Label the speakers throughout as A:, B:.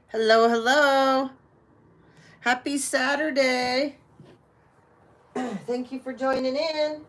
A: Hello, hello. Happy Saturday. Thank you for joining in.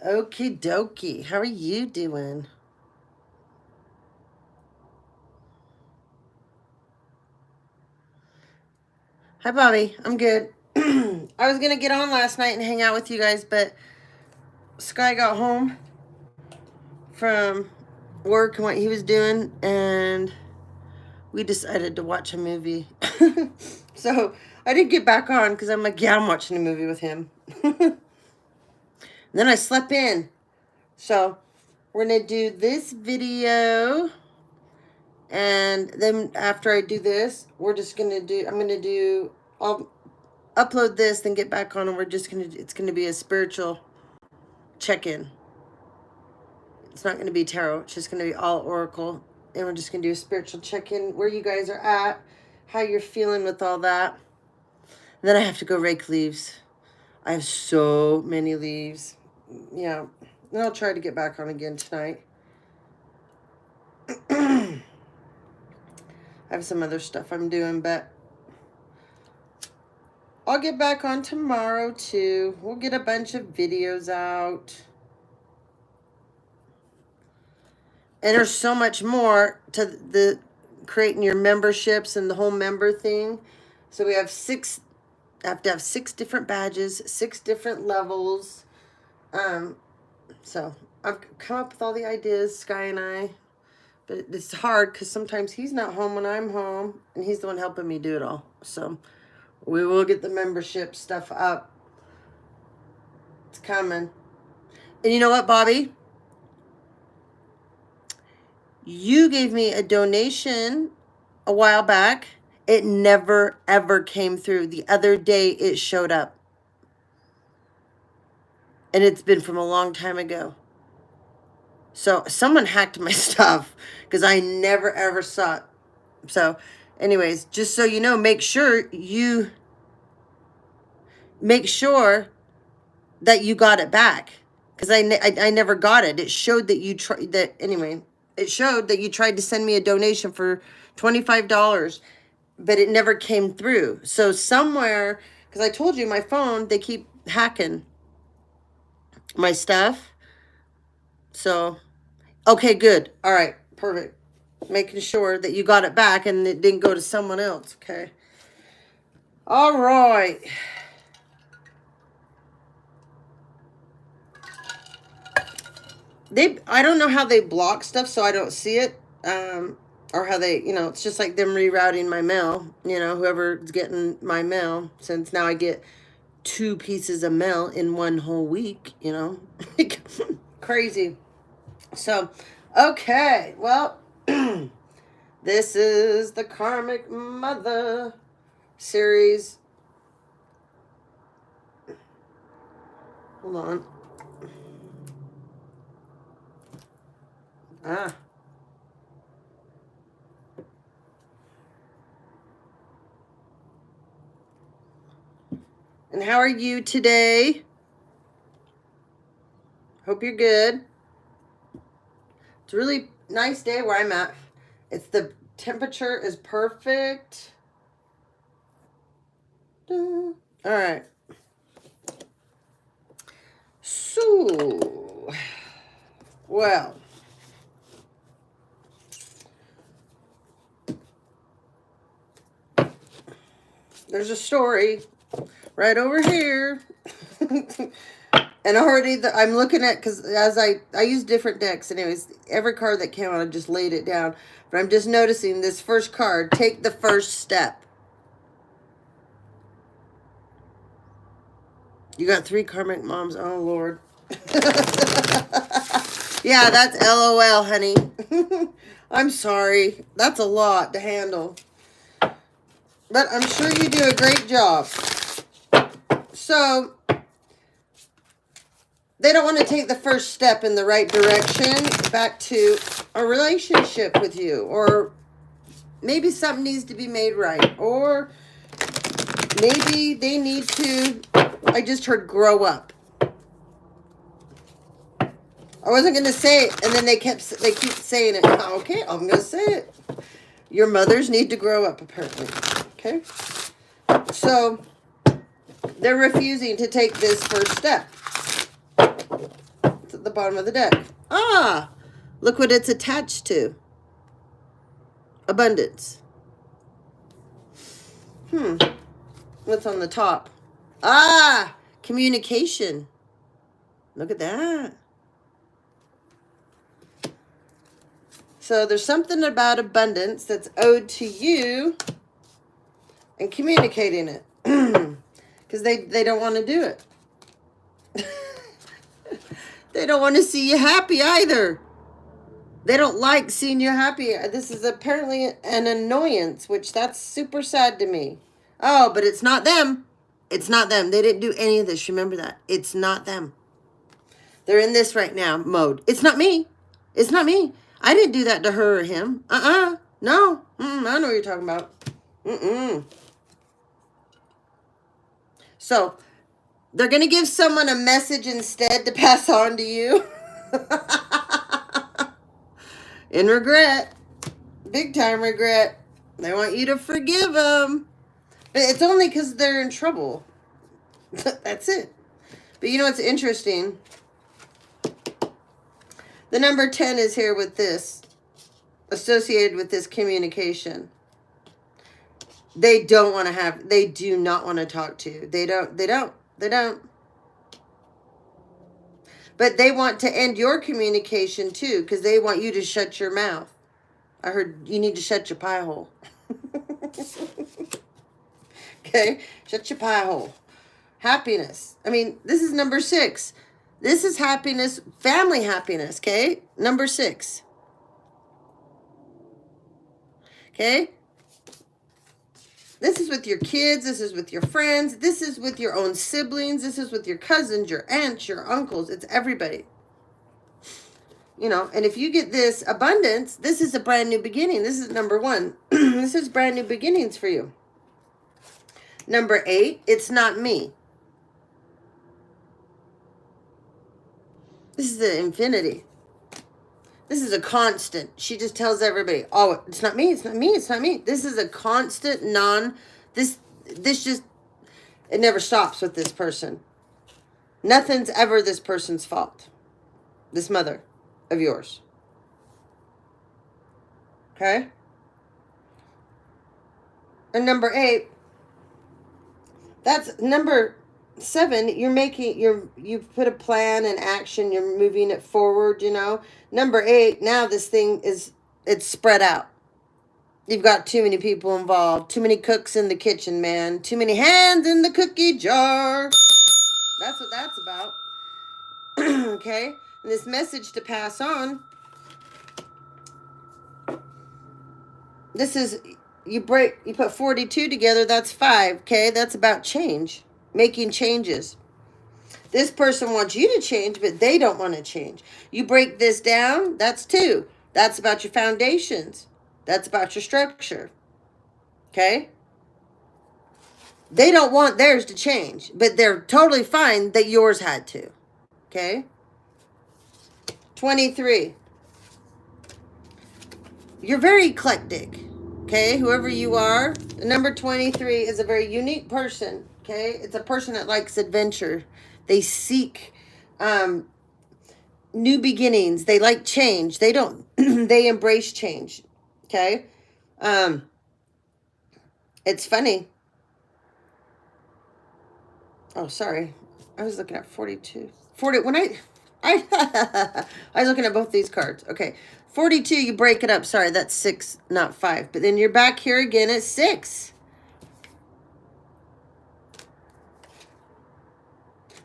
A: Okie dokie. How are you doing? Hi, Bobby. I'm good. I was going to get on last night and hang out with you guys, but Sky got home from work and what he was doing, and we decided to watch a movie. So I didn't get back on because I'm like, yeah, I'm watching a movie with him. Then I slept in. So we're going to do this video. And then after I do this, we're just going to do, I'll upload this, then get back on, and it's going to be a spiritual check-in. It's not going to be tarot. It's just going to be all oracle. And we're just going to do a spiritual check-in, where you guys are at, how you're feeling with all that. And then I have to go rake leaves. I have so many leaves. Yeah. And I'll try to get back on again tonight. I have some other stuff I'm doing, but I'll get back on tomorrow too. We'll get a bunch of videos out. And there's so much more to the creating your memberships and the whole member thing. So we have I have to have 6 different badges, 6 different levels. So I've come up with all the ideas, Sky and I. But it's hard because sometimes he's not home when I'm home, and he's the one helping me do it all. So we will get the membership stuff up. It's coming. And you know what, Bobby? You gave me a donation a while back. It never, ever came through. The other day it showed up. And it's been from a long time ago. So someone hacked my stuff because I never, ever saw it. So anyways, just so you know, make sure that you got it back, because I never got it. It showed that you tried that anyway. It showed that you tried to send me a donation for $25, but it never came through. So somewhere, because I told you my phone, they keep hacking my stuff. So, okay, good. All right, perfect. Making sure that you got it back and it didn't go to someone else. Okay. All right. I don't know how they block stuff, so I don't see it. Or how they, it's just like them rerouting my mail, whoever's getting my mail, since now I get 2 pieces of mail in one whole week, crazy. So, okay, well, this is the Karmic Mother series. Hold on. And how are you today? Hope you're good. It's a really nice day where I'm at. the temperature is perfect. All right. So, well, there's a story right over here. And already I'm looking at, because as I use different decks, anyways, every card that came out, I just laid it down. But I'm just noticing this first card, take the first step. You got 3 karmic moms. Oh, Lord. Yeah, that's LOL, honey. I'm sorry. That's a lot to handle. But I'm sure you do a great job. So, they don't want to take the first step in the right direction back to a relationship with you. Or maybe something needs to be made right. Or maybe they need to, I just heard grow up. I wasn't going to say it, and then they keep saying it. Okay, I'm going to say it. Your mothers need to grow up, apparently. Okay? So, they're refusing to take this first step. It's at the bottom of the deck. Ah! Look what it's attached to. Abundance. What's on the top? Ah! Communication. Look at that. So there's something about abundance that's owed to you and communicating it. Because they don't want to do it. They don't want to see you happy either. They don't like seeing you happy. This is apparently an annoyance, which that's super sad to me. Oh, but it's not them. It's not them. They didn't do any of this. Remember that. It's not them. They're in this right now mode. It's not me. It's not me. I didn't do that to her or him. No. I know what you're talking about. So, they're going to give someone a message instead to pass on to you. In regret. Big time regret. They want you to forgive them. But it's only because they're in trouble. That's it. But you know what's interesting? The number 10 is here with this. Associated with this communication. They don't want to have, they do not want to talk to you. They don't. But they want to end your communication too, because they want you to shut your mouth. I heard you need to shut your pie hole. Okay? Shut your pie hole. Happiness. I mean, this is number 6. This is happiness, family happiness, okay? Number 6. Okay? This is with your kids. This is with your friends. This is with your own siblings. This is with your cousins, your aunts, your uncles. It's everybody. You know, and if you get this abundance, this is a brand new beginning. This is number 1. This is brand new beginnings for you. Number 8, it's not me. This is the infinity. This is a constant. She just tells everybody, oh, it's not me, it's not me, it's not me. This is a constant this just, it never stops with this person. Nothing's ever this person's fault. This mother of yours. Okay? And number 8, that's number 7, you've put a plan and action, you're moving it forward, you know. Number 8, now this thing it's spread out. You've got too many people involved, too many cooks in the kitchen, man, too many hands in the cookie jar. That's what that's about. Okay? And this message to pass on, this is, you put 42 together, that's 5, okay? That's about change. Making changes. This person wants you to change, but they don't want to change. You break this down, that's 2. That's about your foundations. That's about your structure. Okay? They don't want theirs to change, but they're totally fine that yours had to. Okay? 23. you're very eclectic. Okay, whoever you are, number 23 is a very unique person. Okay, it's a person that likes adventure. They seek new beginnings. They like change. They don't. They embrace change. Okay, it's funny. Oh, sorry, I was looking at 42. 40 when I I was looking at both these cards. Okay, 42. You break it up. Sorry, that's 6, not 5. But then you're back here again at 6.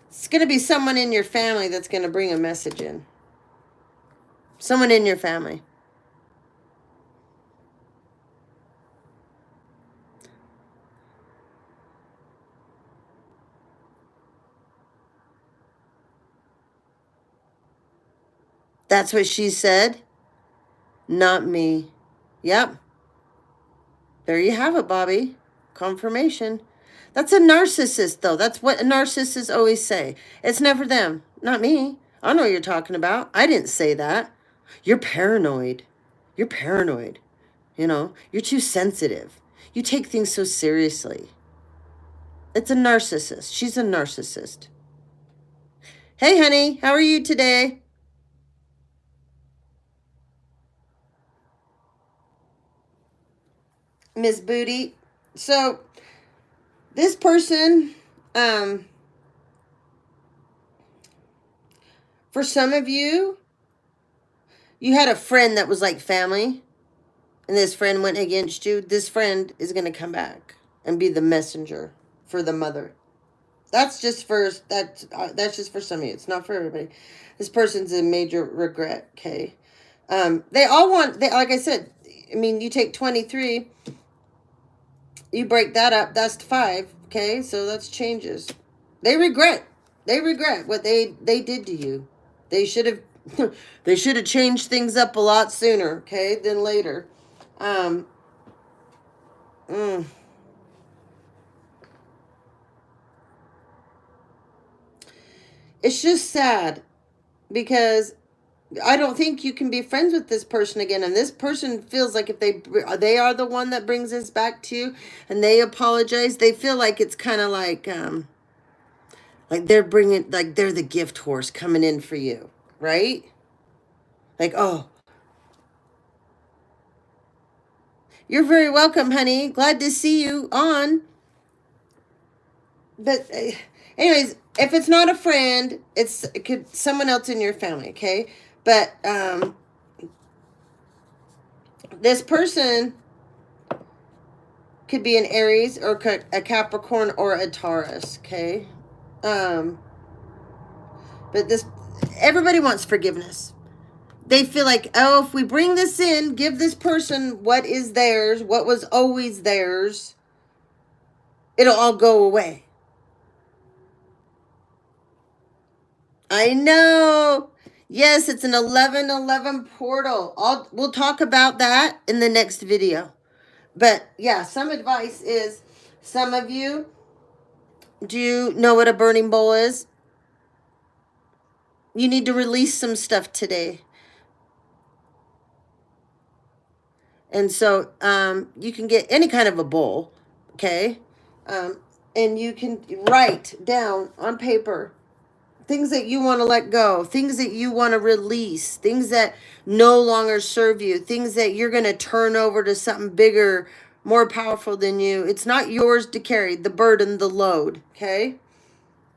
A: It's going to be someone in your family that's going to bring a message in. Someone in your family. That's what she said. Not me. Yep. There you have it, Bobby. Confirmation. That's a narcissist, though. That's what narcissists always say. It's never them. Not me. I know what you're talking about. I didn't say that. You're paranoid. You're paranoid. You know, you're too sensitive. You take things so seriously. It's a narcissist. She's a narcissist. Hey, honey, how are you today? Miss Booty. So, this person, for some of you, you had a friend that was like family, and this friend went against you. This friend is going to come back and be the messenger for the mother. That's just for that's just for some of you. It's not for everybody. This person's in major regret. Okay, they all want. They, like I said, I mean, you take 23, you break that up. That's 5. Okay, so that's changes. They regret. They regret what they did to you. They should have. They should have changed things up a lot sooner. Okay, than later. Mm. It's just sad because I don't think you can be friends with this person again. And this person feels like if they are the one that brings this back to you and they apologize, they feel like it's kind of like they're bringing, like they're the gift horse coming in for you, right? Like, oh, you're very welcome, honey. Glad to see you on. But anyways, if it's not a friend, it could someone else in your family, okay? But this person could be an Aries or a Capricorn or a Taurus, okay? But everybody wants forgiveness. They feel like, oh, if we bring this in, give this person what is theirs, what was always theirs, it'll all go away. I know. Yes, it's an 11/11 portal. We'll talk about that in the next video. But yeah, some advice is, some of you, do you know what a burning bowl is? You need to release some stuff today. And so you can get any kind of a bowl, okay? And you can write down on paper things that you want to let go, things that you want to release, things that no longer serve you, things that you're going to turn over to something bigger, more powerful than you. It's not yours to carry, the burden, the load, okay?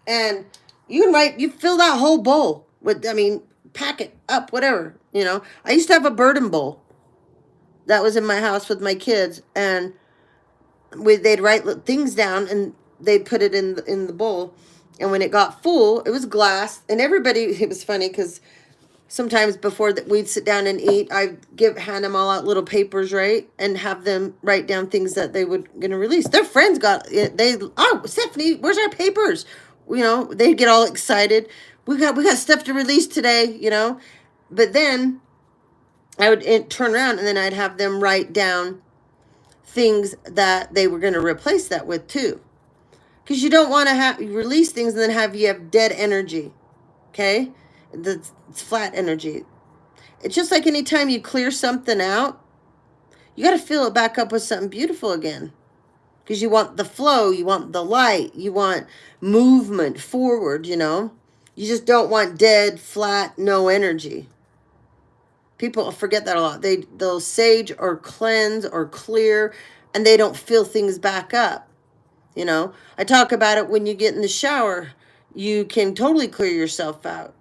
A: And you can write, you fill that whole bowl with, I mean, pack it up, whatever, you know. I used to have a burden bowl that was in my house with my kids, and they'd write things down and they'd put it in the bowl. And when it got full, it was glass. And everybody, it was funny because sometimes before that we'd sit down and eat, I'd hand them all out little papers, right? And have them write down things that they would going to release. Their friends oh, Stephanie, where's our papers? You know, they'd get all excited. We got stuff to release today, you know. But then I would turn around and then I'd have them write down things that they were going to replace that with too. Because you don't want to release things and then you have dead energy, okay? It's flat energy. It's just like anytime you clear something out, You got to fill it back up with something beautiful again. Because you want the flow, you want the light, you want movement forward, you know. You just don't want dead, flat, no energy. People forget that a lot. They'll sage or cleanse or clear, and they don't fill things back up. You know, I talk about it when you get in the shower. You can totally clear yourself out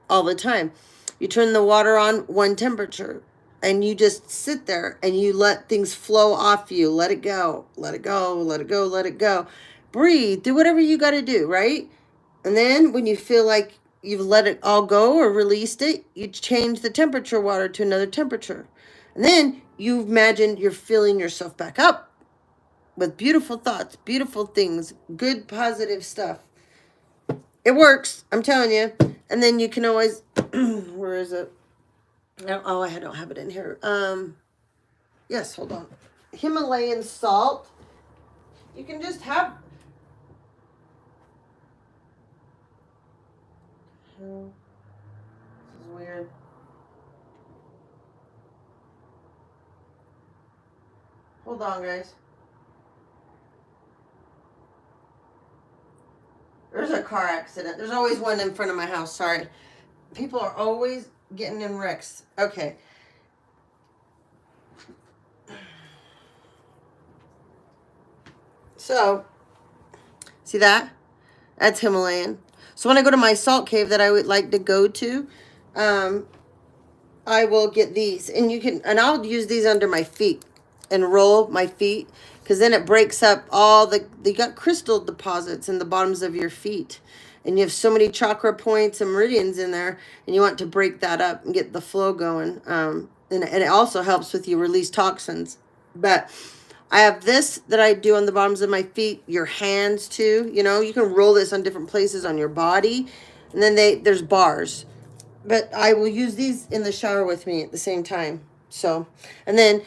A: all the time. You turn the water on one temperature, and you just sit there and you let things flow off you. Let it go, let it go, let it go, let it go. Breathe, do whatever you got to do, right? And then when you feel like you've let it all go or released it, you change the temperature water to another temperature. And then you imagine you're filling yourself back up with beautiful thoughts, beautiful things, good, positive stuff. It works, I'm telling you. And then you can always, where is it? Oh, I don't have it in here. Yes, hold on. Himalayan salt. You can just have. This is weird. Hold on, guys. There's a car accident. There's always one in front of my house. Sorry. People are always getting in wrecks. Okay. So, see that? That's Himalayan. So when I go to my salt cave that I would like to go to, I will get these. And you can, and I'll use these under my feet and roll my feet, because then it breaks up all you got crystal deposits in the bottoms of your feet. And you have so many chakra points and meridians in there, and you want to break that up and get the flow going. And it also helps with you release toxins. But I have this that I do on the bottoms of my feet, your hands too. You know, you can roll this on different places on your body. And then there's bars. But I will use these in the shower with me at the same time. So, and then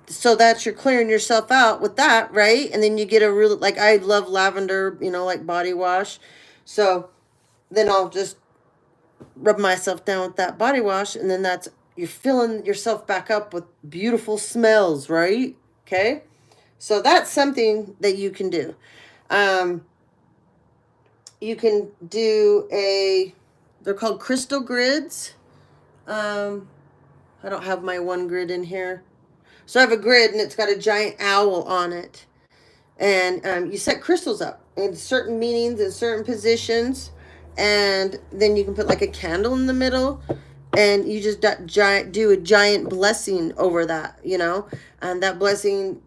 A: so that's you're clearing yourself out with that, right? And then you get a real, like I love lavender, you know, like body wash. So then I'll just rub myself down with that body wash, and then you're filling yourself back up with beautiful smells, right? Okay. So that's something that you can do. You can do they're called crystal grids. I don't have my one grid in here. So I have a grid, and it's got a giant owl on it. And you set crystals up in certain meanings in certain positions. And then you can put like a candle in the middle. And you just do a giant blessing over that, you know. And that blessing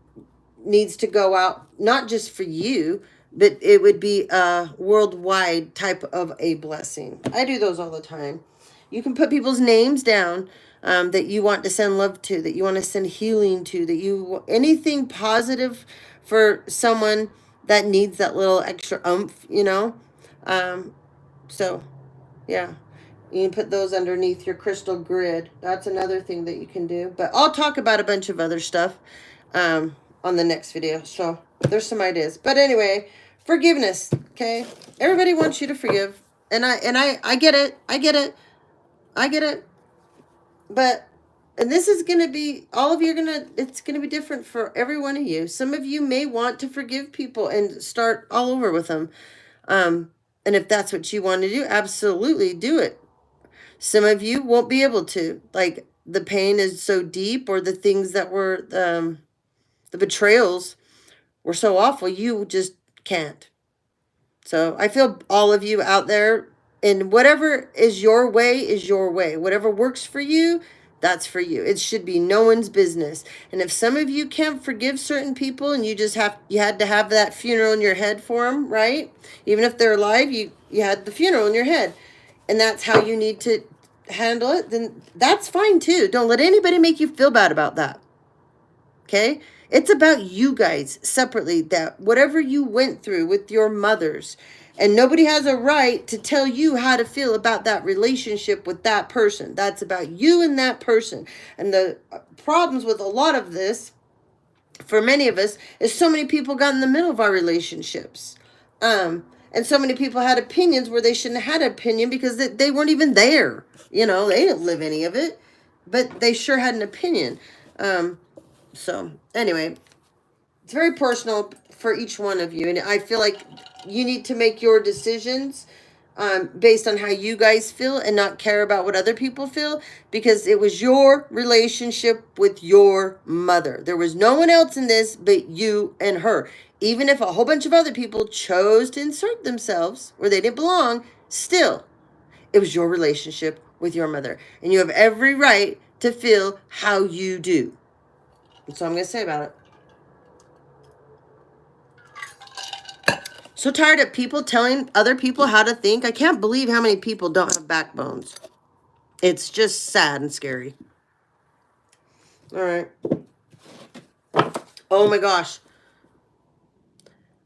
A: needs to go out, not just for you, but it would be a worldwide type of a blessing. I do those all the time. You can put people's names down that you want to send love to, that you want to send healing to, anything positive for someone that needs that little extra oomph, you know. So, yeah. You can put those underneath your crystal grid. That's another thing that you can do. But I'll talk about a bunch of other stuff on the next video. So there's some ideas. But anyway, forgiveness. Okay, everybody wants you to forgive, and I get it. I get it. I get it. But and this is gonna be all of you are it's gonna be different for every one of you. Some of you may want to forgive people and start all over with them. And if that's what you want to do, absolutely do it. Some of you won't be able to. Like, the pain is so deep, or the things that were, the betrayals were so awful, you just can't. So I feel all of you out there, and whatever is your way is your way. Whatever works for you, that's for you. It should be no one's business. And if some of you can't forgive certain people, and you had to have that funeral in your head for them, right? Even if they're alive, you had the funeral in your head. And that's how you need to handle it, then that's fine too. Don't let anybody make you feel bad about that. Okay? It's about you guys separately, that whatever you went through with your mothers, and nobody has a right to tell you how to feel about that relationship with that person. That's about you and that person. And the problems with a lot of this, for many of us, is so many people got in the middle of our relationships. And so many people had opinions where they shouldn't have had an opinion, because they weren't even there. You know, they didn't live any of it, but they sure had an opinion. So anyway, it's very personal for each one of you. And I feel like you need to make your decisions based on how you guys feel and not care about what other people feel, because it was your relationship with your mother. There was no one else in this but you and her. Even if a whole bunch of other people chose to insert themselves where they didn't belong, still, it was your relationship with your mother. And you have every right to feel how you do. That's all I'm going to say about it. So tired of people telling other people how to think. I can't believe how many people don't have backbones. It's just sad and scary. All right. Oh my gosh.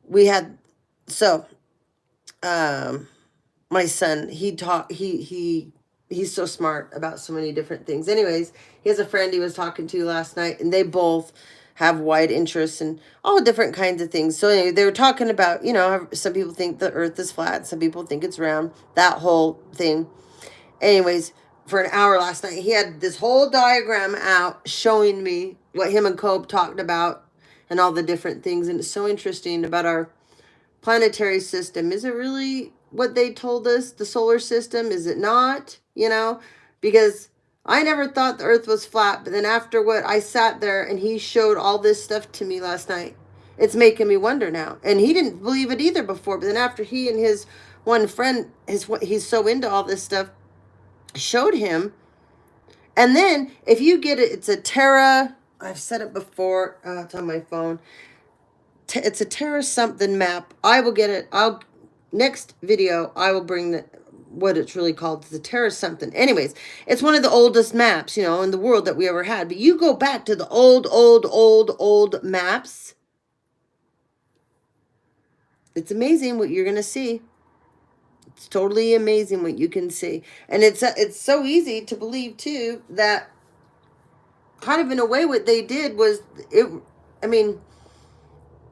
A: We had, so, my son, he's so smart about so many different things. Anyways, he has a friend he was talking to last night, and they both have wide interests in all different kinds of things. So anyway, they were talking about, some people think the earth is flat, some people think it's round, that whole thing. Anyways, for an hour last night, he had this whole diagram out showing me what him and Cope talked about and all the different things. And it's so interesting about our planetary system. Is it really what they told us, the solar system? Is it not? Because I never thought the earth was flat, but then after what I sat there and he showed all this stuff to me last night, it's making me wonder now. And he didn't believe it either before, but then after he and his one friend, he's so into all this stuff, showed him. And then if you get it, it's a Terra, I've said it before, it's on my phone. It's a Terra something map. I will get it. Next video, I will bring what it's really called. It's the Terra something. Anyways, it's one of the oldest maps, in the world that we ever had. But you go back to the old maps. It's amazing what you're going to see. It's totally amazing what you can see. And it's so easy to believe, too, that kind of in a way what they did was, if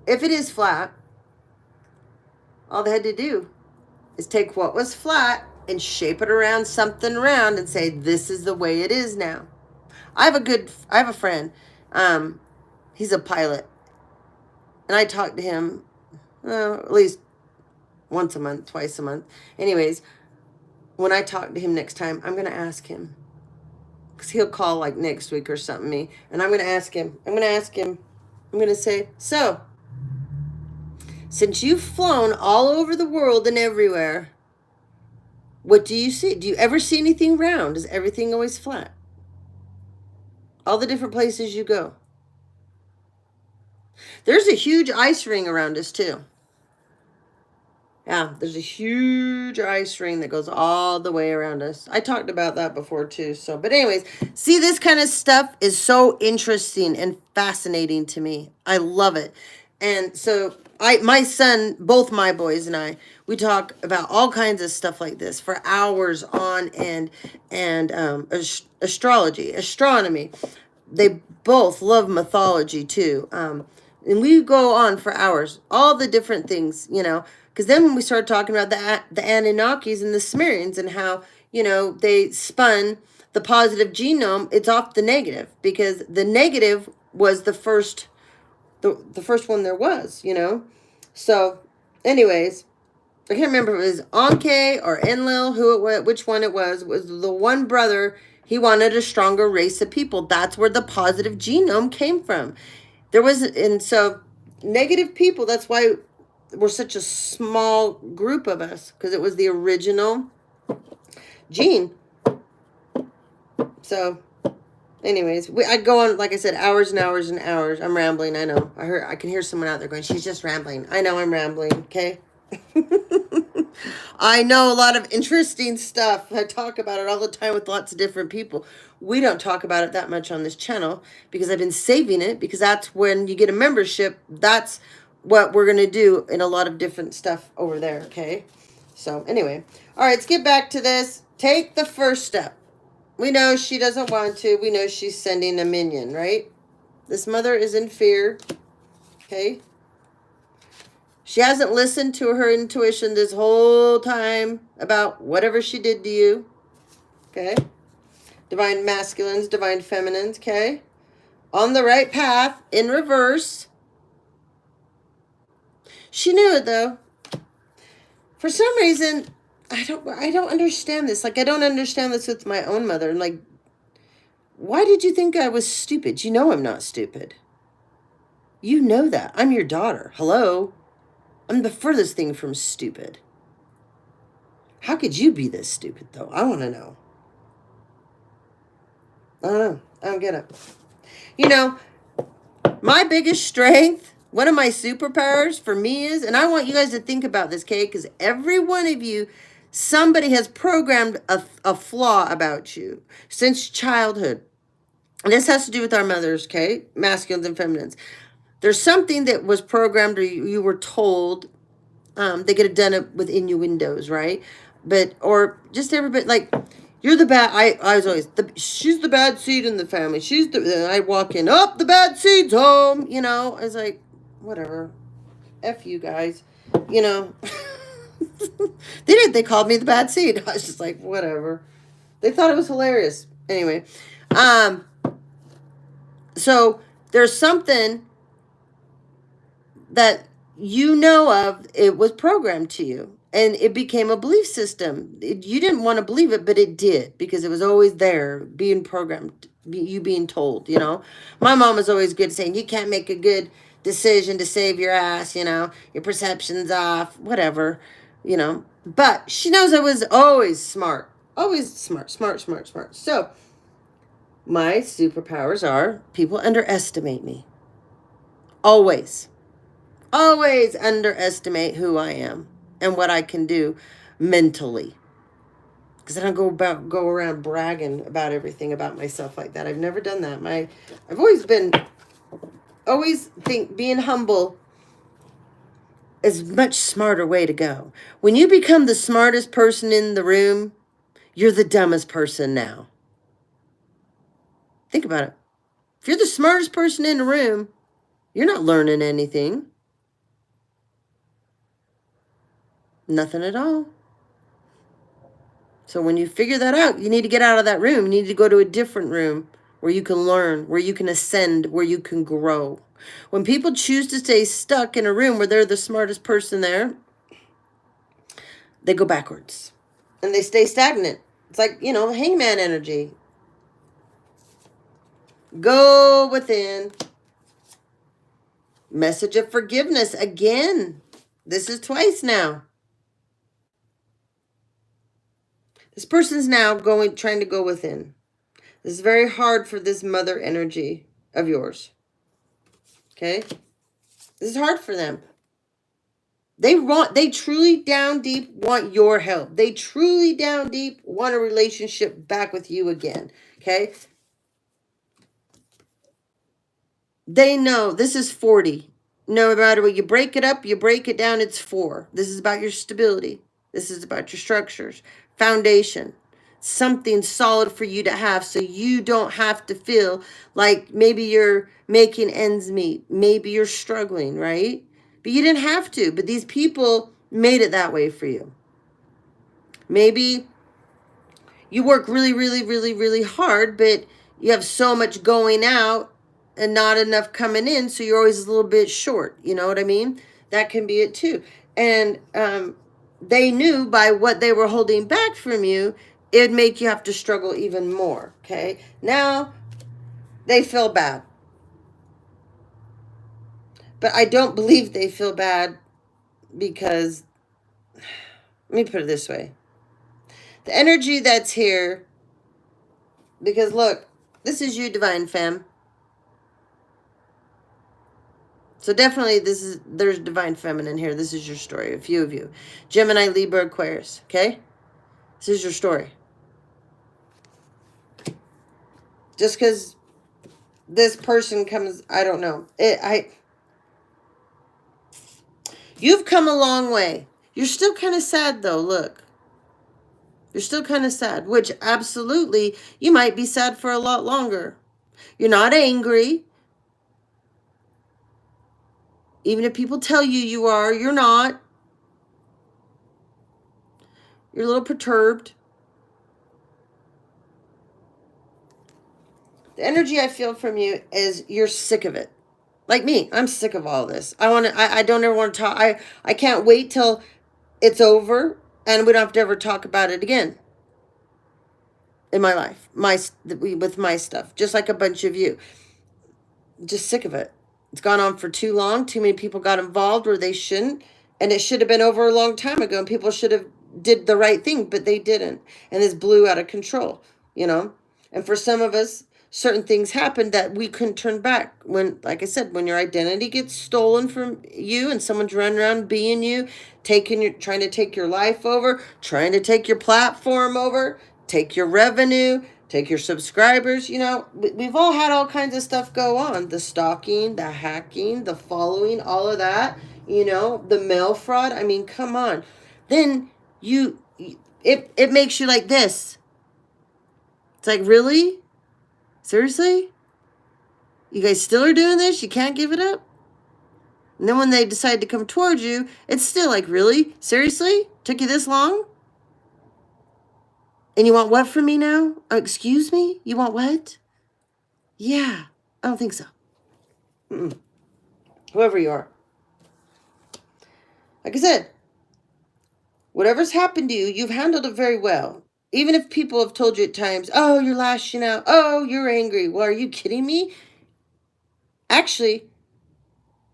A: it is flat, all they had to do is take what was flat and shape it around something round and say, this is the way it is now. I have a friend. He's a pilot. And I talk to him at least once a month, twice a month. Anyways, when I talk to him next time, I'm going to ask him. Because he'll call like next week or something me. And I'm going to ask him. I'm going to say, so, since you've flown all over the world and everywhere, what do you see? Do you ever see anything round? Is everything always flat? All the different places you go. There's a huge ice ring around us too. Yeah, there's a huge ice ring that goes all the way around us. I talked about that before too. But anyways, see, this kind of stuff is so interesting and fascinating to me. I love it. And so my son, both my boys and I, we talk about all kinds of stuff like this for hours on end, and astrology, astronomy. They both love mythology too. And we go on for hours, all the different things, because then when we started talking about the Anunnakis and the Sumerians and how, they spun the positive genome, it's off the negative, because the negative was the first one there was, So anyways, I can't remember if it was Anke or Enlil, which one it was the one brother. He wanted a stronger race of people. That's where the positive genome came from. And so negative people, that's why we're such a small group of us, because it was the original gene. So anyways, I go on, like I said, hours and hours and hours. I'm rambling, I know. I can hear someone out there going, she's just rambling. I know I'm rambling, okay? I know a lot of interesting stuff. I talk about it all the time with lots of different people. We don't talk about it that much on this channel because I've been saving it, because that's when you get a membership. That's what we're going to do in a lot of different stuff over there, okay? So anyway, all right, let's get back to this. Take the first step. We know she doesn't want to. We know she's sending a minion, right? This mother is in fear, okay? She hasn't listened to her intuition this whole time about whatever she did to you. Okay? Divine masculines, divine feminines. Okay? on the right path in reverse. She knew it though. For some reason, I don't understand this. Like, I don't understand this with my own mother. Like, why did you think I was stupid? You know I'm not stupid. You know that. I'm your daughter. Hello? I'm the furthest thing from stupid. How could you be this stupid, though? I want to know. I don't know. I don't get it. You know, my biggest strength, one of my superpowers for me is, and I want you guys to think about this, okay? Because every one of you, somebody has programmed a flaw about you since childhood. And this has to do with our mothers, okay? Masculines and feminines. There's something that was programmed or you were told. They could have done it with innuendos, right? But, or just everybody, like, you're the bad, I was always, she's the bad seed in the family. And I'd walk in, oh, the bad seed's home. You know, I was like, whatever. F you guys. You know. They called me the bad seed. I was just like, whatever. They thought it was hilarious. Anyway. So there's something that you know of, it was programmed to you. And it became a belief system. You didn't want to believe it, but it did because it was always there, being programmed, you being told, you know. My mom was always good saying, you can't make a good decision to save your ass, you know. Your perception's off, whatever, you know. But she knows I was always smart. Always smart. So my superpowers are people underestimate me. Always underestimate who I am and what I can do mentally. Because I don't go around bragging about everything about myself like that. I've never done that. I've always think being humble is a much smarter way to go. When you become the smartest person in the room, you're the dumbest person now. Think about it. If you're the smartest person in the room, you're not learning anything. Nothing at all. So when you figure that out, you need to get out of that room. You need to go to a different room where you can learn, where you can ascend, where you can grow. When people choose to stay stuck in a room where they're the smartest person there, they go backwards and they stay stagnant. It's like, you know, hangman energy. Go within. Message of forgiveness. Again, this is twice now. This person's now trying to go within. This is very hard for this mother energy of yours. Okay? This is hard for them. They truly down deep want your help. They truly down deep want a relationship back with you again. Okay? They know this is 40. No matter what, you break it up, you break it down, it's 4. This is about your stability. This is about your structures, foundation, something solid for you to have so you don't have to feel like maybe you're making ends meet. Maybe you're struggling, right? But you didn't have to. But these people made it that way for you. Maybe you work really, really, really, really hard, but you have so much going out and not enough coming in, so you're always a little bit short. You know what I mean? That can be it too. And they knew by what they were holding back from you, it'd make you have to struggle even more. Okay? Now, they feel bad. But I don't believe they feel bad because, let me put it this way. The energy that's here, because look, this is you, Divine Femme. So definitely there's Divine Feminine here. This is your story, a few of you. Gemini, Libra, Aquarius, okay? This is your story. Just because this person comes, I don't know. You've come a long way. You're still kind of sad though, look. You're still kind of sad, which absolutely, you might be sad for a lot longer. You're not angry. Even if people tell you you are, you're not. You're a little perturbed. The energy I feel from you is you're sick of it. Like me, I'm sick of all this. I don't ever want to talk. I can't wait till it's over and we don't have to ever talk about it again in my life. With my stuff, just like a bunch of you. Just sick of it. It's gone on for too long. Too many people got involved where they shouldn't, and it should have been over a long time ago, and people should have did the right thing, but they didn't, and this blew out of control, you know. And for some of us, certain things happened that we couldn't turn back. When, like I said, when your identity gets stolen from you and someone's running around being you, trying to take your life over, trying to take your platform over, take your revenue, take your subscribers, you know, we've all had all kinds of stuff go on. The stalking, the hacking, the following, all of that, you know, the mail fraud. I mean, come on. Then it makes you like this. It's like, really? Seriously? You guys still are doing this? You can't give it up? And then when they decide to come towards you, it's still like, really? Seriously? Took you this long? And you want what from me now? Excuse me? You want what? Yeah, I don't think so. Whoever you are. Like I said, whatever's happened to you, you've handled it very well. Even if people have told you at times, oh, you're lashing out. Oh, you're angry. Well, are you kidding me? Actually,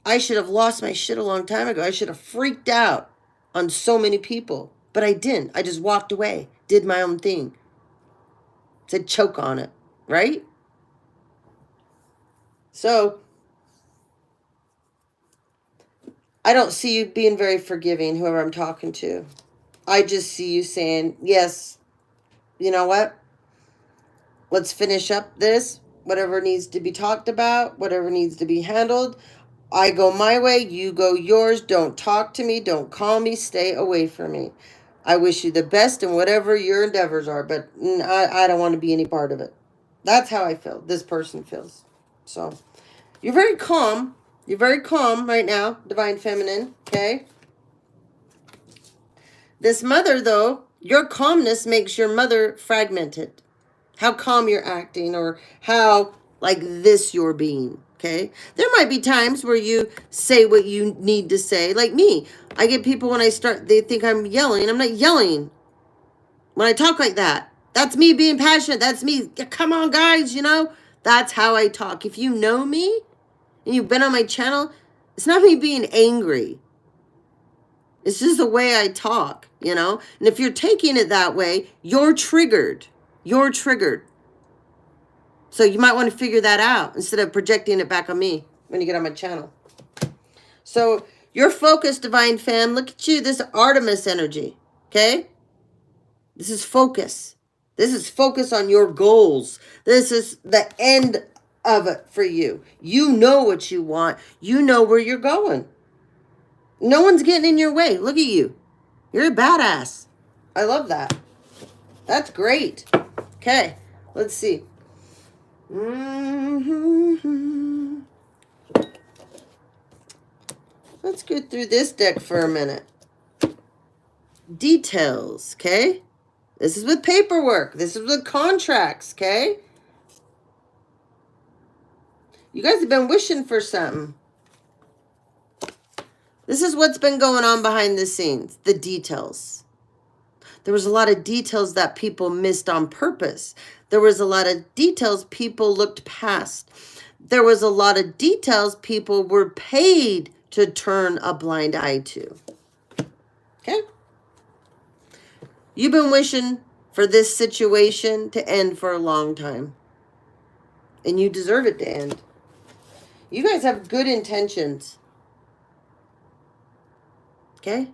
A: I should have lost my shit a long time ago. I should have freaked out on so many people. But I didn't. I just walked away, did my own thing. Said choke on it, right? So, I don't see you being very forgiving, whoever I'm talking to. I just see you saying, yes, you know what? Let's finish up this. Whatever needs to be talked about, whatever needs to be handled. I go my way, you go yours. Don't talk to me. Don't call me. Stay away from me. I wish you the best in whatever your endeavors are, but I don't want to be any part of it. That's how I feel. This person feels. So, you're very calm. You're very calm right now, Divine Feminine, okay? This mother, though, your calmness makes your mother fragmented. How calm you're acting or how like this you're being, okay? There might be times where you say what you need to say. Like me, I get people when I start, they think I'm yelling. I'm not yelling. When I talk like that, that's me being passionate. That's me. Come on, guys, you know? That's how I talk. If you know me and you've been on my channel, it's not me being angry. It's just the way I talk, you know? And if you're taking it that way, you're triggered. You're triggered. So you might want to figure that out instead of projecting it back on me when you get on my channel. So you're focused, Divine Fam. Look at you. This Artemis energy, okay? This is focus. This is focus on your goals. This is the end of it for you. You know what you want. You know where you're going. No one's getting in your way. Look at you. You're a badass. I love that. That's great. Okay, let's see. Let's go through this deck for a minute. Details, okay? This is with paperwork. This is with contracts, okay? You guys have been wishing for something. This is what's been going on behind the scenes, the details. There was a lot of details that people missed on purpose. There was a lot of details people looked past. There was a lot of details people were paid to turn a blind eye to. Okay? You've been wishing for this situation to end for a long time. And you deserve it to end. You guys have good intentions. Okay?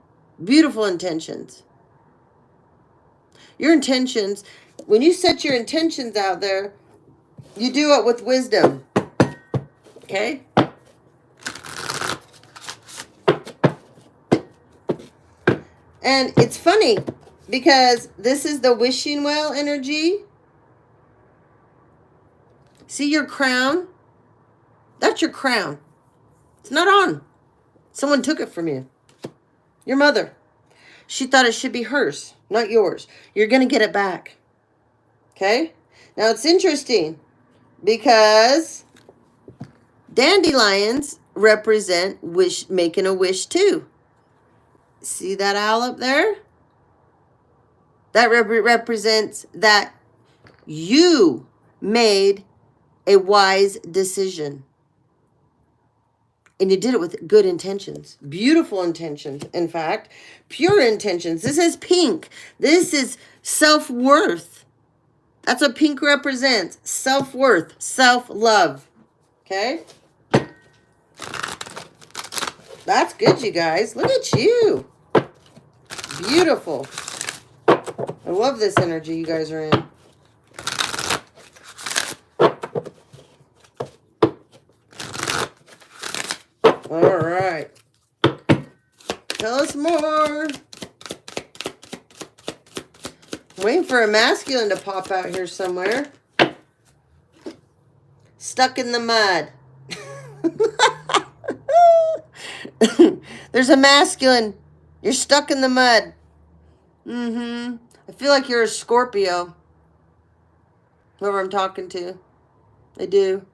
A: Beautiful intentions. Your intentions, when you set your intentions out there, you do it with wisdom. Okay? And it's funny because this is the wishing well energy. See your crown? That's your crown. It's not on. Someone took it from you. Your mother. She thought it should be hers, not yours. You're going to get it back. Okay? Now, it's interesting. Because dandelions represent making a wish too. See that owl up there? That represents that you made a wise decision. And you did it with good intentions, beautiful intentions, in fact, pure intentions. This is pink. This is self-worth. That's what pink represents. Self-worth, self-love. Okay? That's good, you guys. Look at you. Beautiful. I love this energy you guys are in. All right. Tell us more. I'm waiting for a masculine to pop out here somewhere. Stuck in the mud. There's a masculine. You're stuck in the mud. I feel like you're a Scorpio. Whoever I'm talking to. I do.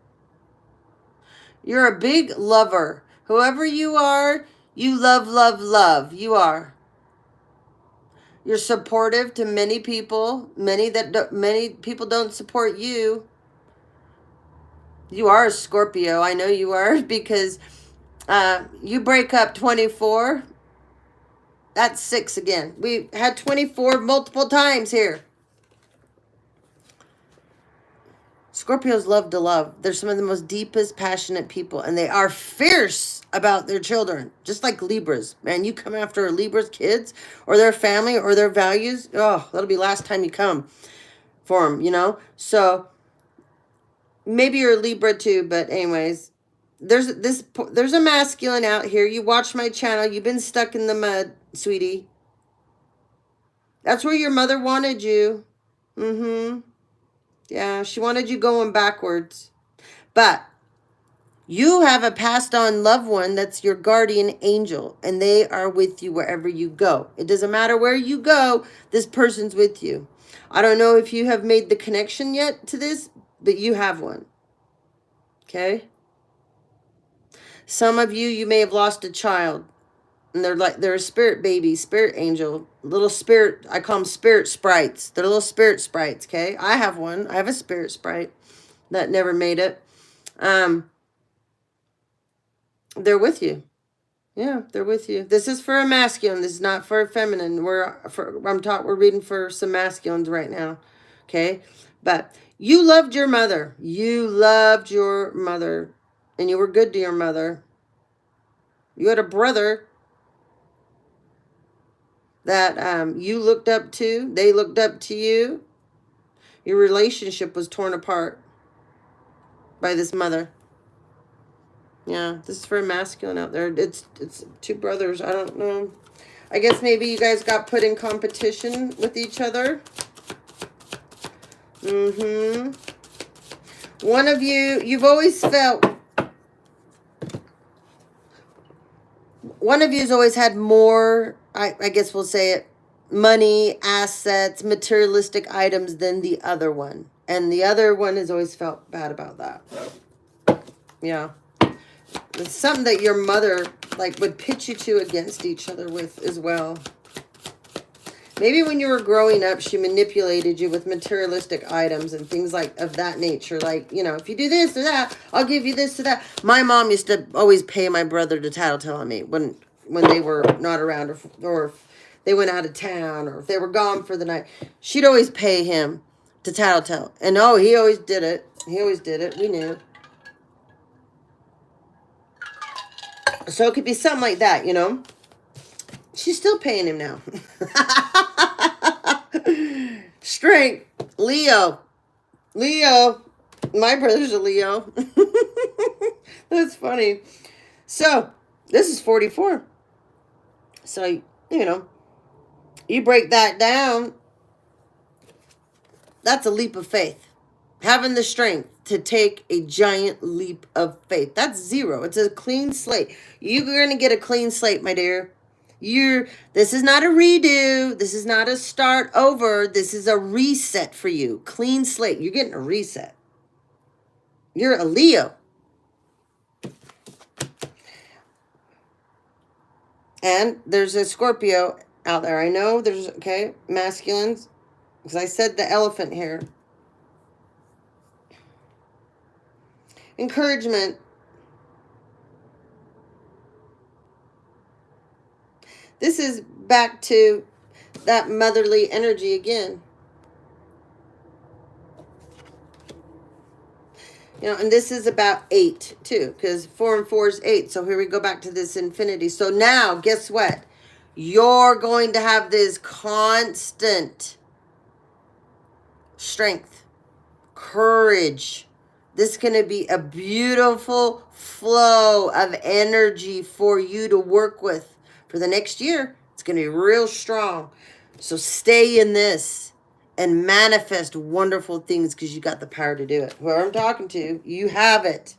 A: You're a big lover. Whoever you are, you love, love, love. You are. You're supportive to many people. Many people don't support you. You are a Scorpio. I know you are, because you break up 24. That's 6 again. We had 24 multiple times here. Scorpios love to love. They're some of the most deepest, passionate people, and they are fierce about their children, just like Libras. Man, you come after a Libra's kids or their family or their values, oh, that'll be the last time you come for them, you know? So maybe you're a Libra too, but anyways, there's a masculine out here. You watch my channel. You've been stuck in the mud, sweetie. That's where your mother wanted you. Yeah, she wanted you going backwards. But you have a passed on loved one that's your guardian angel, and they are with you wherever you go. It doesn't matter where you go, this person's with you. I don't know if you have made the connection yet to this, but you have one. Okay? Some of you may have lost a child, and they're a spirit baby, spirit angel, little spirit. I call them spirit sprites. They're little spirit sprites. Okay, I have one. I have a spirit sprite that never made it. They're with you. Yeah, they're with you. This is for a masculine. This is not for a feminine. We're reading for some masculines right now. Okay, but you loved your mother. You loved your mother, and you were good to your mother. You had a brother that you looked up to. They looked up to you. Your relationship was torn apart by this mother. Yeah, this is for a masculine out there. It's 2 brothers. I don't know. I guess maybe you guys got put in competition with each other. One of you've always felt, one of you's always had more, I guess we'll say it, money, assets, materialistic items than the other one. And the other one has always felt bad about that. Yeah. It's something that your mother would pitch you two against each other with as well. Maybe when you were growing up, she manipulated you with materialistic items and things of that nature. Like, you know, if you do this or that, I'll give you this or that. My mom used to always pay my brother to tattletale on me when they were not around, or if they went out of town, or if they were gone for the night. She'd always pay him to tattletale. And he always did it. He always did it. We knew. So it could be something like that, you know. She's still paying him now. Strength. Leo. My brother's a Leo. That's funny. So, this is 44. So, you know, you break that down. That's a leap of faith. Having the strength to take a giant leap of faith. That's 0. It's a clean slate. You're going to get a clean slate, my dear. This is not a redo. This is not a start over. This is a reset for you. Clean slate. You're getting a reset. You're a Leo. And there's a Scorpio out there. I know there's, okay, masculines. Because I said the elephant here. Encouragement. This is back to that motherly energy again. You know, and this is about 8 too, because 4 and 4 is 8. So here we go back to this infinity. So now, guess what? You're going to have this constant strength, courage. This is going to be a beautiful flow of energy for you to work with for the next year. It's going to be real strong. So stay in this and manifest wonderful things because you got the power to do it. Whoever I'm talking to, you have it.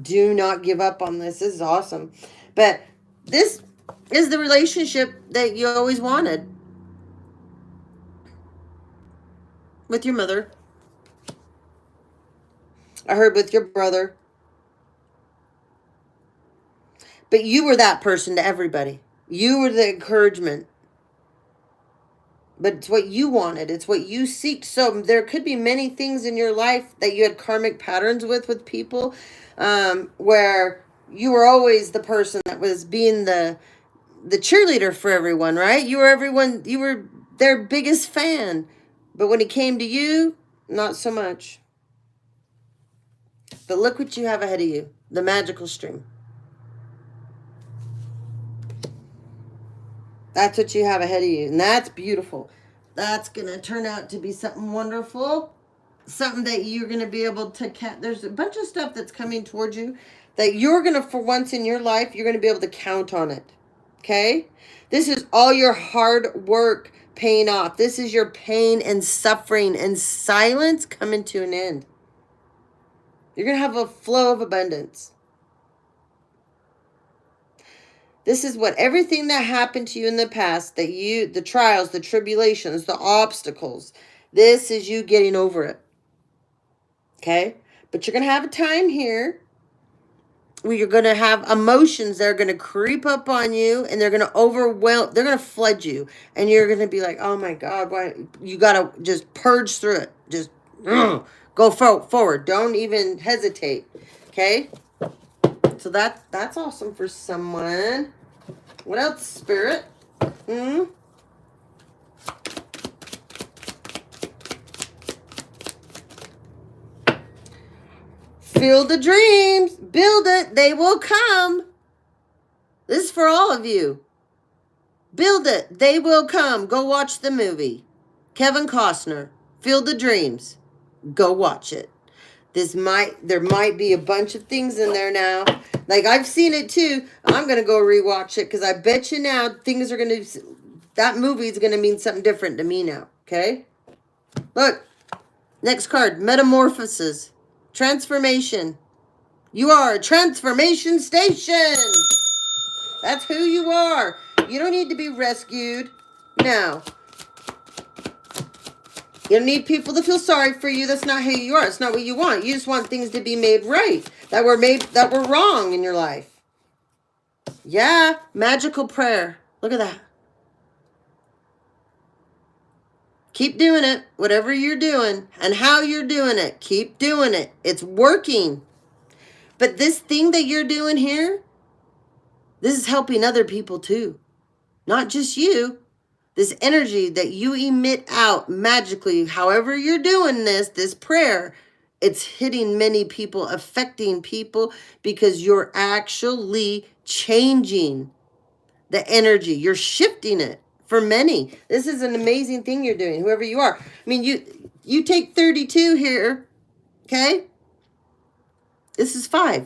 A: Do not give up on this. This is awesome. But this is the relationship that you always wanted with your mother. I heard with your brother. But you were that person to everybody. You were the encouragement. But it's what you wanted. It's what you seek. So there could be many things in your life that you had karmic patterns with people, where you were always the person that was being the cheerleader for everyone, right? You were their biggest fan. But when it came to you, not so much. But look what you have ahead of you. The magical stream. That's what you have ahead of you. And that's beautiful. That's going to turn out to be something wonderful. Something that you're going to be able to there's a bunch of stuff that's coming towards you that you're going to, for once in your life, you're going to be able to count on it. Okay? This is all your hard work paying off. This is your pain and suffering and silence coming to an end. You're going to have a flow of abundance. This is what everything that happened to you in the past, the trials, the tribulations, the obstacles, this is you getting over it. Okay? But you're going to have a time here where you're going to have emotions that are going to creep up on you and they're going to overwhelm, they're going to flood you. And you're going to be like, oh my God, why? You got to just purge through it. Just go forward. Don't even hesitate. Okay? So that's awesome for someone. What else, Spirit? Feel the dreams. Build it. They will come. This is for all of you. Build it. They will come. Go watch the movie. Kevin Costner. Feel the dreams. Go watch it. There might be a bunch of things in there now. Like, I've seen it too. I'm going to go rewatch it because I bet you now that movie is going to mean something different to me now. Okay? Look. Next card. Metamorphosis. Transformation. You are a transformation station. That's who you are. You don't need to be rescued. No. You don't need people to feel sorry for you. That's not who you are. It's not what you want. You just want things to be made right. That were wrong in your life. Yeah. Magical prayer. Look at that. Keep doing it. Whatever you're doing and how you're doing it. Keep doing it. It's working. But this thing that you're doing here, this is helping other people too. Not just you. This energy that you emit out magically, however you're doing this prayer, it's hitting many people, affecting people because you're actually changing the energy. You're shifting it for many. This is an amazing thing you're doing, whoever you are. I mean, you take 32 here, okay? This is 5.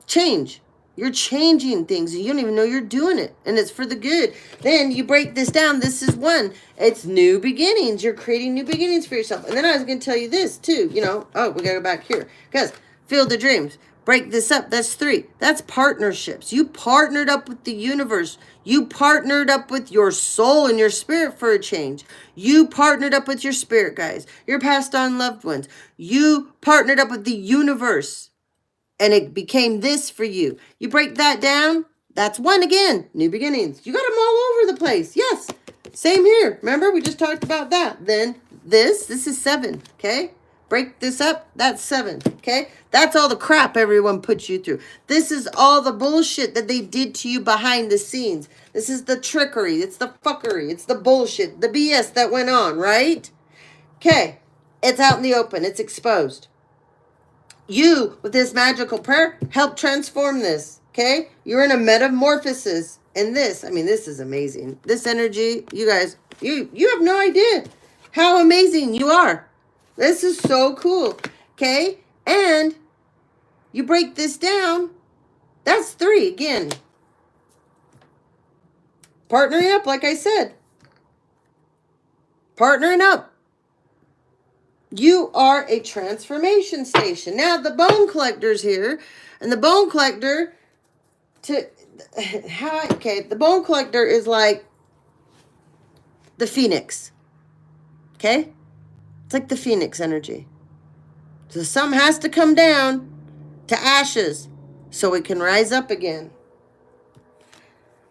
A: Change. You're changing things and you don't even know you're doing it. And it's for the good. Then you break this down. This is 1. It's new beginnings. You're creating new beginnings for yourself. And then I was going to tell you this too. We got to go back here. Guys, feel the dreams. Break this up. That's 3. That's partnerships. You partnered up with the universe. You partnered up with your soul and your spirit for a change. You partnered up with your spirit guides, your passed on loved ones. You partnered up with the universe, and it became this for you. You break that down, that's one again. New beginnings. You got them all over the place. Yes. Same here. Remember, we just talked about that. Then this is 7, okay? Break this up, that's 7, okay? That's all the crap everyone puts you through. This is all the bullshit that they did to you behind the scenes. This is the trickery, it's the fuckery, it's the bullshit, the BS that went on, right? Okay, it's out in the open, it's exposed. You, with this magical prayer, help transform this, okay? You're in a metamorphosis. And this, I mean, this is amazing. This energy, you guys, you have no idea how amazing you are. This is so cool, okay? And you break this down, that's 3 again. Partnering up, like I said. Partnering up. You are a transformation station. Now, the bone collector's here, and the bone collector, the bone collector is like the phoenix, okay? It's like the phoenix energy. So something has to come down to ashes so it can rise up again.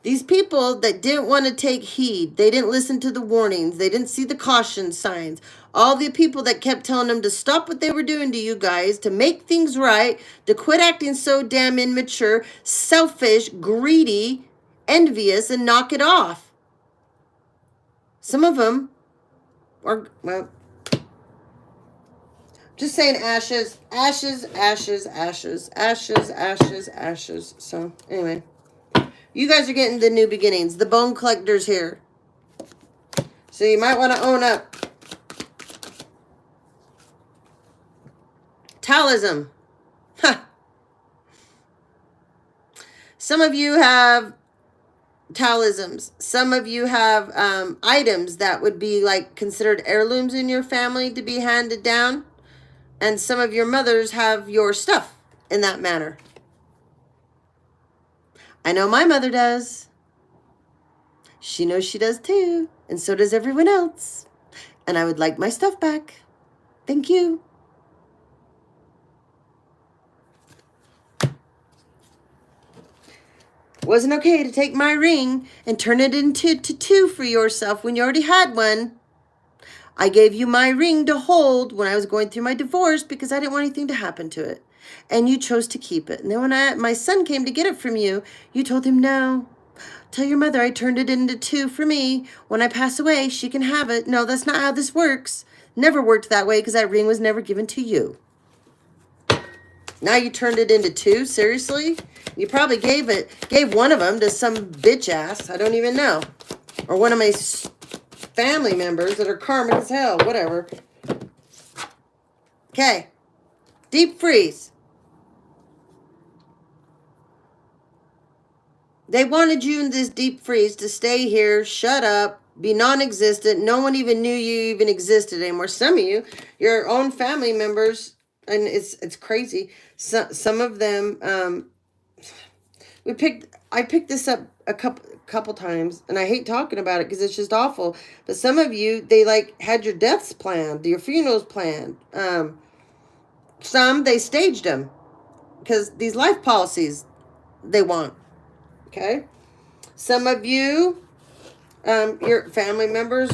A: These people that didn't want to take heed, they didn't listen to the warnings, they didn't see the caution signs, all the people that kept telling them to stop what they were doing to you guys, to make things right, to quit acting so damn immature, selfish, greedy, envious, and knock it off. Some of them are, well, just saying ashes, ashes, ashes, ashes, ashes, ashes, ashes. So, anyway. You guys are getting the new beginnings. The bone collector's here. So you might want to own up. Taoism. Huh. Some of you have Taoisms. Some of you have items that would be like considered heirlooms in your family to be handed down. And some of your mothers have your stuff in that manner. I know my mother does. She knows she does too. And so does everyone else. And I would like my stuff back. Thank you. Wasn't okay to take my ring and turn it into 2 for yourself when you already had one. I gave you my ring to hold when I was going through my divorce because I didn't want anything to happen to it. And you chose to keep it. And then when my son came to get it from you, you told him, no, tell your mother I turned it into 2 for me. When I pass away, she can have it. No, that's not how this works. Never worked that way because that ring was never given to you. Now you turned it into 2? Seriously? You probably gave one of them to some bitch ass. I don't even know. Or one of my family members that are karmic as hell. Whatever. Okay. Deep freeze. They wanted you in this deep freeze to stay here, shut up, be non-existent. No one even knew you even existed anymore. Some of you, your own family members, and it's crazy. Some of them, I picked this up a couple times, and I hate talking about it because it's just awful. But some of you, they like had your deaths planned, your funerals planned. Some they staged them because these life policies they want. Okay, some of you, your family members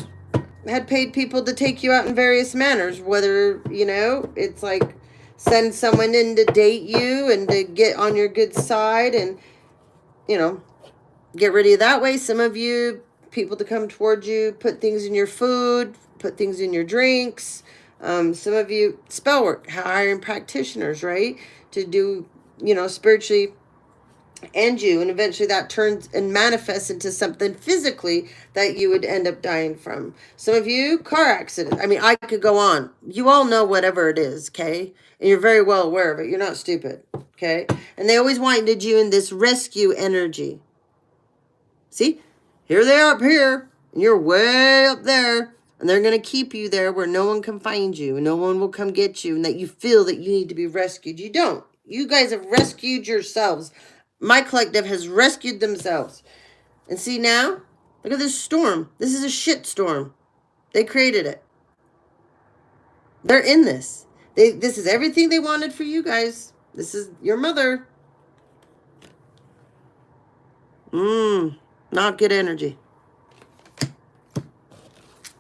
A: had paid people to take you out in various manners, whether, it's like send someone in to date you and to get on your good side and, get rid of you that way. Some of you, people to come towards you, put things in your food, put things in your drinks. Some of you, spell work, hiring practitioners, right, to do, spiritually end you, and eventually that turns and manifests into something physically that you would end up dying from. Some of you, car accident. I mean, I could go on. You all know whatever it is, okay? And you're very well aware of it. You're not stupid, okay? And they always wanted you in this rescue energy. See? Here they are up here, and you're way up there, and they're going to keep you there where no one can find you, and no one will come get you, and that you feel that you need to be rescued. You don't. You guys have rescued yourselves. My collective has rescued themselves. And see now? Look at this storm. This is a shit storm. They created it. They're in this. This is everything they wanted for you guys. This is your mother. Not good energy.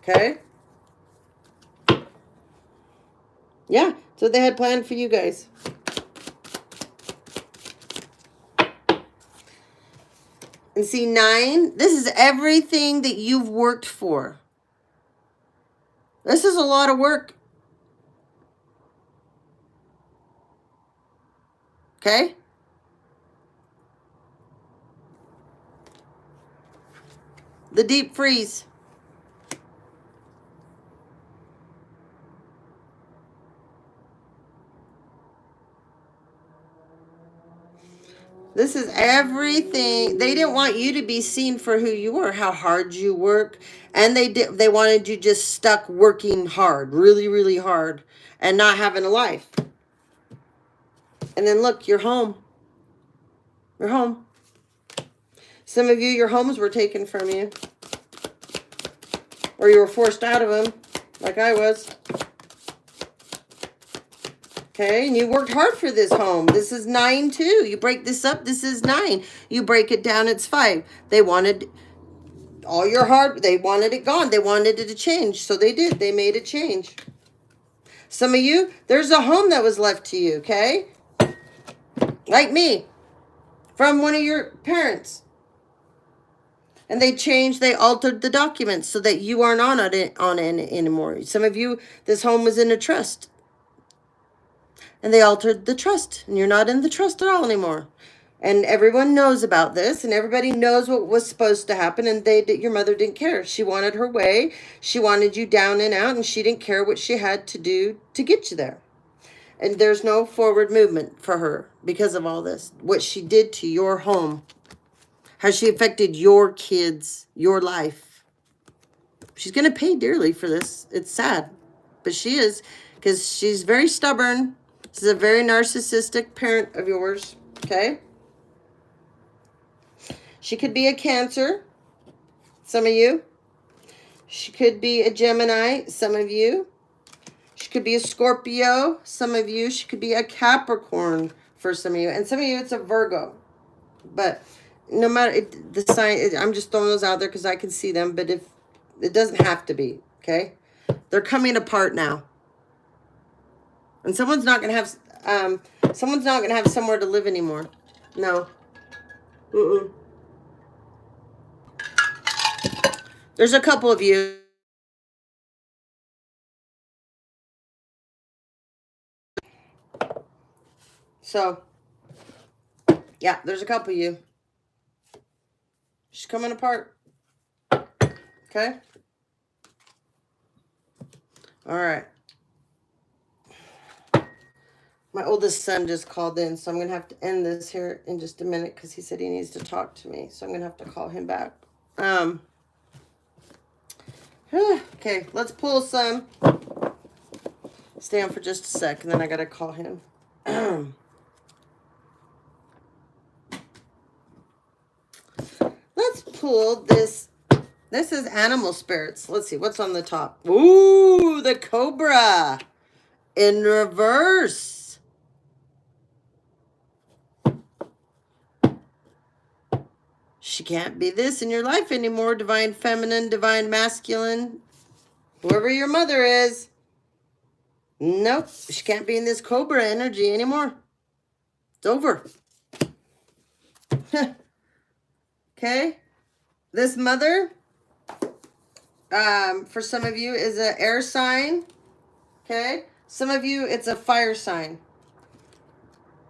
A: Okay? Yeah, that's what they had planned for you guys. And see, 9, this is everything that you've worked for. This is a lot of work. Okay? The deep freeze. This is everything. They didn't want you to be seen for who you were, how hard you work. And they wanted you just stuck working hard, really, really hard, and not having a life. And then look, you're home. You're home. Some of you, your homes were taken from you. Or you were forced out of them, like I was. Okay, and you worked hard for this home. This is 9 too. You break this up, this is 9. You break it down, it's 5. They wanted all your hard, they wanted it gone. They wanted it to change, so they did. They made it change. Some of you, there's a home that was left to you, okay? Like me, from one of your parents. And they changed, they altered the documents so that you aren't on it anymore. Some of you, this home was in a trust. And they altered the trust. And you're not in the trust at all anymore. And everyone knows about this. And everybody knows what was supposed to happen. And your mother didn't care. She wanted her way. She wanted you down and out. And she didn't care what she had to do to get you there. And there's no forward movement for her because of all this. What she did to your home. How she affected your kids, your life. She's going to pay dearly for this. It's sad. But she is. Because she's very stubborn. This is a very narcissistic parent of yours. Okay? She could be a Cancer. Some of you. She could be a Gemini. Some of you. She could be a Scorpio. Some of you. She could be a Capricorn for some of you. And some of you, it's a Virgo. But no matter the sign, I'm just throwing those out there because I can see them. But if it doesn't have to be, okay? They're coming apart now, and someone's not gonna have somewhere to live anymore. No. There's a couple of you. So, yeah, there's a couple of you. She's coming apart. Okay? All right. My oldest son just called in, so I'm going to have to end this here in just a minute because he said he needs to talk to me. So I'm going to have to call him back. Okay, let's pull some. Stay on for just a sec, and then I got to call him. Let's pull this. This is animal spirits. Let's see, what's on the top? Ooh, the cobra in reverse. She can't be this in your life anymore. Divine feminine, divine masculine. Whoever your mother is. Nope, she can't be in this cobra energy anymore. It's over. Okay? This mother, for some of you, is an air sign. Okay? Some of you, it's a fire sign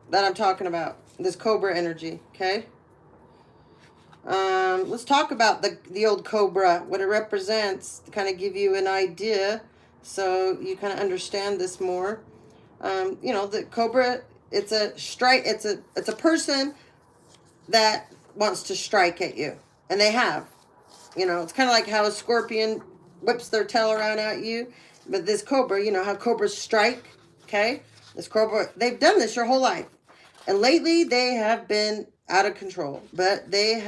A: that I'm talking about. This cobra energy. Okay? Let's talk about the old cobra, what it represents, to kind of give you an idea so you kind of understand this more. You know, the cobra, it's a strike, it's a person that wants to strike at you. And they have. You know, it's kind of like how a scorpion whips their tail around at you. But this cobra, you know how cobras strike, okay? This cobra, they've done this your whole life. And lately, they have been out of control. But they've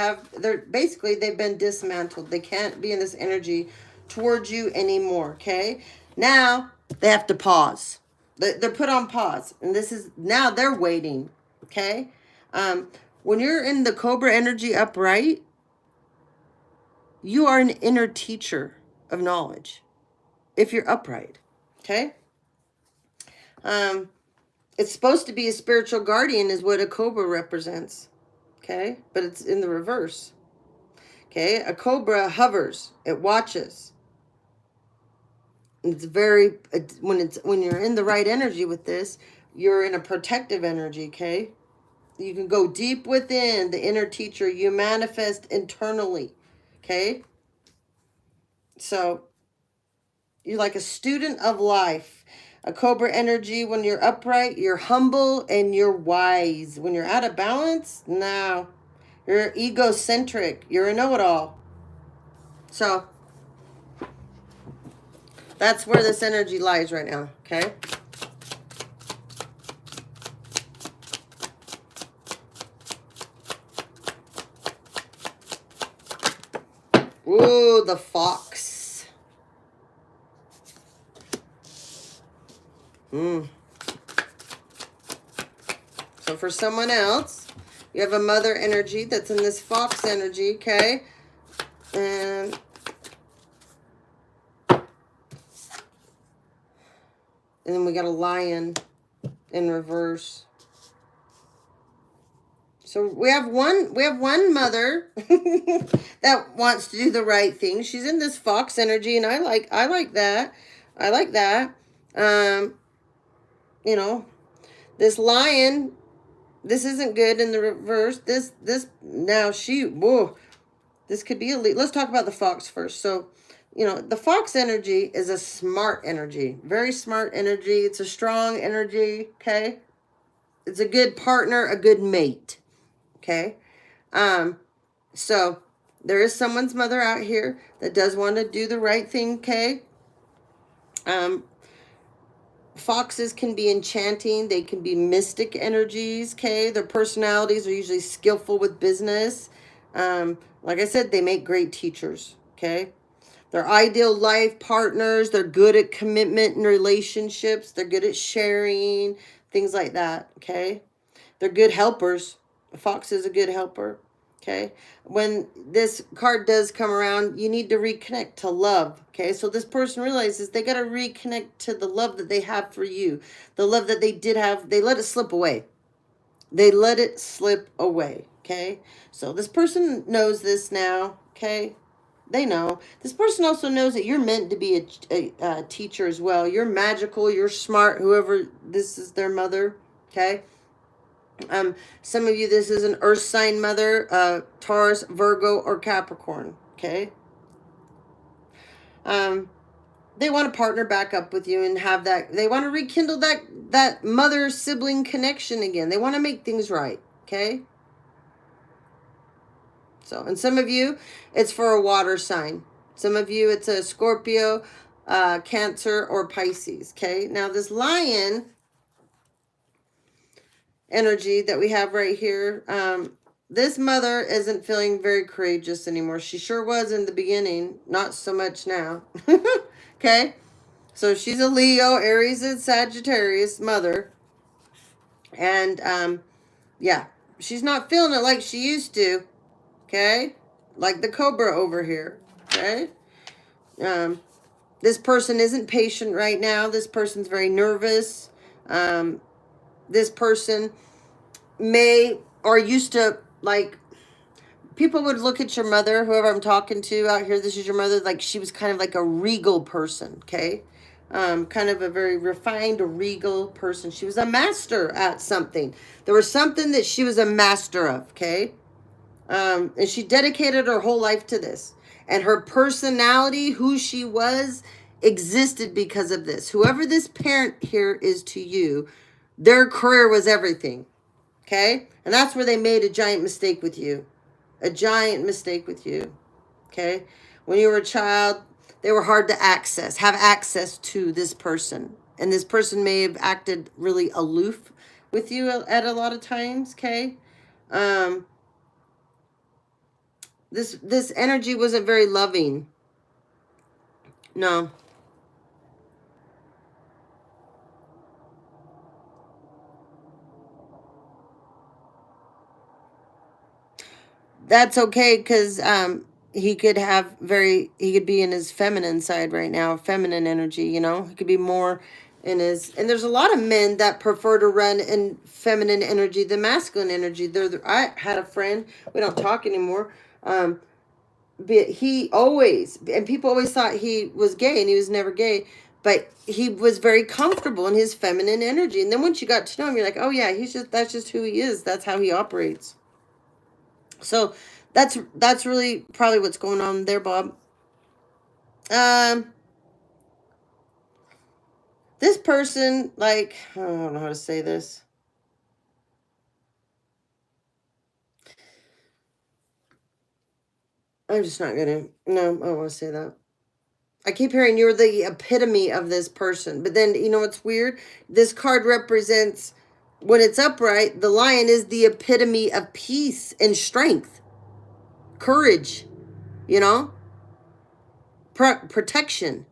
A: been dismantled. They can't be in this energy towards you anymore, okay? Now, they have to pause. They're put on pause. And now they're waiting, okay? When you're in the Cobra energy upright, you are an inner teacher of knowledge. If you're upright, okay? It's supposed to be a spiritual guardian is what a Cobra represents, okay? But it's in the reverse, okay? A Cobra hovers, it watches. It's when you're in the right energy with this, you're in a protective energy, okay? You can go deep within the inner teacher. You manifest internally, okay? So you're like a student of life. A Cobra energy, when you're upright, you're humble and you're wise. When you're out of balance, no. You're egocentric. You're a know-it-all. So that's where this energy lies right now, okay? Ooh, the fox. So for someone else, you have a mother energy that's in this fox energy, okay? And then we got a lion in reverse. So we have one mother that wants to do the right thing. She's in this fox energy, and I like that. I like that. You know, this lion, this isn't good in the reverse. This could be a lead. Let's talk about the fox first. So, you know, the fox energy is a smart energy, very smart energy. It's a strong energy, okay? It's a good partner, a good mate, okay? So there is someone's mother out here that does want to do the right thing, okay? Foxes can be enchanting. They can be mystic energies, okay? Their personalities are usually skillful with business. Like I said, they make great teachers, okay? They're ideal life partners. They're good at commitment and relationships. They're good at sharing, things like that, okay? They're good helpers. A fox is a good helper, okay? When this card does come around, you need to reconnect to love, okay? So this person realizes they got to reconnect to the love that they have for you. The love that they did have, they let it slip away. They let it slip away, okay? So this person knows this now, okay? They know. This person also knows that you're meant to be a teacher as well. You're magical, you're smart, whoever this is their mother, okay? Some of you, this is an earth sign mother, Taurus, Virgo, or Capricorn, okay? They want to partner back up with you and have that, they want to rekindle that mother-sibling connection again. They want to make things right, okay? So, and some of you, it's for a water sign. Some of you, it's a Scorpio, Cancer, or Pisces, okay? Now, this lion energy that we have right here, this mother isn't feeling very courageous anymore. She sure was in the beginning, not so much now. Okay? So she's a Leo, Aries, and Sagittarius mother. And, yeah, she's not feeling it like she used to. Okay? Like the Cobra over here. Okay? This person isn't patient right now. This person's very nervous. This person may or used to, like, people would look at your mother, whoever I'm talking to out here, this is your mother, like she was kind of like a regal person, okay? Kind of a very refined, regal person. She was a master at something. There was something that she was a master of, okay? And she dedicated her whole life to this. And her personality, who she was, existed because of this. Whoever this parent here is to you, their career was everything, okay? And that's where they made a giant mistake with you. A giant mistake with you, okay? When you were a child, they were hard to have access to this person. And this person may have acted really aloof with you at a lot of times, okay? Um, this energy wasn't very loving. No. That's okay, because he could be in his feminine side right now, feminine energy, you know. He could be more in his, and there's a lot of men that prefer to run in feminine energy than masculine energy. I had a friend, we don't talk anymore, but he always, and people always thought he was gay, and he was never gay, but he was very comfortable in his feminine energy. And then once you got to know him, you're like, oh yeah, that's just who he is, that's how he operates. So that's really probably what's going on there, Bob. Um, this person, like, I don't know how to say this. I'm just not gonna. No, I don't want to say that. I keep hearing you're the epitome of this person, but then you know what's weird? This card represents, when it's upright, the lion is the epitome of peace and strength, courage. You know, protection.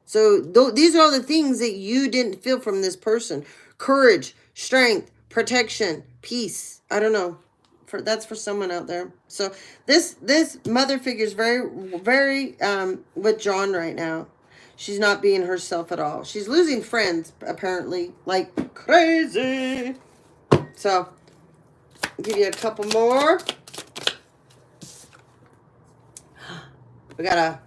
A: So these are all the things that you didn't feel from this person: courage, strength, protection, peace. I don't know. That's for someone out there. So this mother figure is very withdrawn right now. She's not being herself at all. She's losing friends apparently like crazy. So I'll give you a couple more. We got a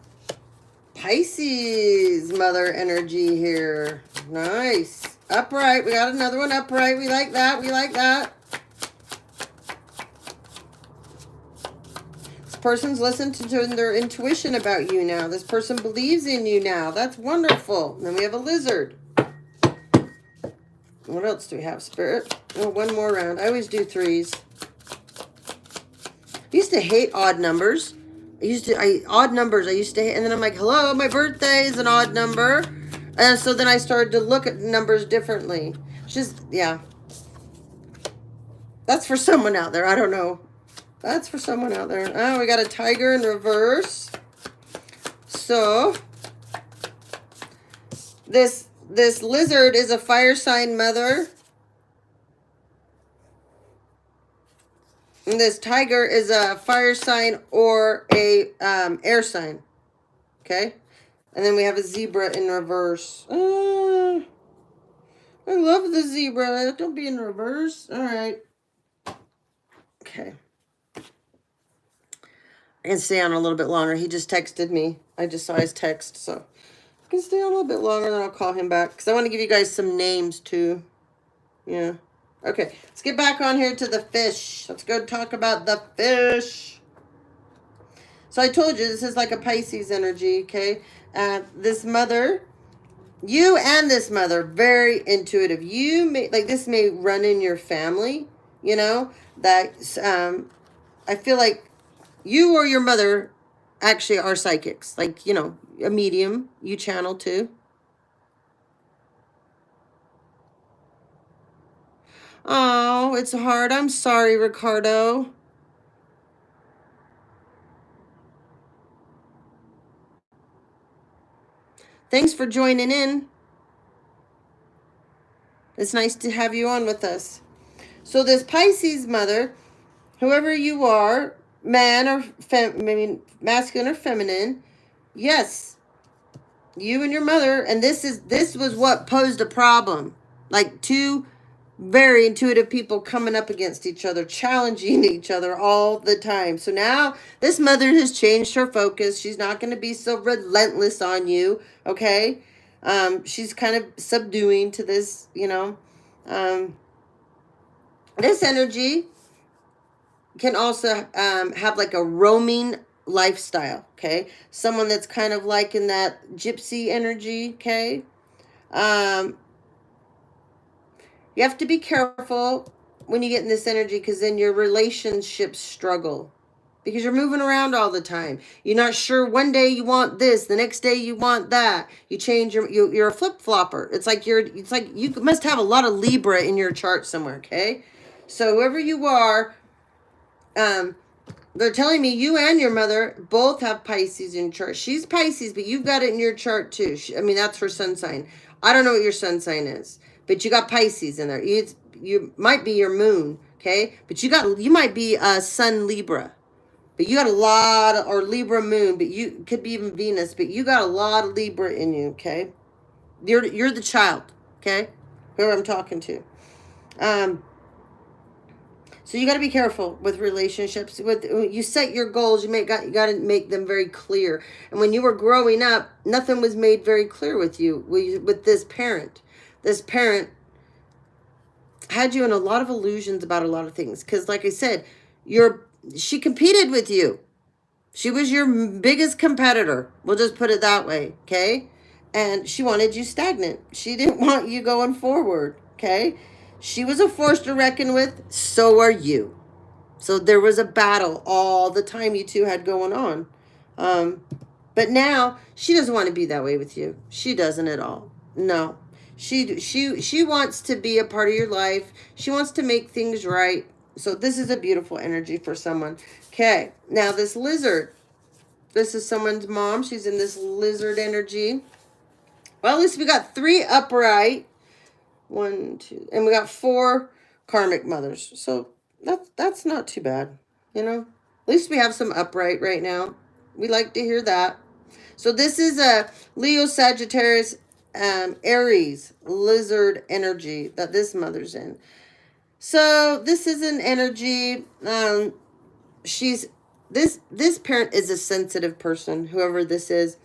A: Pisces mother energy here. Nice. Upright. We got another one upright. We like that. We like that. This person's listening to their intuition about you now. This person believes in you now. That's wonderful. And then we have a lizard. What else do we have, Spirit? Oh, one more round. I always do threes. I used to hate odd numbers. Odd numbers I used to hate, and then I'm like, hello, my birthday is an odd number. And so then I started to look at numbers differently. Just, yeah. That's for someone out there. I don't know. That's for someone out there. Oh, we got a tiger in reverse. So this lizard is a fire sign mother. And this tiger is a fire sign or a air sign. Okay? And then we have a zebra in reverse. I love the zebra. Don't be in reverse. All right. Okay. I can stay on a little bit longer. He just texted me. I just saw his text. So I can stay on a little bit longer, then I'll call him back. Because I want to give you guys some names too. Yeah. Okay, let's get back on here to the fish. Let's go talk about the fish. So I told you, this is like a Pisces energy, okay? This mother, you and this mother, very intuitive. This may run in your family, you know? That, I feel like you or your mother actually are psychics. Like, you know, a medium, you channel too. Oh, it's hard. I'm sorry, Ricardo. Thanks for joining in. It's nice to have you on with us. So this Pisces mother, whoever you are, man or masculine or feminine, yes, you and your mother, and this was what posed a problem. Like two very intuitive people coming up against each other, challenging each other all the time. So now this mother has changed her focus. She's not going to be so relentless on you, okay? She's kind of subduing to this, you know. This energy can also have like a roaming lifestyle, okay? Someone that's kind of like in that gypsy energy, okay? You have to be careful when you get in this energy, because then your relationships struggle. Because you're moving around all the time. You're not sure, one day you want this, the next day you want that. You change you're a flip-flopper. It's like you must have a lot of Libra in your chart somewhere, okay? So whoever you are, They're telling me you and your mother both have Pisces in your chart. She's Pisces, but you've got it in your chart too. I mean, that's her sun sign. I don't know what your sun sign is, but you got Pisces in there. You might be your moon, okay? But you might be a Sun Libra. But you got a lot of, or Libra moon, but you could be even Venus, but you got a lot of Libra in you, okay? You're the child, okay? Whoever I'm talking to. So you got to be careful with relationships. With you set your goals, you got to make them very clear. And when you were growing up, nothing was made very clear with you with this parent. This parent had you in a lot of illusions about a lot of things. Because, like I said, she competed with you. She was your biggest competitor. We'll just put it that way, okay? And she wanted you stagnant. She didn't want you going forward, okay? She was a force to reckon with. So are you. So there was a battle all the time you two had going on. But now she doesn't want to be that way with you. She doesn't at all. No. She wants to be a part of your life. She wants to make things right. So this is a beautiful energy for someone. Okay. Now this lizard. This is someone's mom. She's in this lizard energy. Well, at least we got 3 upright. 1, 2, and we got 4 karmic mothers. So that's not too bad, you know. At least we have some upright right now. We like to hear that. So this is a Leo, Sagittarius, Aries lizard energy that this mother's in. So this is an energy. This parent is a sensitive person, whoever this is.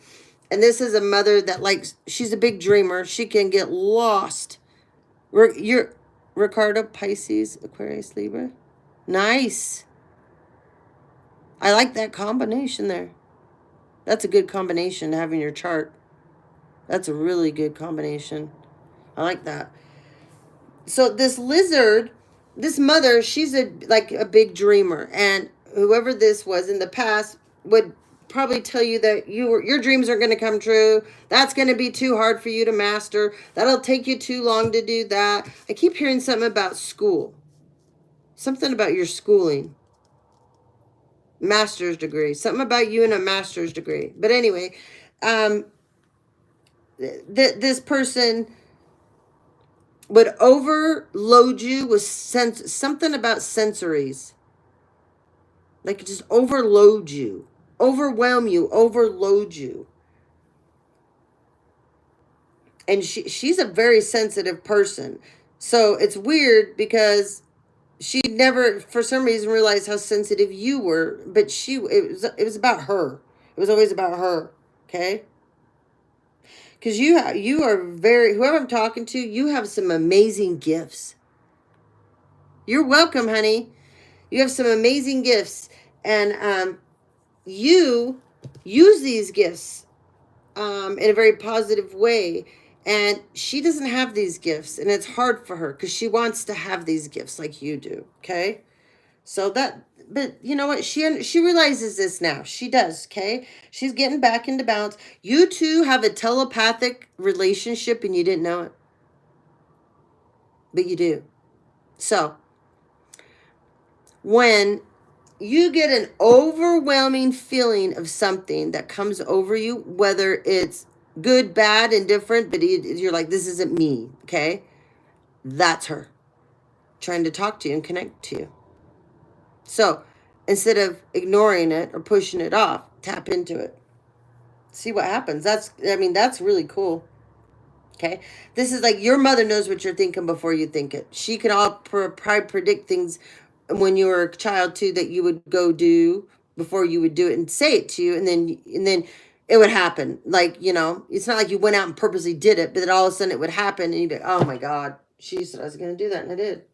A: And this is a mother that she's a big dreamer. She can get lost. You're Ricardo, Pisces, Aquarius, Libra. Nice. I like that combination there. That's a good combination to have in your chart. That's a really good combination. I like that. So this lizard, this mother, she's a big dreamer. And whoever this was in the past would probably tell you that your dreams are going to come true. That's going to be too hard for you to master. That'll take you too long to do that. I keep hearing something about school. Something about your schooling. Master's degree. Something about you and a master's degree. But anyway, this person would overload you with something about sensories. Like just overload you. Overwhelm you, overload you. And she's a very sensitive person. So it's weird because she never, for some reason, realized how sensitive you were. But it was about her. It was always about her. Okay? Because you are whoever I'm talking to, you have some amazing gifts. You're welcome, honey. You have some amazing gifts. And you use these gifts in a very positive way. And she doesn't have these gifts. And it's hard for her because she wants to have these gifts like you do. Okay? So but you know what? She realizes this now. She does, okay? She's getting back into balance. You two have a telepathic relationship and you didn't know it. But you do. So, when you get an overwhelming feeling of something that comes over you, whether it's good, bad, indifferent, but you're like, this isn't me, okay? That's her trying to talk to you and connect to you. So instead of ignoring it or pushing it off, tap into it. See what happens. That's really cool. Okay. This is like your mother knows what you're thinking before you think it. She could probably predict things when you were a child too that you would go do before you would do it and say it to you. And then it would happen. Like, you know, it's not like you went out and purposely did it, but then all of a sudden it would happen and you'd be, oh my God, she said I was going to do that. And I did.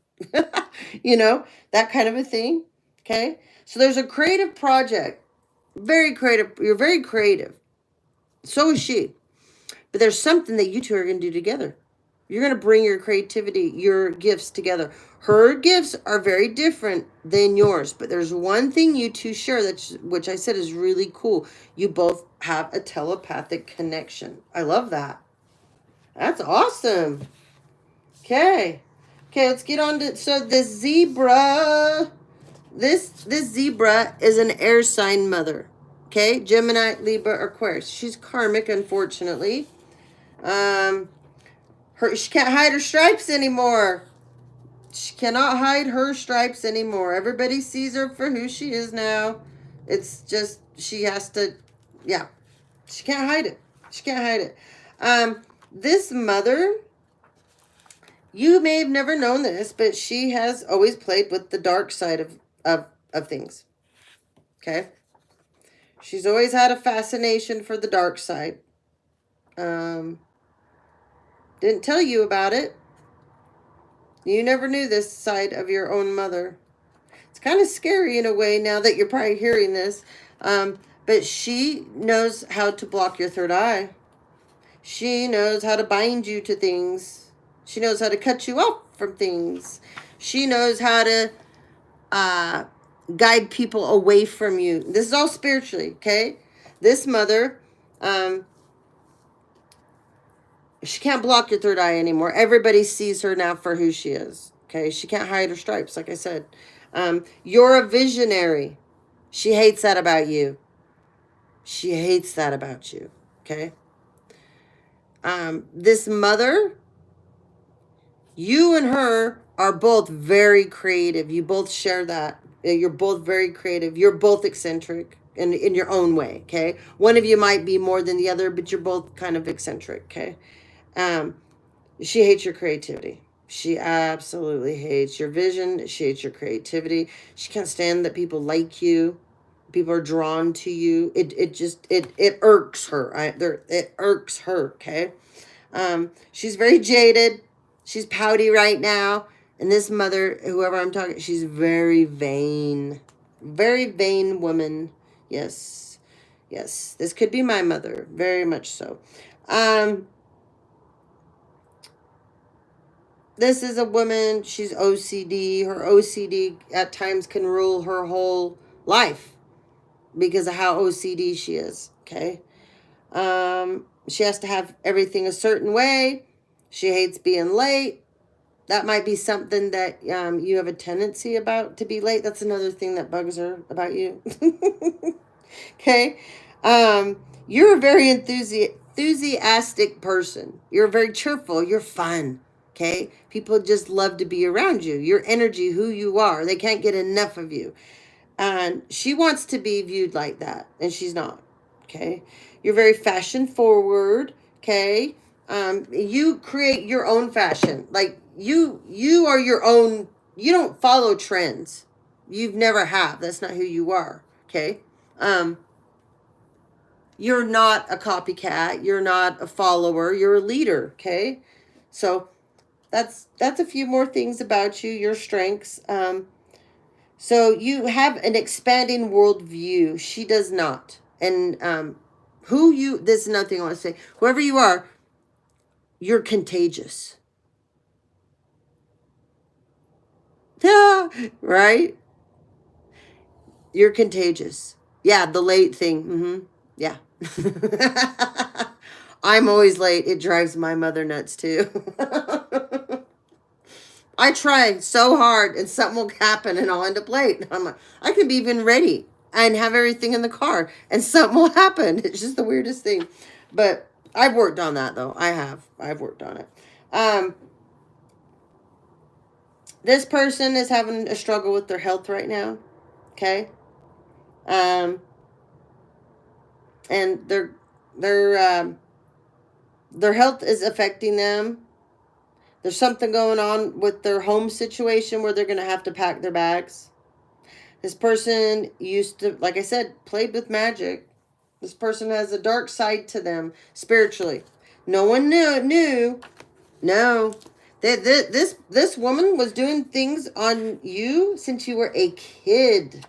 A: You know, that kind of a thing. Okay. So there's a creative project, very creative. You're very creative. So is she. But there's something that you two are going to do together. You're going to bring your creativity, your gifts together. Her gifts are very different than yours. But there's one thing you two share, which I said is really cool. You both have a telepathic connection. I love that. That's awesome. Okay. Okay, let's get on to, so the zebra. This zebra is an air sign mother. Okay, Gemini, Libra, Aquarius. She's karmic, unfortunately. She can't hide her stripes anymore. She cannot hide her stripes anymore. Everybody sees her for who she is now. It's just, she has to, yeah. She can't hide it. She can't hide it. This mother, you may have never known this, but she has always played with the dark side of things. Okay? She's always had a fascination for the dark side. Didn't tell you about it. You never knew this side of your own mother. It's kind of scary in a way now that you're probably hearing this. But she knows how to block your third eye. She knows how to bind you to things. She knows how to cut you off from things. She knows how to guide people away from you. This is all spiritually, okay? This mother, she can't block your third eye anymore. Everybody sees her now for who she is. Okay, she can't hide her stripes, like I said. You're a visionary. She hates that about you. She hates that about you. Okay. This mother, you and her are both very creative. You both share that. You're both very creative. You're both eccentric in your own way. Okay. One of you might be more than the other, but you're both kind of eccentric. Okay. She hates your creativity. She absolutely hates your vision. She hates your creativity. She can't stand that people like you. People are drawn to you. It irks her. It irks her. Okay. She's very jaded. She's pouty right now. And this mother, whoever I'm talking, she's very vain. Very vain woman. Yes. Yes. This could be my mother. Very much so. This is a woman, she's OCD. Her OCD at times can rule her whole life because of how OCD she is, okay? She has to have everything a certain way. She hates being late. That might be something that you have a tendency about, to be late. That's another thing that bugs her about you. Okay? You're a very enthusiastic person. You're very cheerful. You're fun. Okay? People just love to be around you. Your energy, who you are. They can't get enough of you. And she wants to be viewed like that. And she's not. Okay? You're very fashion forward. Okay? You create your own fashion. Like, you are your own. You don't follow trends. You've never have. That's not who you are. Okay? You're not a copycat. You're not a follower. You're a leader. Okay? So that's a few more things about you, your strengths. So you have an expanding worldview. She does not. And this is another thing I want to say. Whoever you are, you're contagious. Yeah, right? You're contagious. Yeah, the late thing. Mm-hmm. Yeah. I'm always late. It drives my mother nuts too. I try so hard and something will happen and I'll end up late. I'm like, I can be even ready and have everything in the car and something will happen. It's just the weirdest thing. But I've worked on that though. I've worked on it. This person is having a struggle with their health right now. Okay. And their health is affecting them. There's something going on with their home situation where they're going to have to pack their bags. This person used to, like I said, played with magic. This person has a dark side to them spiritually. No one knew. No. This woman was doing things on you since you were a kid,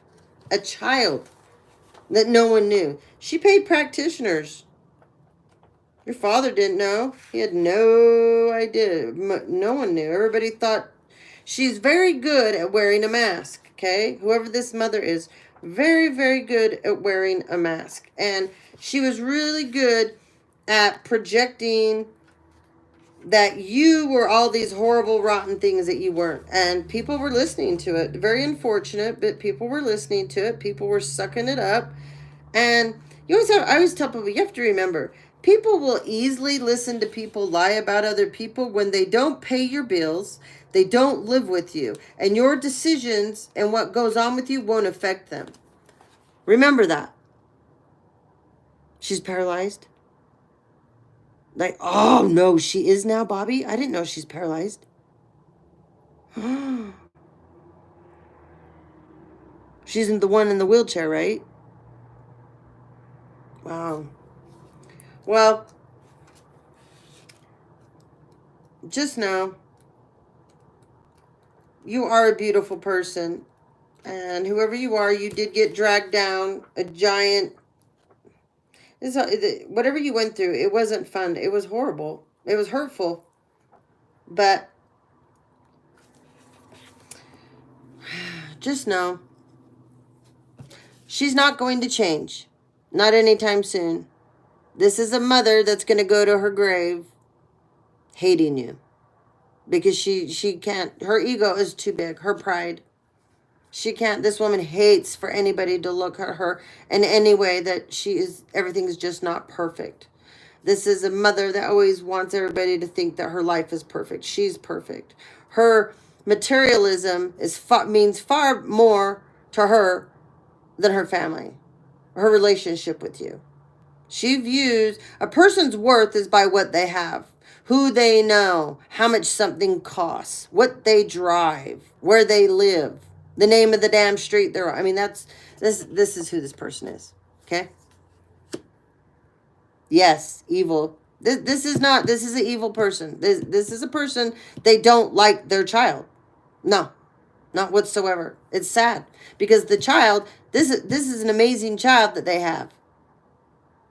A: a child, that no one knew. She paid practitioners. Your father didn't know. He had no idea. No one knew. Everybody thought she's very good at wearing a mask, okay? Whoever this mother is, very, very good at wearing a mask. And she was really good at projecting that you were all these horrible, rotten things that you weren't. And people were listening to it. Very unfortunate, but people were listening to it. People were sucking it up. And I always tell people, you have to remember, people will easily listen to people lie about other people when they don't pay your bills, they don't live with you, and your decisions and what goes on with you won't affect them. Remember that. She's paralyzed. Like, oh no, she is now, Bobby? I didn't know she's paralyzed. She's the one in the wheelchair, right? Wow. Well, just know you are a beautiful person. And whoever you are, you did get dragged down a giant. Whatever you went through, it wasn't fun. It was horrible. It was hurtful. But just know she's not going to change. Not anytime soon. This is a mother that's going to go to her grave hating you. Because she can't. Her ego is too big. Her pride. She can't. This woman hates for anybody to look at her in any way that everything's just not perfect. This is a mother that always wants everybody to think that her life is perfect. She's perfect. Her materialism means far more to her than her family, her relationship with you. She views a person's worth is by what they have, who they know, how much something costs, what they drive, where they live, the name of the damn street they're on. I mean, this is who this person is. Okay? Yes, evil. This is an evil person. This is a person, they don't like their child. No, not whatsoever. It's sad because the child, this is an amazing child that they have.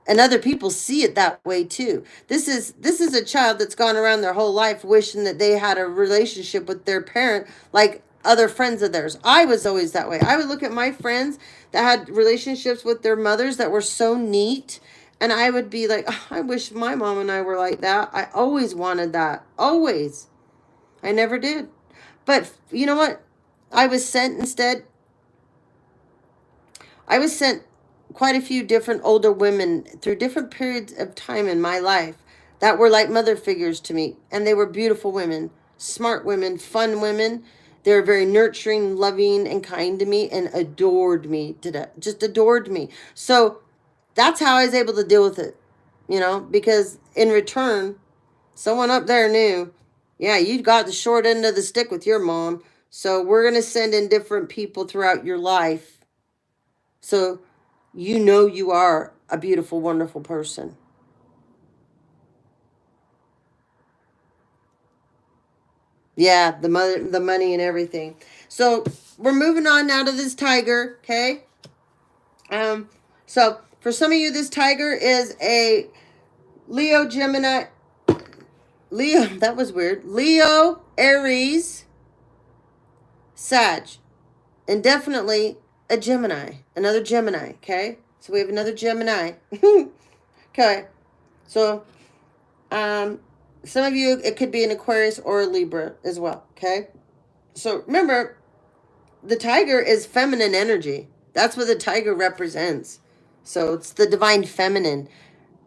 A: And other people see it that way too. This is a child that's gone around their whole life wishing that they had a relationship with their parent like other friends of theirs. I was always that way. I would look at my friends that had relationships with their mothers that were so neat, and I would be like, oh, I wish my mom and I were like that. I always wanted that. Always. I never did. But you know what? I was sent quite a few different older women through different periods of time in my life that were like mother figures to me. And they were beautiful women, smart women, fun women. They were very nurturing, loving, and kind to me and adored me to death. Just adored me. So that's how I was able to deal with it, because in return, someone up there knew, yeah, you got the short end of the stick with your mom. So we're going to send in different people throughout your life. So you are a beautiful, wonderful person. Yeah, the money and everything. So we're moving on now to this tiger, okay? So for some of you, this tiger is a Leo, Gemini, Leo, that was weird. Leo, Aries, Sag, and definitely a Gemini, another Gemini, okay? So we have another Gemini. Okay. So, some of you, it could be an Aquarius or a Libra as well, okay? So remember, the tiger is feminine energy. That's what the tiger represents. So it's the divine feminine.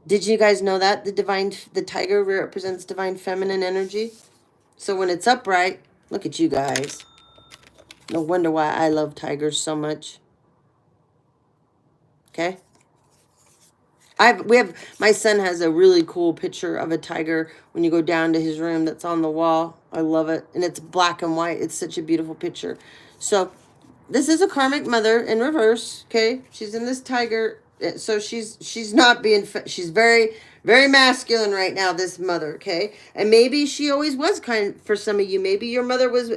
A: Did you guys know that? The tiger represents divine feminine energy. So when it's upright, look at you guys. No wonder why I love tigers so much. Okay? My son has a really cool picture of a tiger when you go down to his room that's on the wall. I love it. And it's black and white. It's such a beautiful picture. So this is a karmic mother in reverse. Okay? She's in this tiger. So she's not being, she's very, very masculine right now, this mother, okay? And maybe she always was kind for some of you. Maybe your mother was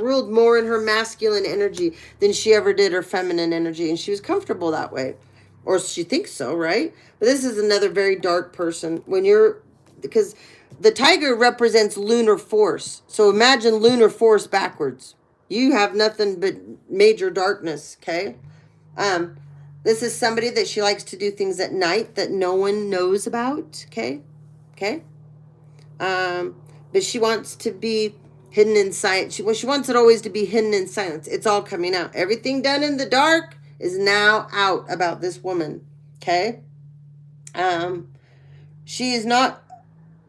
A: ruled more in her masculine energy than she ever did her feminine energy. And she was comfortable that way. Or she thinks so, right? But this is another very dark person. Because the tiger represents lunar force. So imagine lunar force backwards. You have nothing but major darkness, okay? This is somebody that she likes to do things at night that no one knows about, okay? Okay? But she wants to be hidden in silence. She wants it always to be hidden in silence. It's all coming out. Everything done in the dark is now out about this woman. Okay? She is not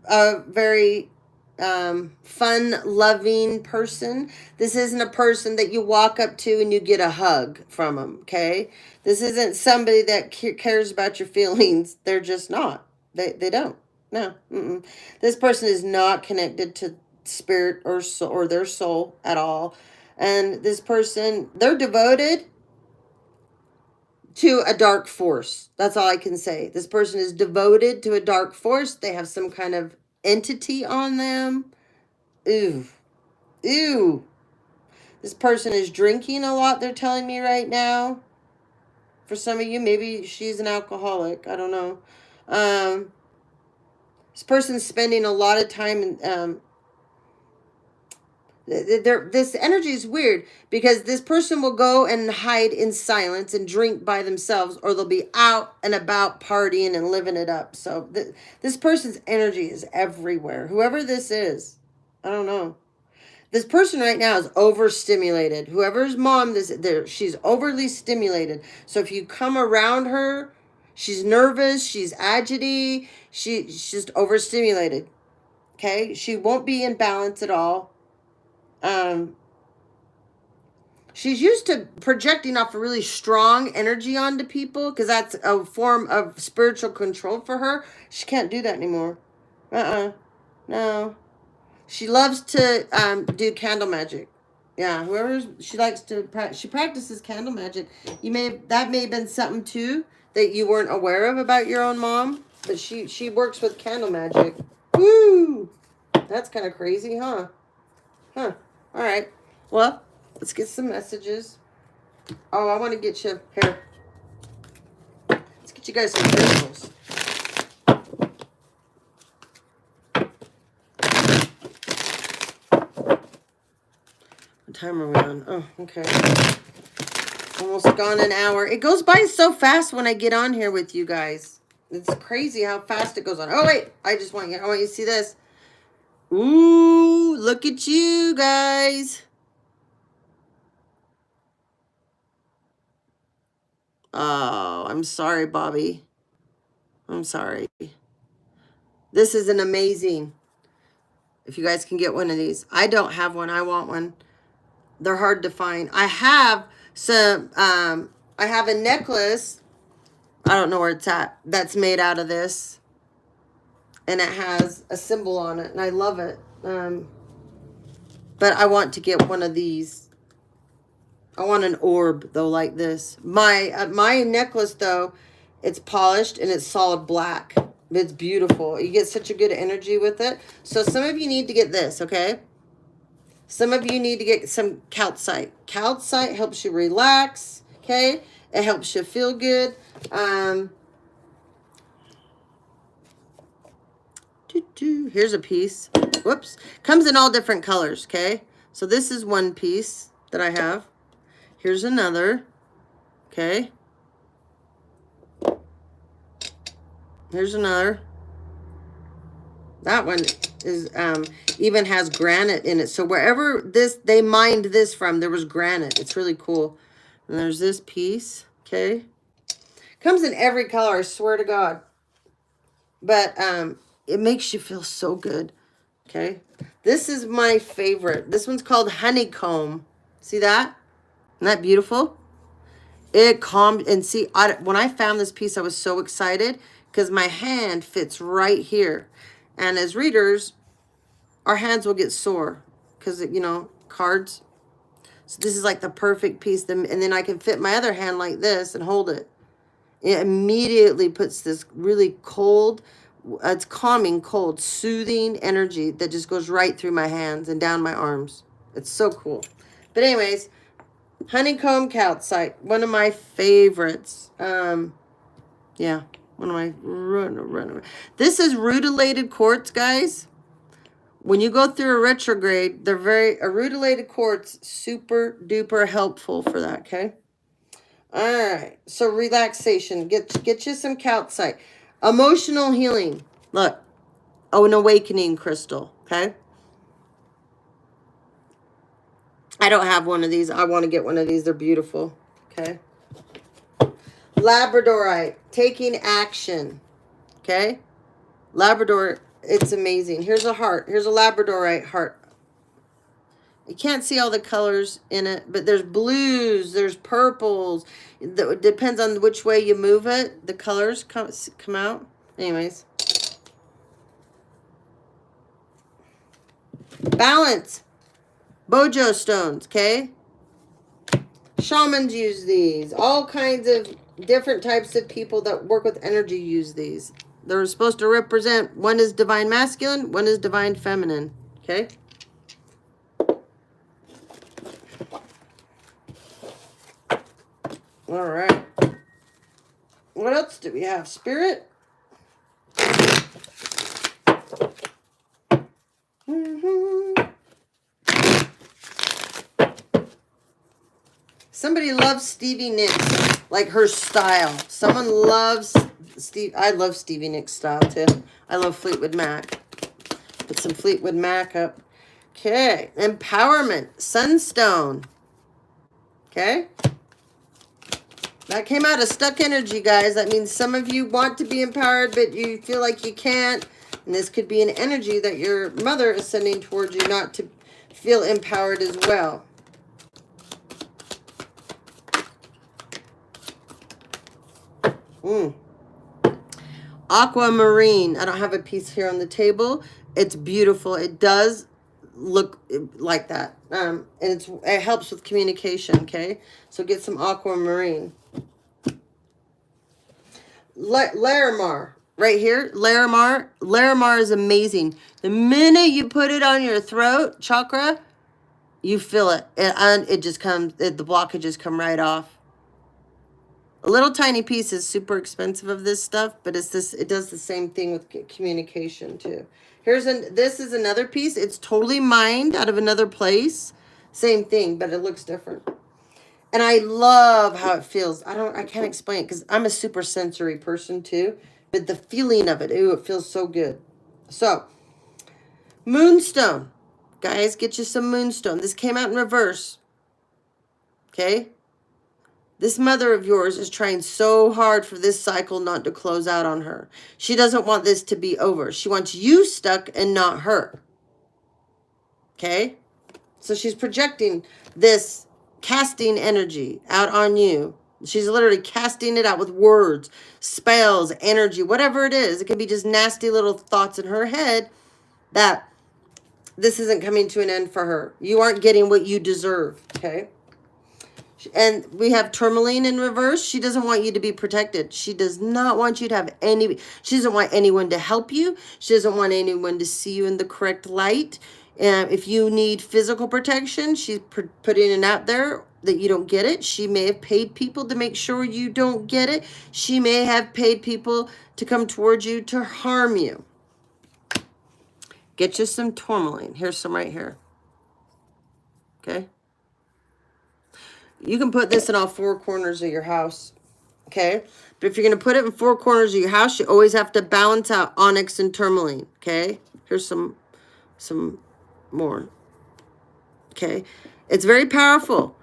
A: a very fun loving person. This isn't a person that you walk up to and you get a hug from them. Okay, this isn't somebody that cares about your feelings. They're just not. They don't. No. This person is not connected to spirit or soul or their soul at all. And this person, they're devoted to a dark force. That's all I can say. This person is devoted to a dark force. They have some kind of entity on them. Ew. Ew. This person is drinking a lot, they're telling me right now. For some of you, maybe she's an alcoholic. I don't know. This person's spending a lot of time in this energy is weird because this person will go and hide in silence and drink by themselves, or they'll be out and about partying and living it up. So this person's energy is everywhere. Whoever this is, I don't know. This person right now is overstimulated. Whoever's mom this, she's overly stimulated. So if you come around her, she's nervous, she's agitated, she's just overstimulated. Okay, she won't be in balance at all. She's used to projecting off a really strong energy onto people because that's a form of spiritual control for her. She can't do that anymore. No. She loves to do candle magic. Yeah, she likes to she practices candle magic. That may have been something too that you weren't aware of about your own mom, but she works with candle magic. Woo! That's kind of crazy, huh? All right. Well, let's get some messages. Oh, I want to get you here. Let's get you guys some crystals. What time are we on? Oh, okay. Almost gone an hour. It goes by so fast when I get on here with you guys. It's crazy how fast it goes on. Oh, wait. I want you to see this. Ooh, look at you guys. Oh, I'm sorry, Bobby. I'm sorry. This is an amazing. If you guys can get one of these. I don't have one. I want one. They're hard to find. I have some, I have a necklace. I don't know where it's at. That's made out of this. And it has a symbol on it. And I love it. But I want to get one of these. I want an orb, though, like this. My necklace, though, it's polished and it's solid black. It's beautiful. You get such a good energy with it. So some of you need to get this, okay? Some of you need to get some calcite. Calcite helps you relax, okay? It helps you feel good. Here's a piece. Whoops. Comes in all different colors, okay? So this is one piece that I have. Here's another, okay? Here's another. That one is even has granite in it. So wherever they mined this from, there was granite. It's really cool. And there's this piece, okay? Comes in every color, I swear to God. But it makes you feel so good, okay? This is my favorite. This one's called honeycomb. See that? Isn't that beautiful? It calmed, and see, when I found this piece, I was so excited because my hand fits right here. And as readers, our hands will get sore because, cards. So this is like the perfect piece. And then I can fit my other hand like this and hold it. It immediately puts this really cold, it's calming, cold, soothing energy that just goes right through my hands and down my arms. It's so cool. But anyways, honeycomb calcite, one of my favorites. Yeah, one of my, this is rutilated quartz, guys. When you go through a retrograde, a rutilated quartz, super duper helpful for that, okay? All right, so relaxation, get you some calcite. Emotional healing, look, an awakening crystal, okay? I don't have one of these. I want to get one of these. They're beautiful, okay? Labradorite, taking action, okay? Labrador, it's amazing. Here's a heart. Here's a Labradorite heart. You can't see all the colors in it, but there's blues, there's purples. It depends on which way you move it. The colors come out. Anyways. Balance. Bojo stones, okay? Shamans use these. All kinds of different types of people that work with energy use these. They're supposed to represent, one is divine masculine, one is divine feminine, okay? All right. What else do we have? Spirit? Somebody loves Stevie Nicks, like her style. Someone loves I love Stevie Nicks' style too. I love Fleetwood Mac. Put some Fleetwood Mac up. Okay. Empowerment. Sunstone. Okay. That came out of stuck energy, guys. That means some of you want to be empowered, but you feel like you can't. And this could be an energy that your mother is sending towards you not to feel empowered as well. Aquamarine. I don't have a piece here on the table. It's beautiful. It does look like that. And it helps with communication, okay? So get some aquamarine. Larimar. Right here, Larimar. Larimar is amazing. The minute you put it on your throat chakra, you feel it. And it just comes, the blockages come right off. A little tiny piece is super expensive of this stuff, but it does the same thing with communication too. This is another piece. It's totally mined out of another place. Same thing, but it looks different. And I love how it feels. I can't explain it because I'm a super sensory person too. But the feeling of it, ooh, it feels so good. So, Moonstone. Guys, get you some Moonstone. This came out in reverse. Okay? This mother of yours is trying so hard for this cycle not to close out on her. She doesn't want this to be over. She wants you stuck and not her. Okay? So she's projecting this casting energy out on you. She's literally casting it out with words, spells, energy, whatever it is. It can be just nasty little thoughts in her head that this isn't coming to an end for her. You aren't getting what you deserve, okay? And we have tourmaline in reverse. She doesn't want you to be protected. She does not want you to have she doesn't want anyone to help you. She doesn't want anyone to see you in the correct light. If you need physical protection, she's putting it out there that you don't get it. She may have paid people to make sure you don't get it. She may have paid people to come towards you to harm you. Get you some tourmaline. Here's some right here. Okay? You can put this in all four corners of your house. Okay? But if you're going to put it in four corners of your house, you always have to balance out onyx and tourmaline. Okay? Here's some more. Okay? It's very powerful.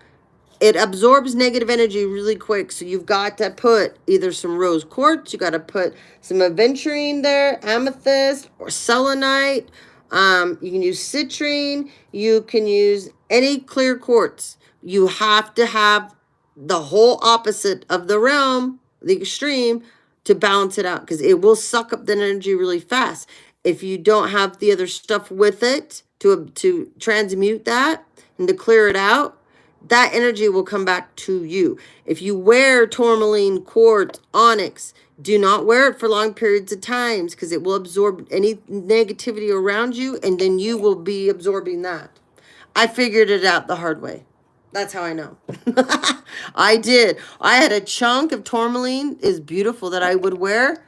A: It absorbs negative energy really quick. So you've got to put either some rose quartz. You got to put some aventurine there, amethyst, or selenite. You can use citrine. You can use any clear quartz. You have to have the whole opposite of the realm, the extreme, to balance it out. Because it will suck up the energy really fast. If you don't have the other stuff with it to transmute that and to clear it out, that energy will come back to you. If you wear tourmaline, quartz, onyx, do not wear it for long periods of times because it will absorb any negativity around you and then you will be absorbing that. I figured it out the hard way. That's how I know. I did. I had a chunk of tourmaline is beautiful that I would wear.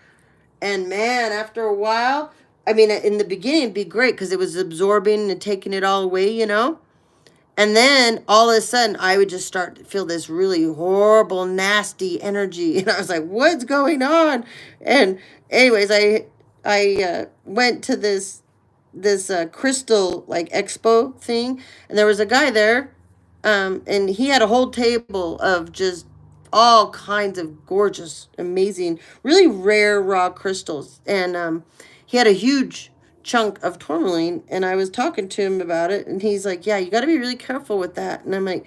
A: And man, after a while, I mean, in the beginning, it'd be great because it was absorbing and taking it all away, you know. And then all of a sudden, I would just start to feel this really horrible, nasty energy. And I was like, what's going on? And anyways, went to this crystal like expo thing, and there was a guy there, and he had a whole table of just all kinds of gorgeous, amazing, really rare raw crystals, and he had a huge chunk of tourmaline, and I was talking to him about it, and he's like, "Yeah, you got to be really careful with that," and I'm like,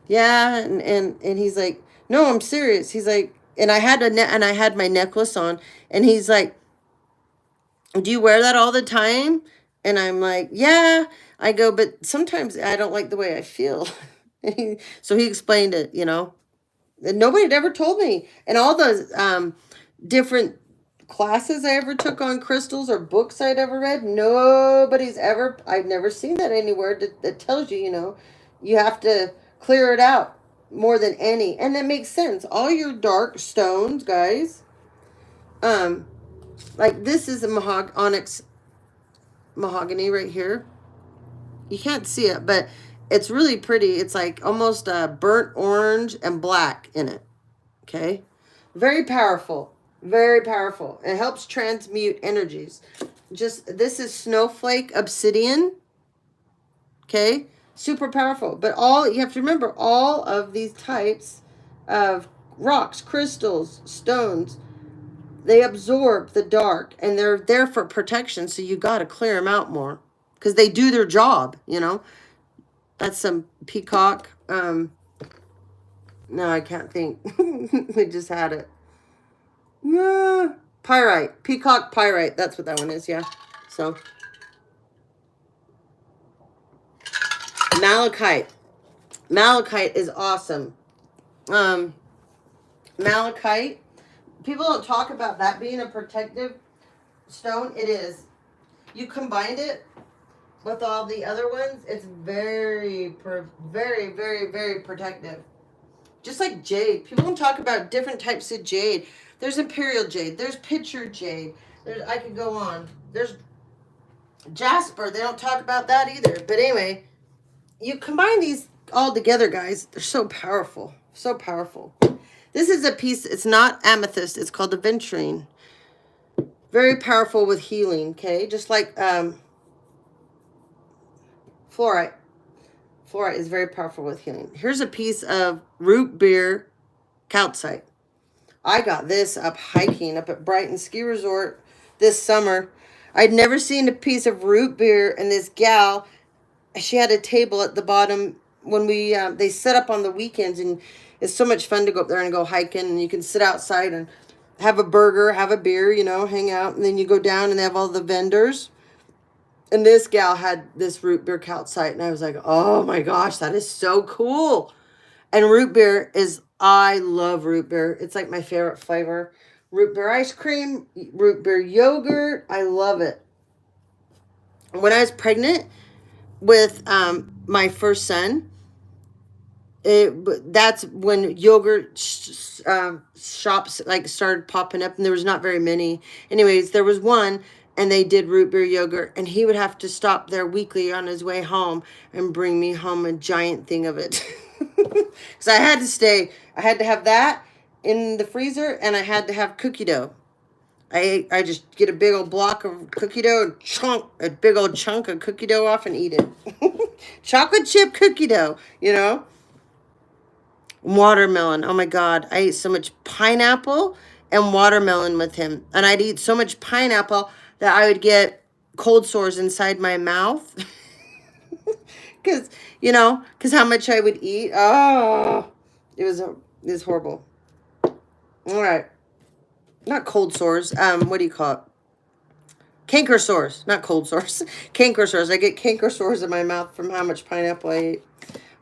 A: "Yeah," and he's like, "No, I'm serious." He's like, and I had my necklace on, and he's like, "Do you wear that all the time?" And I'm like, "Yeah." I go, "But sometimes I don't like the way I feel." So he explained it, And nobody had ever told me. And all the different classes I ever took on crystals or books I'd ever read, I've never seen that anywhere that tells you, you have to clear it out more than any. And that makes sense. All your dark stones, guys, like this is a onyx mahogany right here. You can't see it, but it's really pretty. It's like almost burnt orange and black in it. Okay? Very powerful. Very powerful. It helps transmute energies. This is snowflake obsidian. Okay? Super powerful. But you have to remember, all of these types of rocks, crystals, stones, they absorb the dark, and they're there for protection, so you got to clear them out more because they do their job, That's some peacock. No, I can't think. We just had it. Pyrite. Peacock pyrite. That's what that one is, yeah. So, malachite. Malachite is awesome. Malachite. People don't talk about that being a protective stone. It is. You combined it with all the other ones, it's very, very, very protective. Just like jade. People don't talk about different types of jade. There's imperial jade. There's picture jade. I could go on. There's jasper. They don't talk about that either. But anyway, you combine these all together, guys. They're so powerful. So powerful. This is a piece. It's not amethyst. It's called aventurine. Very powerful with healing, okay? Just like fluorite. Fluorite is very powerful with healing. Here's a piece of root beer calcite. I got this up hiking up at Brighton Ski Resort this summer. I'd never seen a piece of root beer, and this gal, she had a table at the bottom when they set up on the weekends, and it's so much fun to go up there and go hiking, and you can sit outside and have a burger, have a beer, hang out, and then you go down and they have all the vendors. And this gal had this root beer calcite, and I was like, oh my gosh, that is so cool. And root beer I love root beer. It's like my favorite flavor. Root beer ice cream, root beer yogurt, I love it. When I was pregnant with my first son, that's when yogurt shops like started popping up, and there was not very many. Anyways, there was one, and they did root beer yogurt, and he would have to stop there weekly on his way home and bring me home a giant thing of it. Because I had to have that in the freezer, and I had to have cookie dough. I just get a big old block of cookie dough and a big old chunk of cookie dough off and eat it. Chocolate chip cookie dough, Watermelon. Oh my God. I ate so much pineapple and watermelon with him. And I'd eat so much pineapple that I would get cold sores inside my mouth. Because how much I would eat. Oh, it was horrible. All right. Not cold sores. What do you call it? Canker sores. Not cold sores. Canker sores. I get canker sores in my mouth from how much pineapple I ate.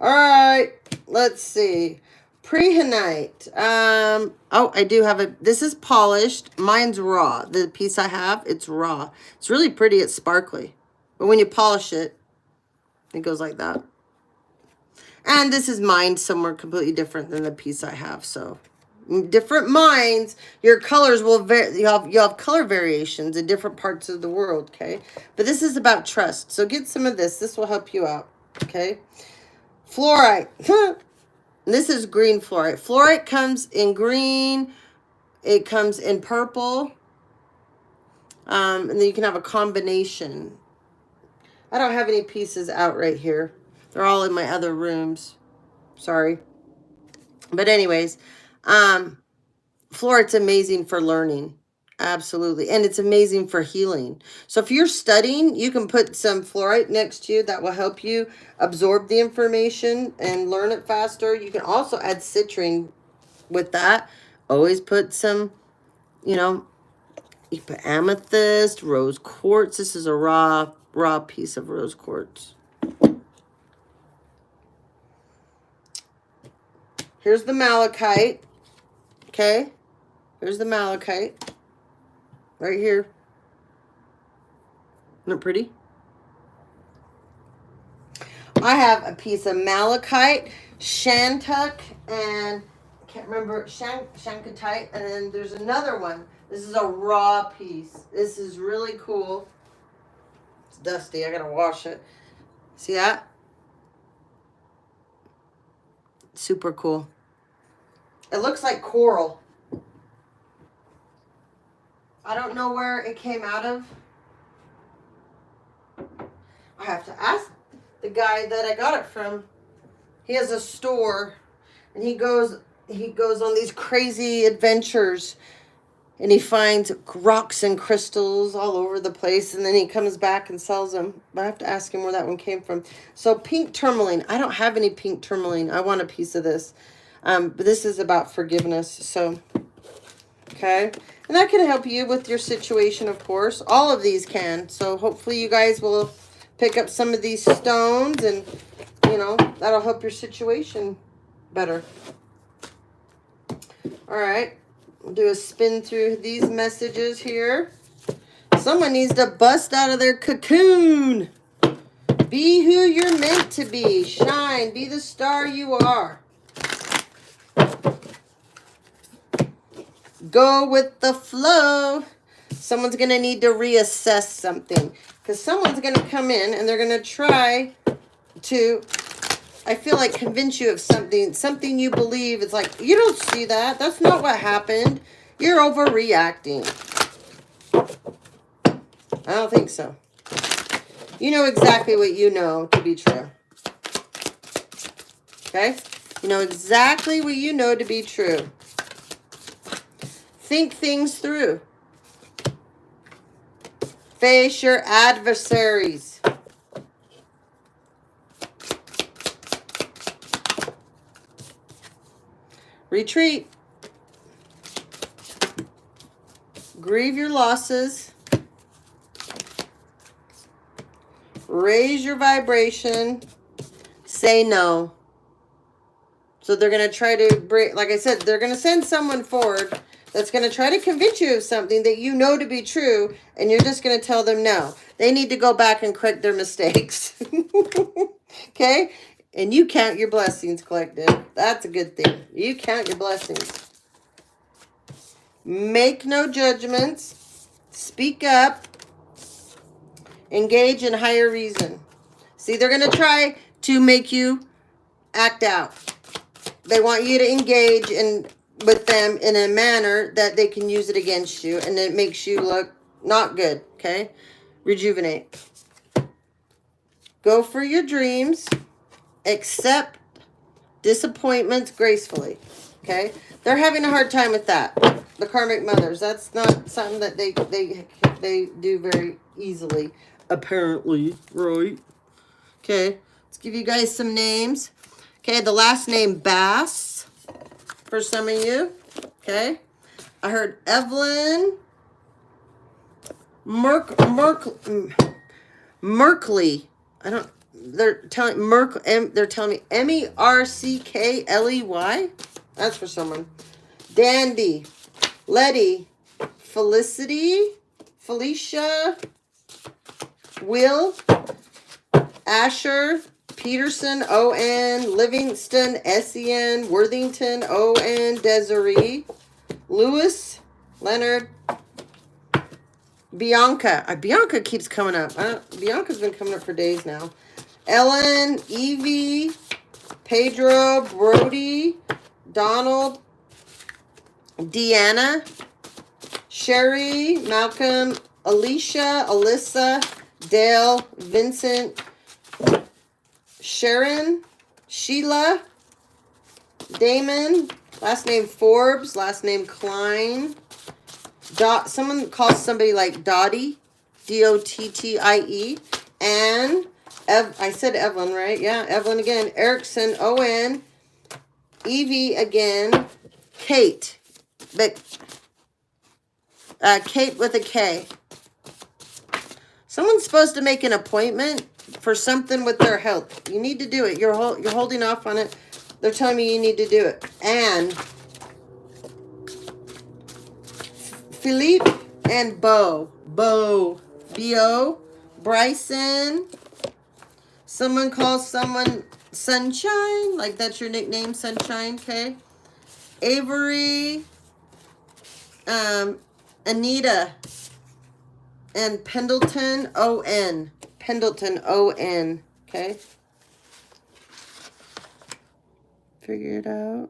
A: All right. Let's see. Prehenite. I do have this is polished. Mine's raw. The piece I have, it's raw. It's really pretty. It's sparkly. But when you polish it, it goes like that. And this is mined somewhere completely different than the piece I have. So, different mines, your colors will vary. You'll have color variations in different parts of the world, okay? But this is about trust. So get some of this. This will help you out, okay? Fluorite. This is green fluorite. Fluorite comes in green. It comes in purple. And then you can have a combination. I don't have any pieces out right here. They're all in my other rooms. Sorry. But anyways, fluoride's amazing for learning. Absolutely. And it's amazing for healing. So if you're studying, you can put some fluoride next to you. That will help you absorb the information and learn it faster. You can also add citrine with that. Always put some, you know, you put amethyst, rose quartz. This is a raw piece of rose quartz. Here's the malachite. Okay. Here's the malachite. Right here. Isn't it pretty? I have a piece of malachite, shantuk, and I can't remember, shankatite, and then there's another one. This is a raw piece. This is really cool. It's dusty. I gotta wash it. See that? Super cool. It looks like coral. I don't know where it came out of. I have to ask the guy that I got it from. He has a store, and he goes on these crazy adventures, and he finds rocks and crystals all over the place, and then he comes back and sells them. But I have to ask him where that one came from. So pink tourmaline. I don't have any pink tourmaline. I want a piece of this. But this is about forgiveness. So, okay. And that can help you with your situation, of course. All of these can. So hopefully you guys will pick up some of these stones, and, you know, that'll help your situation better. All right. We'll do a spin through these messages here. Someone needs to bust out of their cocoon. Be who you're meant to be. Shine. Be the star you are. Go with the flow. Someone's going to need to reassess something, because someone's going to come in and they're going to try to, I feel like, convince you of something you believe. It's like, you don't see that. That's not what happened. You're overreacting. I don't think so. You know exactly what you know to be true. Okay? You know exactly what you know to be true. Think things through. Face your adversaries. Retreat. Grieve your losses. Raise your vibration. Say no. So they're going to try to break, like I said, they're going to send someone forward that's going to try to convince you of something that you know to be true, and you're just going to tell them no. They need to go back and correct their mistakes. Okay? And you count your blessings, collective. That's a good thing. You count your blessings. Make no judgments. Speak up. Engage in higher reason. See, they're going to try to make you act out. They want you to engage with them in a manner that they can use it against you, and it makes you look not good, okay? Rejuvenate. Go for your dreams. Accept disappointments gracefully, okay? They're having a hard time with that. The karmic mothers. That's not something that they do very easily, apparently, right? Okay, let's give you guys some names. Okay, the last name Bass for some of you. Okay, I heard Evelyn Merkley. I don't. They're telling They're telling me Merckley. That's for someone. Dandy, Letty, Felicity, Felicia, Will, Asher, Peterson, O-N, Livingston, S-E-N, Worthington, O-N, Desiree, Lewis, Leonard, Bianca. Bianca keeps coming up. Bianca's been coming up for days now. Ellen, Evie, Pedro, Brody, Donald, Deanna, Sherry, Malcolm, Alicia, Alyssa, Dale, Vincent, Sharon, Sheila, Damon, last name Forbes, last name Klein. Someone calls somebody like Dottie, Dottie, and I said Evelyn, right? Yeah, Evelyn again. Erickson, O-N, Evie again, Kate, but Kate with a K. Someone's supposed to make an appointment for something with their health. You need to do it. You're holding off on it. They're telling me you need to do it. And Philippe and Bo, B-O, Bryson. Someone calls someone Sunshine, like that's your nickname, Sunshine, okay? Avery, Anita, and Pendleton, O-N. Pendleton, O-N, okay? Figure it out.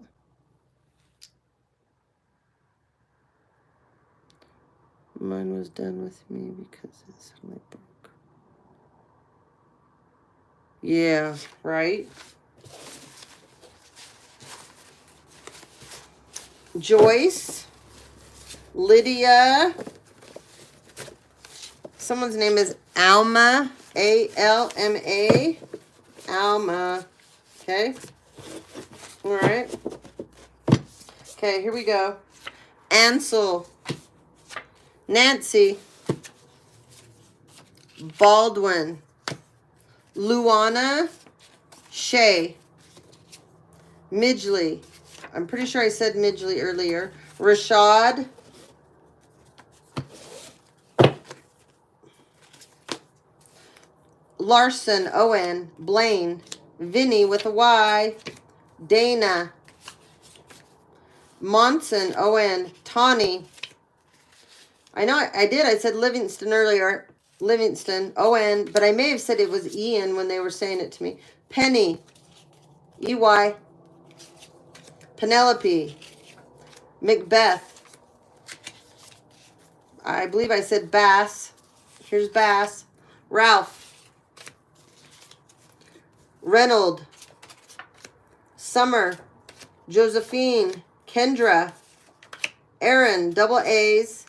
A: Mine was done with me because it suddenly broke. Yeah, right? Joyce, Lydia. Someone's name is Alma, A-L-M-A. Alma, okay? All right. Okay, here we go. Ansel, Nancy, Baldwin, Luana, Shay, Midgley. I'm pretty sure I said Midgley earlier. Rashad, Larson, O-N, Blaine, Vinny with a Y, Dana, Monson, O-N, Tawny. I know I did. I said Livingston earlier. Livingston, O-N, but I may have said it was Ian when they were saying it to me. Penny, E-Y, Penelope, Macbeth. I believe I said Bass. Here's Bass. Ralph, Reynold, Summer, Josephine, Kendra, Aaron, double A's,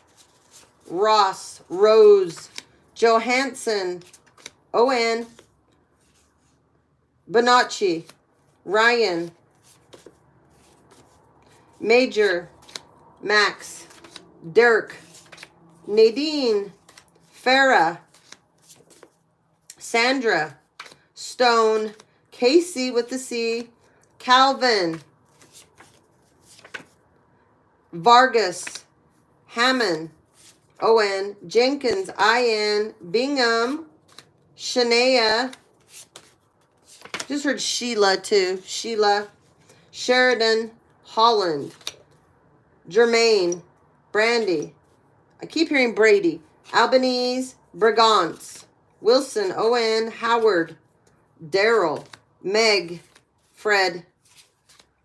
A: Ross, Rose, Johansson, O-N, Bonacci, Ryan, Major, Max, Dirk, Nadine, Farah, Sandra, Stone, Casey with the C, Calvin, Vargas, Hammond, O-N, Jenkins, I-N, Bingham, Shania, just heard Sheila too, Sheila, Sheridan, Holland, Jermaine, Brandy, I keep hearing Brady, Albanese, Bragance, Wilson, O-N, Howard, Daryl, Meg, Fred,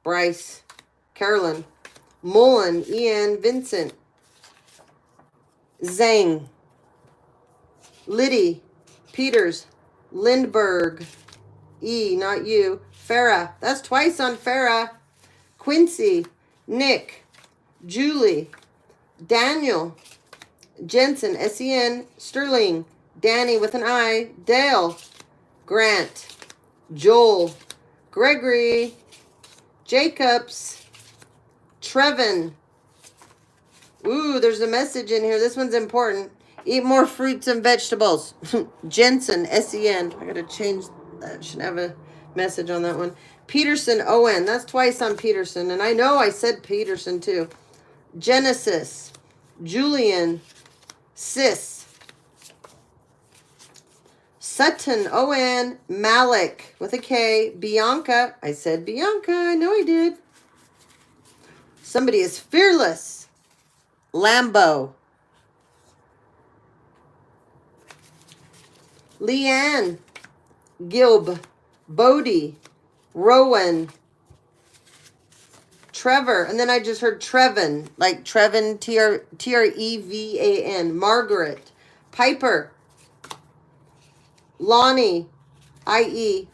A: Bryce, Carolyn, Mullen, Ian, Vincent, Zhang, Liddy, Peters, Lindbergh, E, not you, Farah, that's twice on Farah, Quincy, Nick, Julie, Daniel, Jensen, S-E-N, Sterling, Danny with an I, Dale, Grant, Joel, Gregory, Jacobs, Trevin. Ooh, there's a message in here. This one's important. Eat more fruits and vegetables. Jensen, S-E-N. I got to change that. Should have a message on that one. Peterson, O-N. That's twice on Peterson. And I know I said Peterson too. Genesis, Julian, Sis, Sutton, O-N, Malik with a K, Bianca. I said Bianca. I know I did. Somebody is fearless. Lambo. Leanne, Gilb, Bodie, Rowan, Trevor, and then I just heard Trevin, like Trevin, T-R-E-V-A-N, Margaret, Piper. Lonnie. I-E.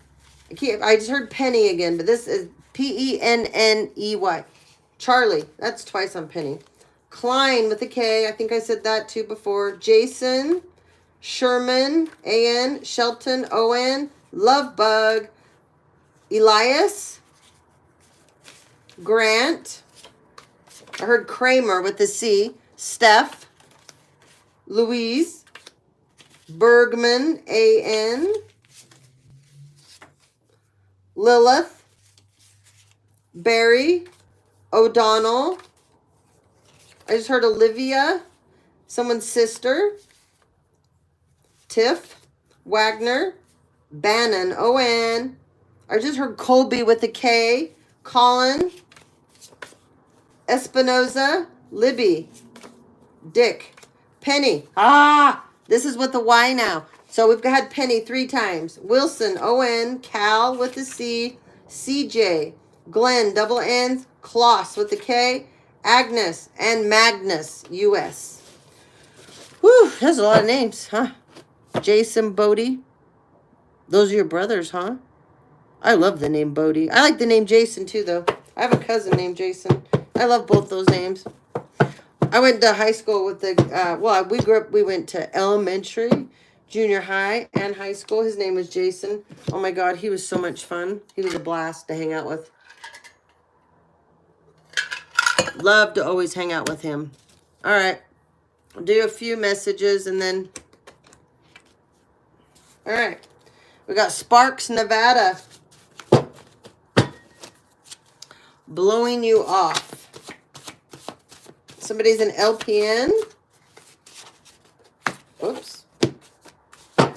A: I just heard Penny again, but this is P-E-N-N-E-Y. Charlie. That's twice on Penny. Klein with a K. I think I said that too before. Jason. Sherman. A-N. Shelton. O-N. Lovebug. Elias. Grant. I heard Kramer with a C. Steph. Louise. Bergman. A-N. Lilith. Barry. O'Donnell. I just heard Olivia. Someone's sister. Tiff. Wagner. Bannon. O-N. I just heard Colby with a K. Colin. Espinoza. Libby. Dick. Penny. Ah! This is with the Y now. So we've had Penny 3 times. Wilson. O-N. Cal with a C. CJ. Glenn. Double N's. Kloss with a K. Agnes. And Magnus. U.S. Whew. That's a lot of names, huh? Jason. Bodie. Those are your brothers, huh? I love the name Bodie. I like the name Jason too, though. I have a cousin named Jason. I love both those names. I went to high school with the, we went to elementary, junior high, and high school. His name was Jason. Oh my God, he was so much fun. He was a blast to hang out with. Love to always hang out with him. All right. I'll do a few messages and then, all right. We got Sparks, Nevada. Blowing you off. Somebody's an LPN. Oops. I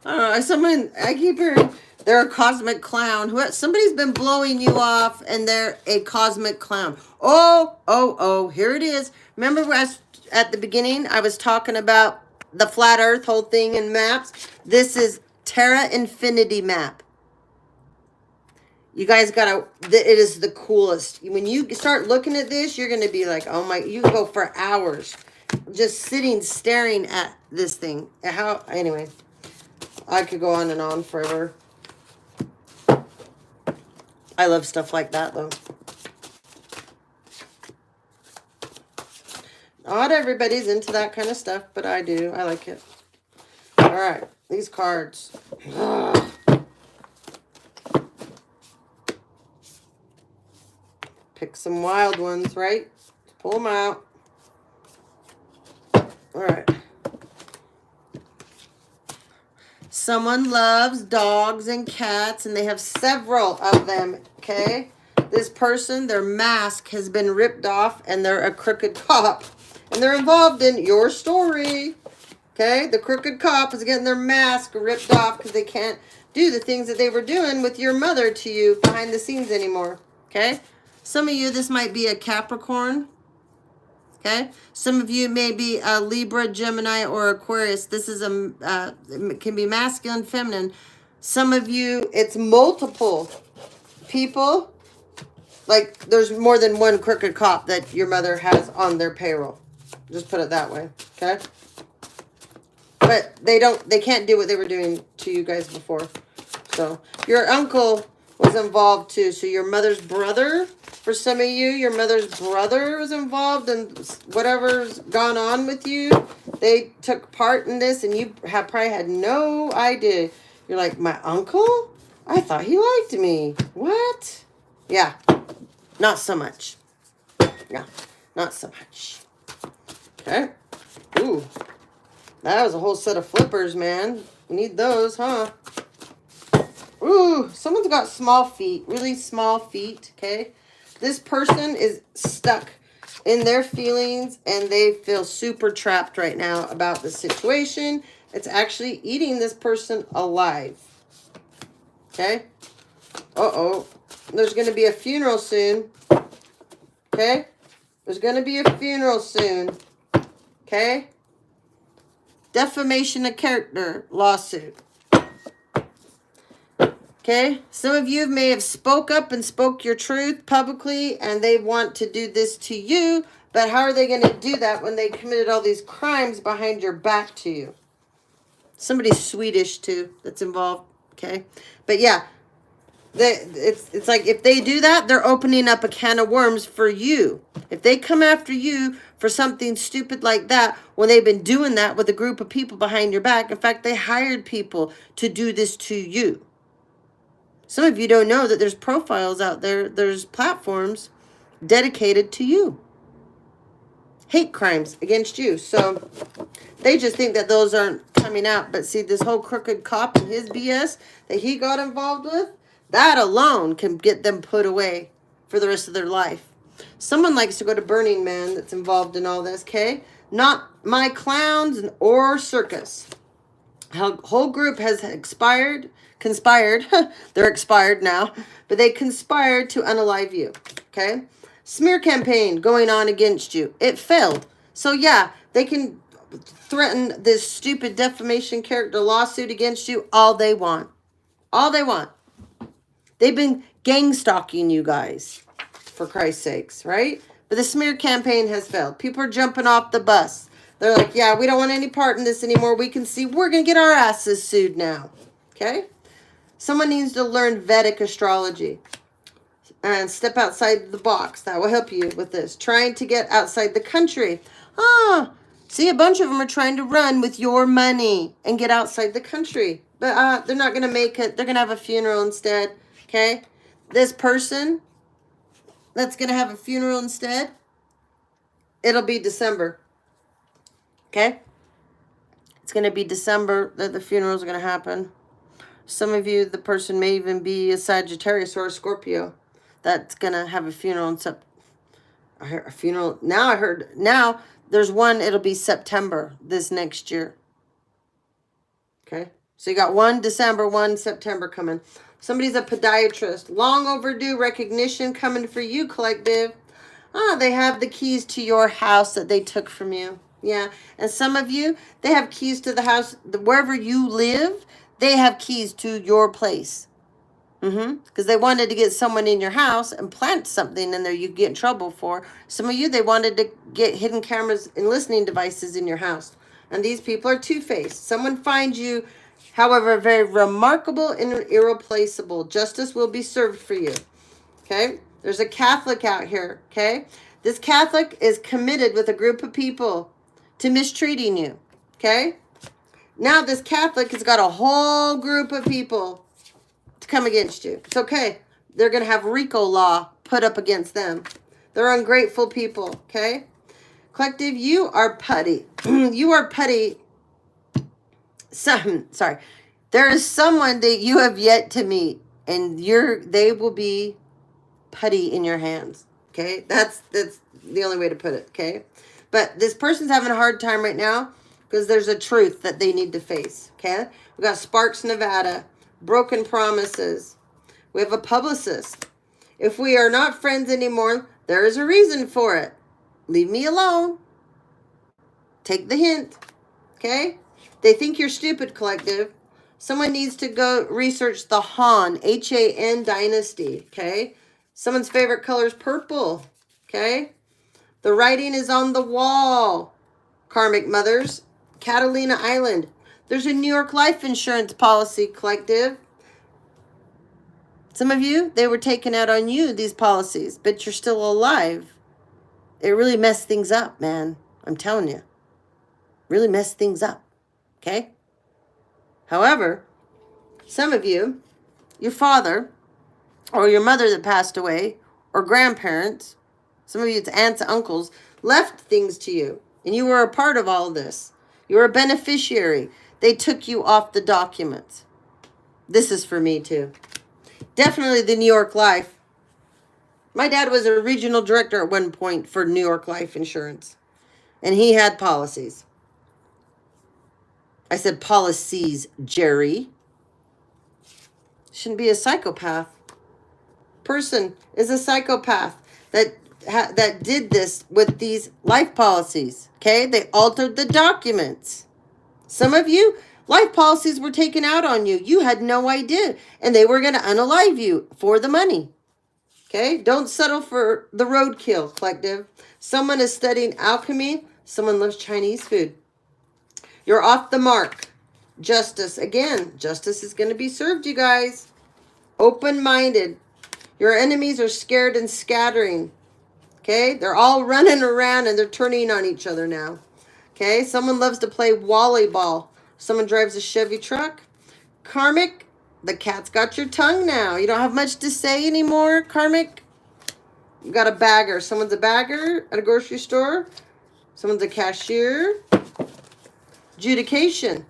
A: don't know. I keep hearing they're a cosmic clown. Somebody's been blowing you off and they're a cosmic clown. Oh, here it is. Remember at the beginning, I was talking about the flat earth whole thing in maps. This is Terra Infinity map. You guys gotta, it is the coolest. When you start looking at this, you're gonna be like, oh my, you go for hours just sitting, staring at this thing. Anyway, I could go on and on forever. I love stuff like that though. Not everybody's into that kind of stuff, but I do. I like it. All right, these cards. Ugh. Pick some wild ones, right? Pull them out. All right. Someone loves dogs and cats, and they have several of them, okay? This person, their mask has been ripped off, and they're a crooked cop. And they're involved in your story, okay? The crooked cop is getting their mask ripped off because they can't do the things that they were doing with your mother to you behind the scenes anymore, okay? Some of you, this might be a Capricorn, okay? Some of you may be a Libra, Gemini, or Aquarius. This is it can be masculine, feminine. Some of you, it's multiple people. Like, there's more than one crooked cop that your mother has on their payroll. Just put it that way, okay? But they can't do what they were doing to you guys before. So, your uncle was involved too. So, your mother's brother, for some of you, your mother's brother was involved in whatever's gone on with you. They took part in this, and you probably had no idea. You're like, my uncle? I thought he liked me. What? Yeah. Not so much. Yeah. Not so much. Okay. Ooh. That was a whole set of flippers, man. You need those, huh? Ooh. Someone's got small feet. Really small feet, okay? This person is stuck in their feelings, and they feel super trapped right now about the situation. It's actually eating this person alive. Okay? Uh-oh. There's going to be a funeral soon. Okay? There's going to be a funeral soon. Okay? Defamation of character lawsuit. Okay? Some of you may have spoke up and spoke your truth publicly, and they want to do this to you But how are they going to do that when they committed all these crimes behind your back to you? Somebody's Swedish too that's involved, okay? But yeah, it's like if they do that, they're opening up a can of worms for you. If they come after you for something stupid like that, when they've been doing that with a group of people behind your back, in fact, they hired people to do this to you. Some of you don't know that there's profiles out there, there's platforms dedicated to you. Hate crimes against you. So they just think that those aren't coming out. But see, this whole crooked cop and his BS that he got involved with, that alone can get them put away for the rest of their life. Someone likes to go to Burning Man that's involved in all this, okay? Not my clowns or circus. Whole group has conspired. They're expired now, but they conspired to unalive you, okay? Smear campaign going on against you. It failed. So yeah, they can threaten this stupid defamation character lawsuit against you all they want. All they want. They've been gang stalking you guys, for Christ's sakes, right? But the smear campaign has failed. People are jumping off the bus. They're like, yeah, we don't want any part in this anymore. We can see we're going to get our asses sued now. Okay? Someone needs to learn Vedic astrology and step outside the box. That will help you with this. Trying to get outside the country. See, a bunch of them are trying to run with your money and get outside the country. But they're not going to make it. They're going to have a funeral instead. Okay? This person that's going to have a funeral instead, it'll be December. Okay? It's going to be December that the funerals are going to happen. Some of you, the person may even be a Sagittarius or a Scorpio that's going to have a funeral in Now there's one, it'll be September this next year. Okay? So you got one December, one September coming. Somebody's a podiatrist. Long overdue recognition coming for you, collective. They have the keys to your house that they took from you. Yeah. And some of you, they have keys to the house. Wherever you live, they have keys to your place. Because they wanted to get someone in your house and plant something in there you get in trouble for. Some of you, they wanted to get hidden cameras and listening devices in your house. And these people are two-faced. Someone finds you, however, very remarkable and irreplaceable. Justice will be served for you. Okay? There's a Catholic out here. Okay? This Catholic is committed with a group of people to mistreating you. Okay? Now this Catholic has got a whole group of people to come against you. It's okay. They're going to have RICO law put up against them. They're ungrateful people. Okay? Collective, you are putty. You are putty. Sorry. There is someone that you have yet to meet, and they will be putty in your hands. Okay? That's the only way to put it. Okay? But this person's having a hard time right now because there's a truth that they need to face. Okay? We got Sparks, Nevada. Broken promises. We have a publicist. If we are not friends anymore, there is a reason for it. Leave me alone. Take the hint. Okay? They think you're stupid, collective. Someone needs to go research the Han, H-A-N dynasty. Okay? Someone's favorite color is purple. Okay? The writing is on the wall. Karmic mothers. Catalina Island. There's a New York life insurance policy, collective. Some of you, they were taken out on you, these policies, but you're still alive. It really messed things up, man. I'm telling you. Really messed things up. Okay? However, some of you, your father, or your mother that passed away, or grandparents, some of you, it's aunts, uncles, left things to you. And you were a part of all of this. You were a beneficiary. They took you off the documents. This is for me too. Definitely the New York Life. My dad was a regional director at one point for New York Life Insurance. And he had policies. I said policies, Jerry. Shouldn't be a psychopath. Person is a psychopath that did this with these life policies. Okay? They altered the documents. Some of you, life policies were taken out on you. You had no idea. And they were going to unalive you for the money. Okay? Don't settle for the roadkill, collective. Someone is studying alchemy. Someone loves Chinese food. You're off the mark. Justice. Again, justice is going to be served, you guys. Open-minded. Your enemies are scared and scattering. Okay? They're all running around and they're turning on each other now. Okay? Someone loves to play volleyball. Someone drives a Chevy truck. Karmic. The cat's got your tongue now. You don't have much to say anymore, Karmic. You got a bagger. Someone's a bagger at a grocery store. Someone's a cashier. Adjudication.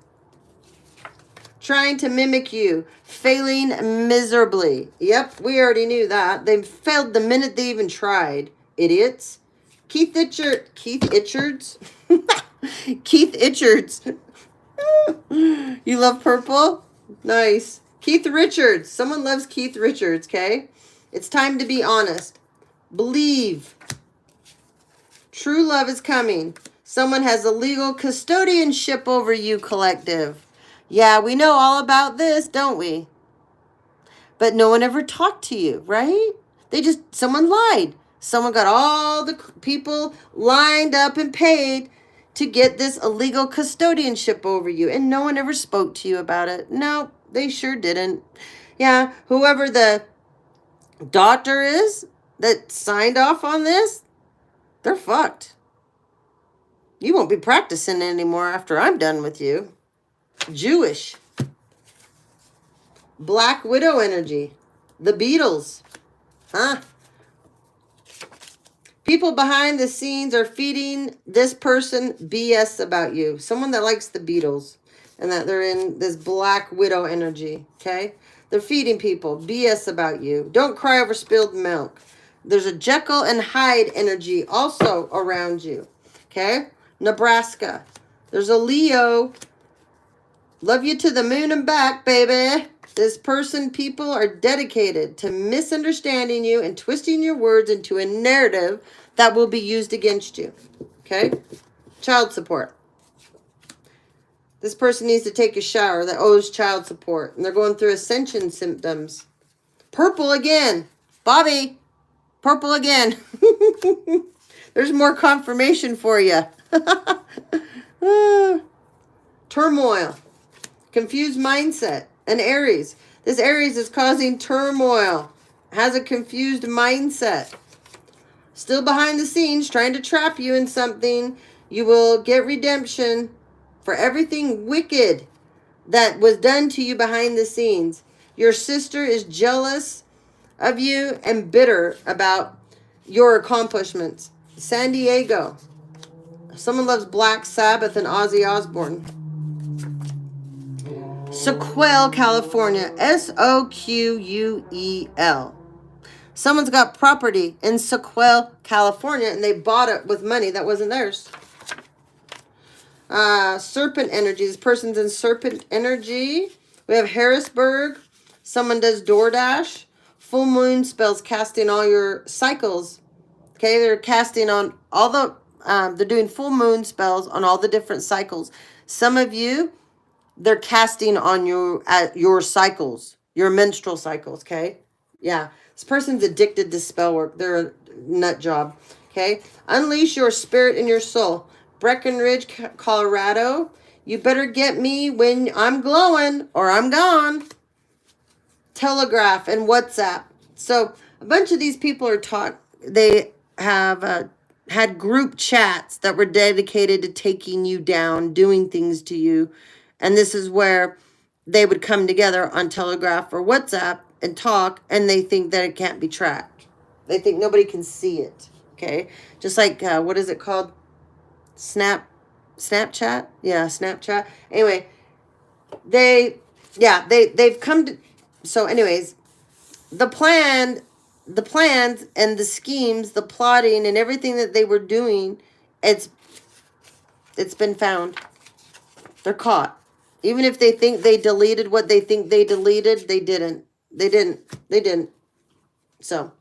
A: Trying to mimic you. Failing miserably. Yep, we already knew that. They failed the minute they even tried. Idiots. Keith Richards. Keith Richards. You love purple? Nice. Keith Richards. Someone loves Keith Richards, okay? It's time to be honest. Believe. True love is coming. Someone has a legal custodianship over you, collective. Yeah, we know all about this, don't we? But no one ever talked to you, right? Someone lied. Someone got all the people lined up and paid to get this illegal custodianship over you. And no one ever spoke to you about it. No, they sure didn't. Yeah, whoever the doctor is that signed off on this, they're fucked. You won't be practicing anymore after I'm done with you. Jewish. Black Widow energy. The Beatles. Huh? People behind the scenes are feeding this person BS about you. Someone that likes the Beatles. And that they're in this Black Widow energy. Okay? They're feeding people BS about you. Don't cry over spilled milk. There's a Jekyll and Hyde energy also around you. Okay? Nebraska. There's a Leo. Love you to the moon and back, baby. This person, people are dedicated to misunderstanding you and twisting your words into a narrative that will be used against you. Okay? Child support. This person needs to take a shower that owes child support. And they're going through ascension symptoms. Purple again. Bobby. Purple again. There's more confirmation for you. Turmoil. Confused mindset. An Aries. This Aries is causing turmoil. Has a confused mindset. Still behind the scenes, trying to trap you in something. You will get redemption for everything wicked that was done to you behind the scenes. Your sister is jealous of you and bitter about your accomplishments. San Diego. Someone loves Black Sabbath and Ozzy Osbourne. Soquel, California. Soquel. Someone's got property in Soquel, California, and they bought it with money that wasn't theirs. Serpent energy. This person's in serpent energy. We have Harrisburg. Someone does DoorDash. Full moon spells casting all your cycles. Okay, they're casting on all the, they're doing full moon spells on all the different cycles. Some of you, they're casting on your cycles, your menstrual cycles, okay? Yeah, this person's addicted to spell work. They're a nut job, okay? Unleash your spirit and your soul. Breckenridge, Colorado. You better get me when I'm glowing or I'm gone. Telegraph and WhatsApp. So a bunch of these people are taught, they have had group chats that were dedicated to taking you down, doing things to you. And this is where they would come together on Telegraph or WhatsApp and talk, and they think that it can't be tracked. They think nobody can see it, okay? Just like, what is it called? Snapchat? Yeah, Snapchat. Anyway, they've come to, so anyways, the plans and the schemes, the plotting and everything that they were doing, it's been found. They're caught. Even if they think they deleted what they think they deleted, they didn't. They didn't. So,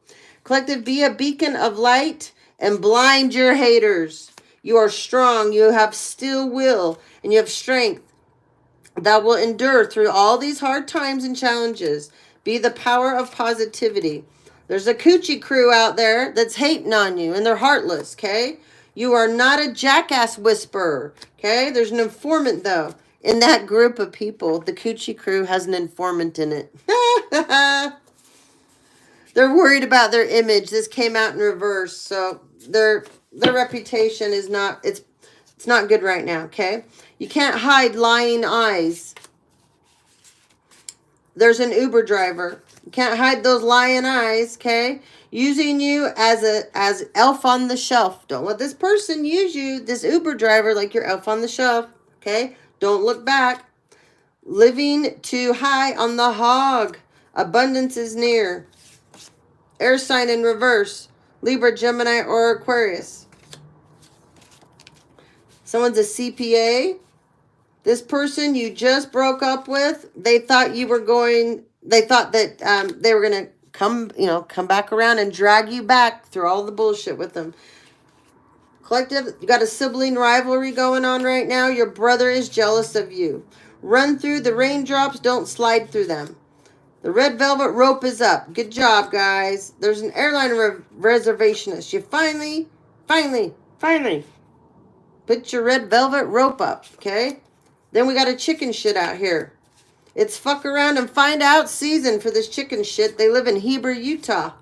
A: collective, be a beacon of light and blind your haters. You are strong. You have still will and you have strength that will endure through all these hard times and challenges. Be the power of positivity. There's a coochie crew out there that's hating on you, and they're heartless, okay? You are not a jackass whisperer, okay? There's an informant, though. In that group of people, the coochie crew has an informant in it. They're worried about their image. This came out in reverse, so their reputation is not, it's not good right now, okay? You can't hide lying eyes. There's an Uber driver. You can't hide those lying eyes, okay? Using you as elf on the shelf. Don't let this person use you, this Uber driver, like your elf on the shelf, okay? Don't look back. Living too high on the hog. Abundance is near. Air sign in reverse. Libra, Gemini, or Aquarius. Someone's a CPA. This person you just broke up with, they thought that they were going to come back around and drag you back through all the bullshit with them. Collective, you got a sibling rivalry going on right now. Your brother is jealous of you. Run through the raindrops, don't slide through them. The red velvet rope is up. Good job, guys. There's an airline reservationist. You finally put your red velvet rope up, okay? Then we got a chicken shit out here. It's fuck around and find out season for this chicken shit. They live in Heber, Utah.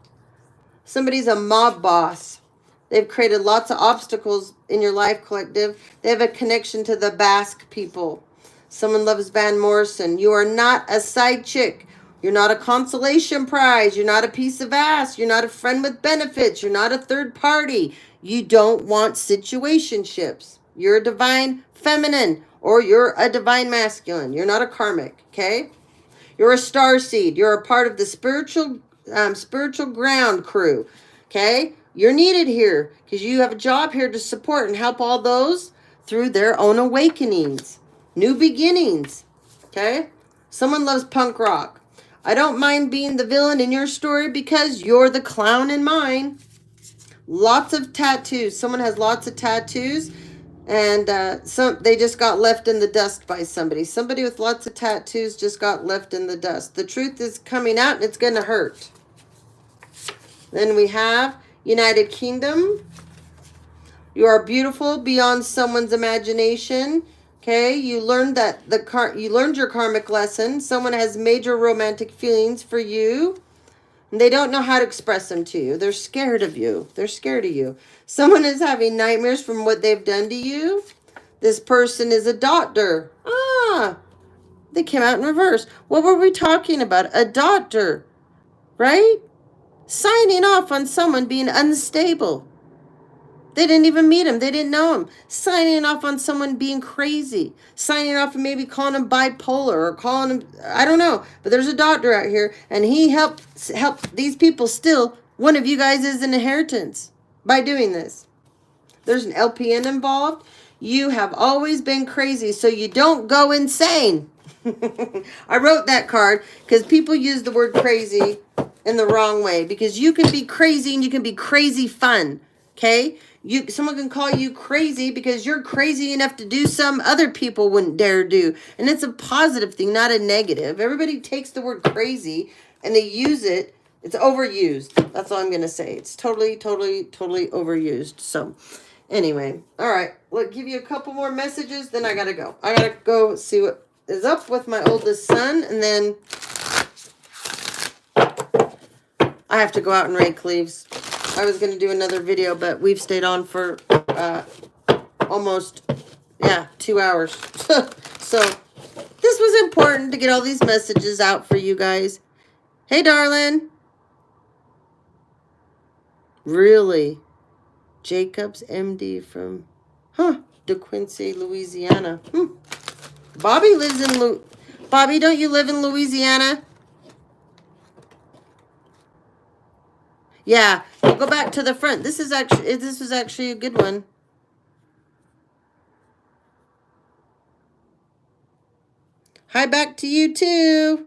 A: Somebody's a mob boss. They've created lots of obstacles in your life, collective. They have a connection to the Basque people. Someone loves Van Morrison. You are not a side chick. You're not a consolation prize. You're not a piece of ass. You're not a friend with benefits. You're not a third party. You don't want situationships. You're a divine feminine or you're a divine masculine. You're not a karmic, okay? You're a star seed. You're a part of the spiritual ground crew, okay? You're needed here because you have a job here to support and help all those through their own awakenings, new beginnings, okay? Someone loves punk rock. I don't mind being the villain in your story because you're the clown in mine. Lots of tattoos. Someone has lots of tattoos, and they just got left in the dust by somebody. Somebody with lots of tattoos just got left in the dust. The truth is coming out, and it's going to hurt. Then we have United Kingdom. You are beautiful beyond someone's imagination. Okay, you learned your karmic lesson. Someone has major romantic feelings for you, and they don't know how to express them to you. They're scared of you. They're scared of you. Someone is having nightmares from what they've done to you. This person is a doctor. They came out in reverse. What were we talking about? A doctor, right? Signing off on someone being unstable. They didn't even meet him. They didn't know him. Signing off on someone being crazy. Signing off and maybe calling him bipolar or calling him, I don't know. But there's a doctor out here and he helped these people steal one of you guys' inheritance by doing this. There's an LPN involved. You have always been crazy, so you don't go insane. I wrote that card because people use the word crazy in the wrong way because you can be crazy and you can be crazy fun, okay? Someone can call you crazy because you're crazy enough to do some other people wouldn't dare do. And it's a positive thing, not a negative. Everybody takes the word crazy and they use it. It's overused. That's all I'm going to say. It's totally overused. So anyway, all right. Look, give you a couple more messages, then I got to go. I got to go see what is up with my oldest son, and then I have to go out and rake leaves. I was going to do another video, but we've stayed on for almost, 2 hours. So this was important to get all these messages out for you guys. Hey, darling. Really? Jacobs, MD from, De Quincy, Louisiana. Bobby lives in, Bobby, don't you live in Louisiana? Yeah, we'll go back to the front. This was actually a good one. Hi, back to you too.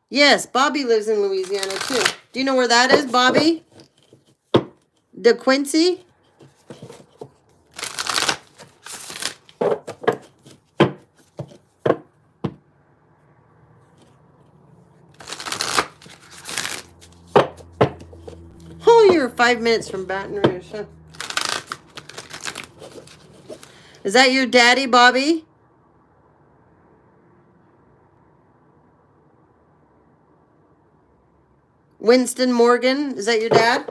A: Yes, Bobby lives in Louisiana too. Do you know where that is, Bobby? De Quincy? 5 minutes from Baton Rouge. Huh? Is that your daddy, Bobby? Winston Morgan, is that your dad?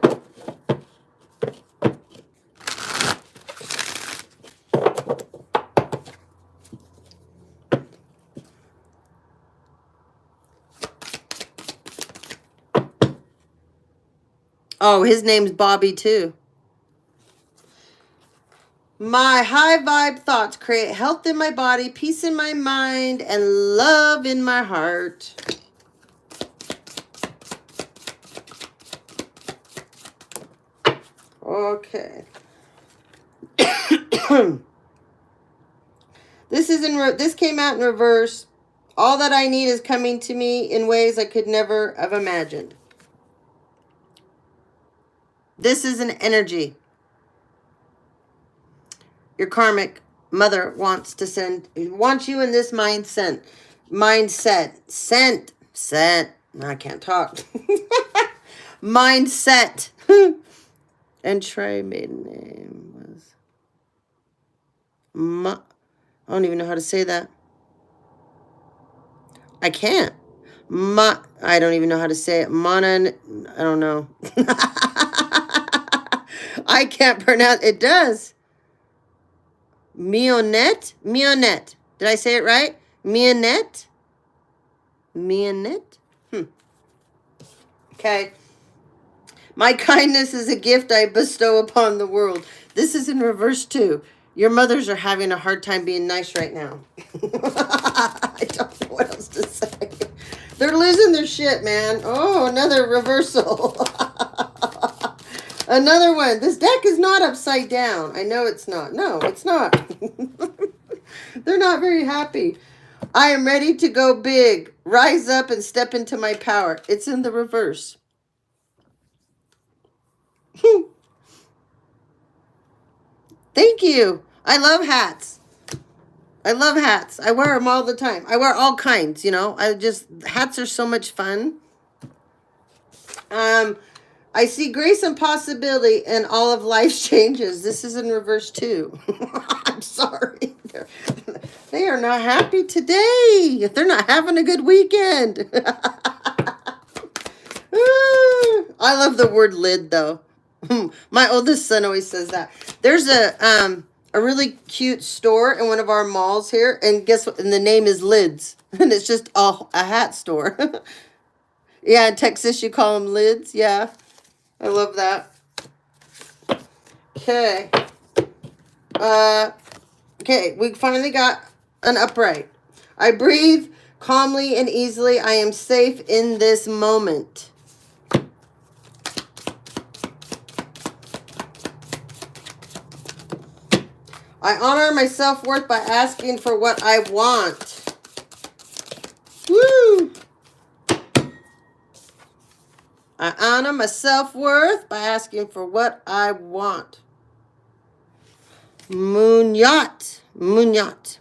A: Oh, his name's Bobby too. My high vibe thoughts create health in my body, peace in my mind, and love in my heart. Okay. This came out in reverse. All that I need is coming to me in ways I could never have imagined. This is an energy. Your karmic mother wants you in this mindset. I can't talk. Mindset. And Trey maiden name was I don't even know how to say that. I can't. I don't even know how to say it. I don't know. I can't pronounce it. Does. Mionette? Did I say it right? Mionette? Okay. My kindness is a gift I bestow upon the world. This is in reverse too. Your mothers are having a hard time being nice right now. I don't know what else to say. They're losing their shit, man. Oh, another reversal. Another one. This deck is not upside down. I know it's not. No, it's not. They're not very happy. I am ready to go big. Rise up and step into my power. It's in the reverse. Thank you. I love hats. I wear them all the time. I wear all kinds, you know. Hats are so much fun. I see grace and possibility in all of life's changes. This is in reverse too. I'm sorry. They are not happy today. They're not having a good weekend. I love the word lid though. My oldest son always says that. There's a really cute store in one of our malls here, and guess what? And the name is Lids, and it's just a hat store. Yeah, in Texas you call them lids. Yeah, I love that. Okay. Okay, we finally got an upright. I breathe calmly and easily. I am safe in this moment. I honor my self-worth by asking for what I want. Woo! I honor my self-worth by asking for what I want. Monyat. Monyat.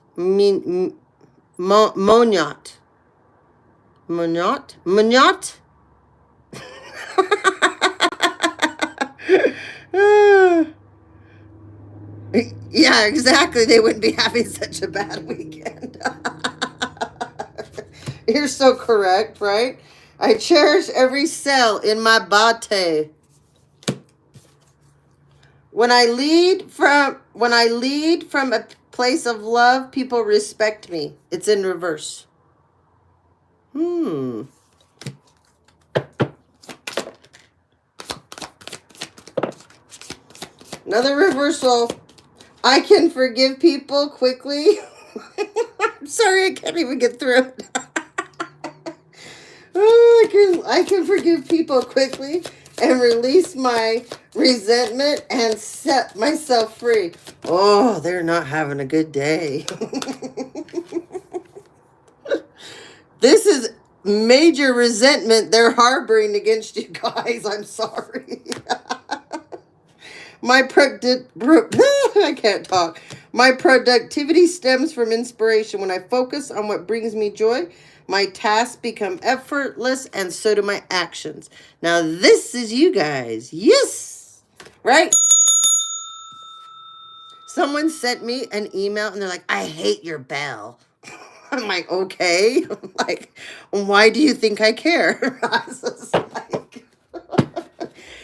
A: Yeah, exactly. They wouldn't be having such a bad weekend. You're so correct, right? I cherish every cell in my body. When I lead from a place of love, people respect me. It's in reverse. Another reversal. I can forgive people quickly. I'm sorry, I can't even get through it. I can forgive people quickly and release my resentment and set myself free. Oh, they're not having a good day. This is major resentment they're harboring against you guys. I'm sorry. I can't talk. My productivity stems from inspiration. When I focus on what brings me joy, my tasks become effortless, and so do my actions. Now, this is you guys. Yes! right? Someone sent me an email and they're like, I hate your bell. I'm like, okay. I'm like, why do you think I care? I was just like,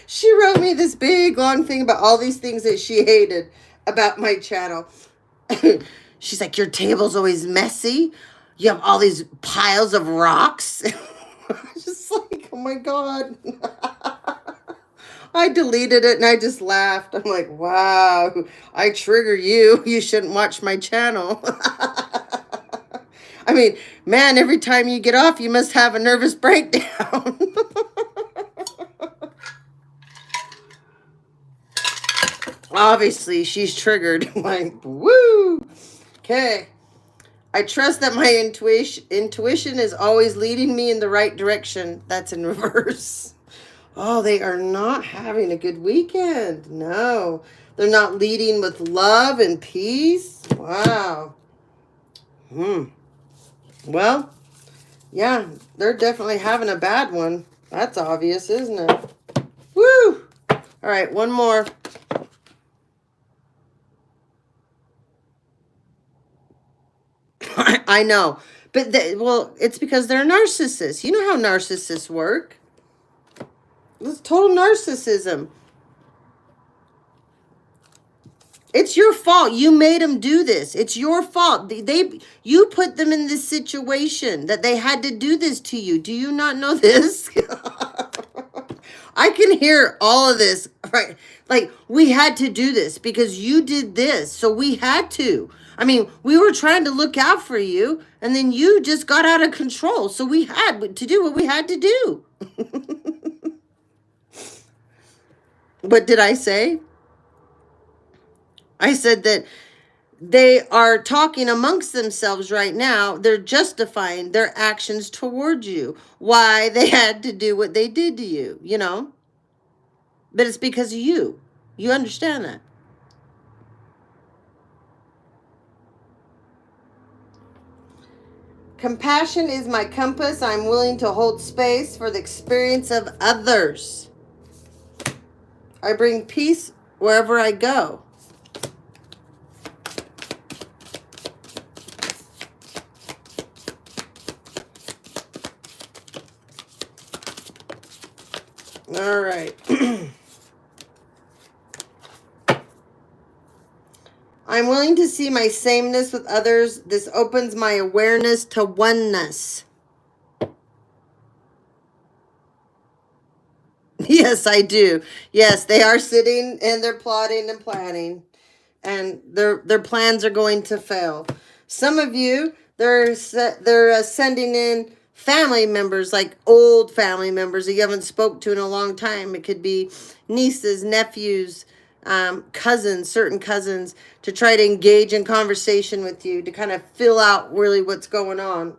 A: she wrote me this big long thing about all these things that she hated about my channel. She's like, your table's always messy. You have all these piles of rocks. I was just like, oh my God. I deleted it and I just laughed. I'm like, wow, I trigger you. You shouldn't watch my channel. I mean, man, every time you get off, you must have a nervous breakdown. Obviously, she's triggered. I'm like, woo. Okay. I trust that my intuition is always leading me in the right direction. That's in reverse. Oh, they are not having a good weekend. No. They're not leading with love and peace. Wow. Well, yeah, they're definitely having a bad one. That's obvious, isn't it? Woo! All right, one more. I know. But, well, it's because they're narcissists. You know how narcissists work. It's total narcissism. It's your fault. You made them do this. It's your fault. You put them in this situation that they had to do this to you. Do you not know this? I can hear all of this, right? Like, we had to do this because you did this. So we had to. I mean, we were trying to look out for you, and then you just got out of control. So we had to do what we had to do. What did I say? I said that they are talking amongst themselves right now. They're justifying their actions towards you, why they had to do what they did to you, you know? But it's because of you. You understand that? Compassion is my compass. I'm willing to hold space for the experience of others. I bring peace wherever I go. All right. I'm willing to see my sameness with others. This opens my awareness to oneness. Yes, I do. Yes, they are sitting and they're plotting and planning. And their plans are going to fail. Some of you, they're sending in family members, like old family members that you haven't spoke to in a long time. It could be nieces, nephews, cousins, certain cousins, to try to engage in conversation with you, to kind of fill out really what's going on.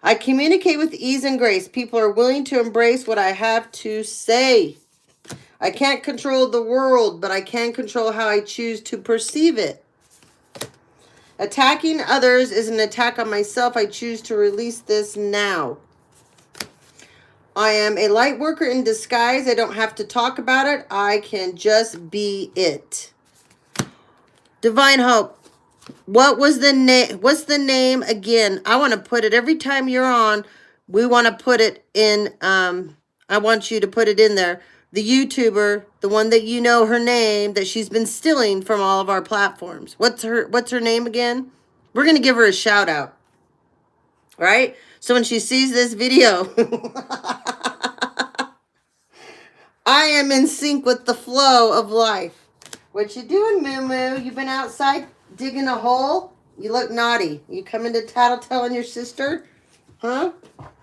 A: I communicate with ease and grace. People are willing to embrace what I have to say. I can't control the world, but I can control how I choose to perceive it. Attacking others is an attack on myself. I choose to release this now. I am a light worker in disguise. I don't have to talk about it. I can just be it. Divine Hope. What's the name again? I want to put it every time you're on. We want to put it in. I want you to put it in there. The YouTuber, the one that you know her name, that she's been stealing from all of our platforms. What's her name again? We're gonna give her a shout out. Right? So when she sees this video, I am in sync with the flow of life. What you doing, Moo Moo? You been outside digging a hole? You look naughty. You coming to tattletale on your sister? Huh?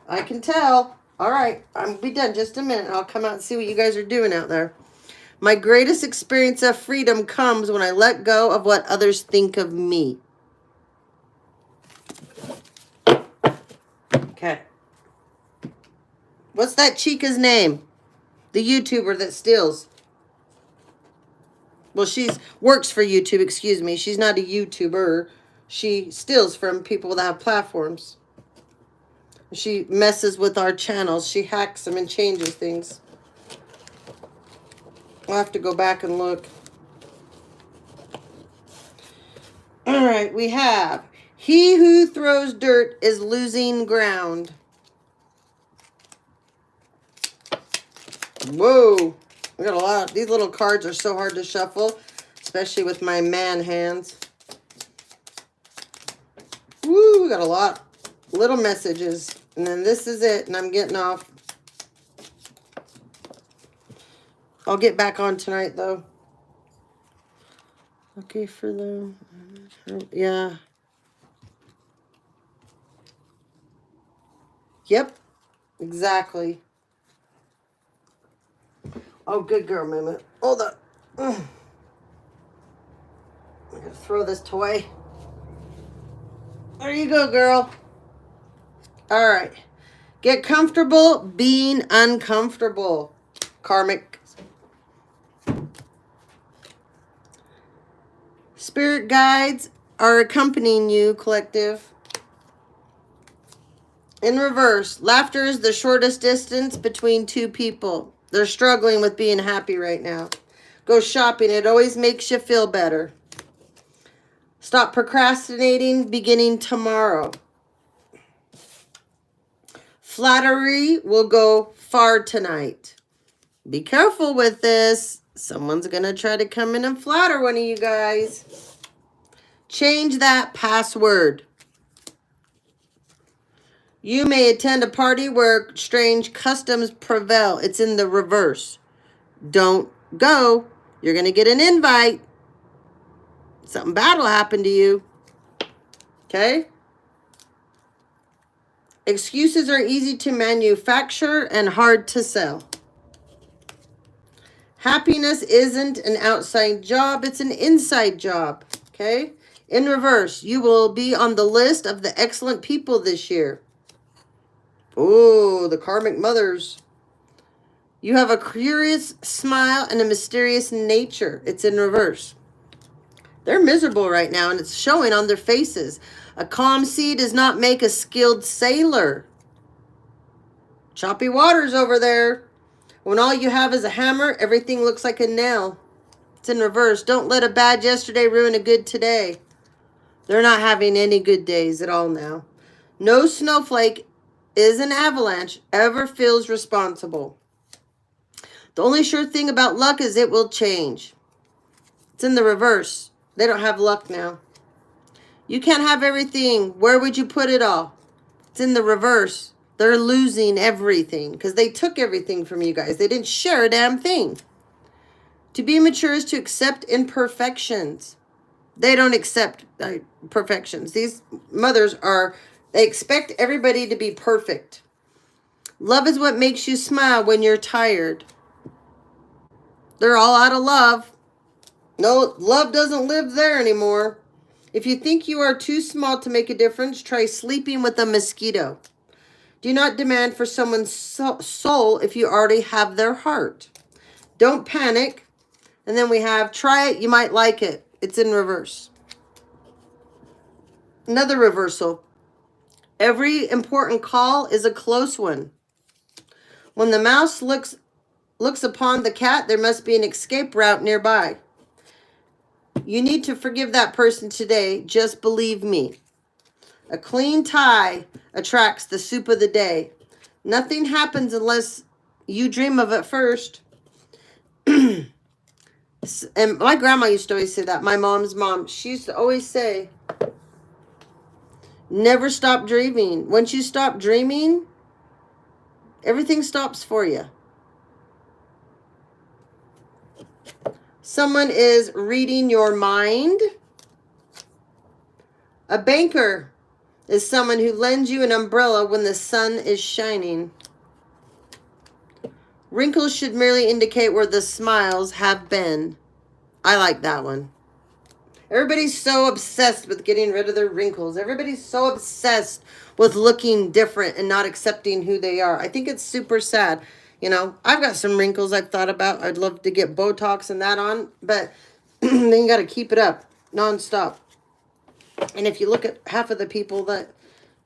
A: I can tell. All right. I'll be done just a minute. I'll come out and see what you guys are doing out there. My greatest experience of freedom comes when I let go of what others think of me. Okay. What's that chica's name? The YouTuber that steals. Well, works for YouTube, excuse me. She's not a YouTuber. She steals from people that have platforms. She messes with our channels. She hacks them and changes things. I'll have to go back and look. All right, we have, he who throws dirt is losing ground. Whoa. We got a lot. These little cards are so hard to shuffle, especially with my man hands. Woo, we got a lot. Little messages. And then this is it, and I'm getting off. I'll get back on tonight, though. Okay, for the... Yeah. Yep. Exactly. Oh, good girl, Mama. Hold up. I'm going to throw this toy. There you go, girl. All right. Get comfortable being uncomfortable. Karmic. Spirit guides are accompanying you, collective. In reverse, laughter is the shortest distance between two people. They're struggling with being happy right now. Go shopping. It always makes you feel better. Stop procrastinating beginning tomorrow. Flattery will go far tonight. Be careful with this. Someone's going to try to come in and flatter one of you guys. Change that password. You may attend a party where strange customs prevail. It's in the reverse. Don't go. You're going to get an invite. Something bad will happen to you. Okay? Excuses are easy to manufacture and hard to sell. Happiness isn't an outside job. It's an inside job. Okay? In reverse, you will be on the list of the excellent people this year. Oh, the karmic mothers. You have a curious smile and a mysterious nature. It's in reverse. They're miserable right now, and it's showing on their faces. A calm sea does not make a skilled sailor. Choppy waters over there. When all you have is a hammer, everything looks like a nail. It's in reverse. Don't let a bad yesterday ruin a good today. They're not having any good days at all now. No snowflake is an avalanche ever feels responsible. The only sure thing about luck is it will change. It's in the reverse. They don't have luck now. You can't have everything. Where would you put it all? It's in the reverse. They're losing everything because they took everything from you guys. They didn't share a damn thing. To be mature is to accept imperfections. They don't accept perfections. These mothers they expect everybody to be perfect. Love is what makes you smile when you're tired. They're all out of love. No, love doesn't live there anymore. If you think you are too small to make a difference, try sleeping with a mosquito. Do not demand for someone's soul if you already have their heart. Don't panic. And then we have, try it, you might like it. It's in reverse. Another reversal. Every important call is a close one. When the mouse looks upon the cat, there must be an escape route nearby. You need to forgive that person today. Just believe me. A clean tie attracts the soup of the day. Nothing happens unless you dream of it first. And my grandma used to always say that. My mom's mom. She used to always say, never stop dreaming. Once you stop dreaming, everything stops for you. Someone is reading your mind. A banker is someone who lends you an umbrella when the sun is shining. Wrinkles should merely indicate where the smiles have been. I like that one. Everybody's so obsessed with getting rid of their wrinkles. Everybody's so obsessed with looking different and not accepting who they are. I think it's super sad. You know, I've got some wrinkles I've thought about. I'd love to get Botox and that on, but then you got to keep it up nonstop. And if you look at half of the people that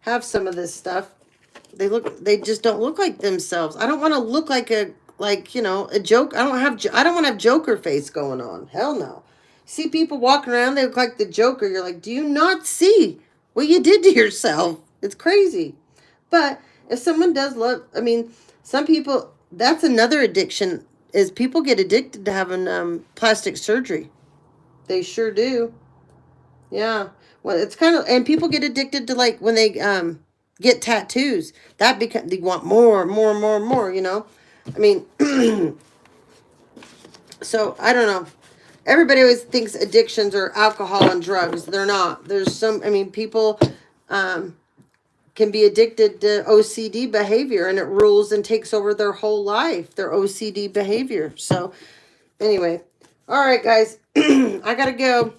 A: have some of this stuff, they just don't look like themselves. I don't want to look like a like, you know, a joke. I don't want to have Joker face going on. Hell no. See people walking around, they look like the Joker. You're like, do you not see what you did to yourself? It's crazy. But if someone does love, I mean, some people, that's another addiction, is people get addicted to having plastic surgery. They sure do. Yeah. Well, it's kind of, and people get addicted to, like, when they get tattoos. That because they want more, more, more, more, you know? I mean, so I don't know. Everybody always thinks addictions are alcohol and drugs. They're not. There's some, I mean, people can be addicted to OCD behavior, and it rules and takes over their whole life, their OCD behavior. So anyway, all right, guys, I got to go.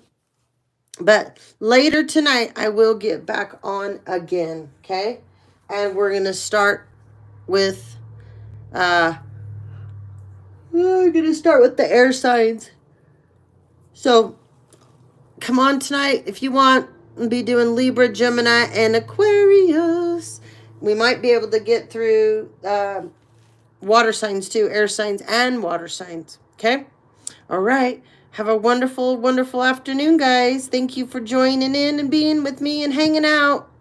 A: But later tonight, I will get back on again, okay? And we're going to start with, we're going to start with the air signs. So, come on tonight if you want. We'll be doing Libra, Gemini, and Aquarius. We might be able to get through water signs too, air signs and water signs, okay? All right. Have a wonderful, wonderful afternoon, guys. Thank you for joining in and being with me and hanging out.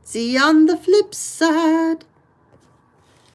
A: See you on the flip side.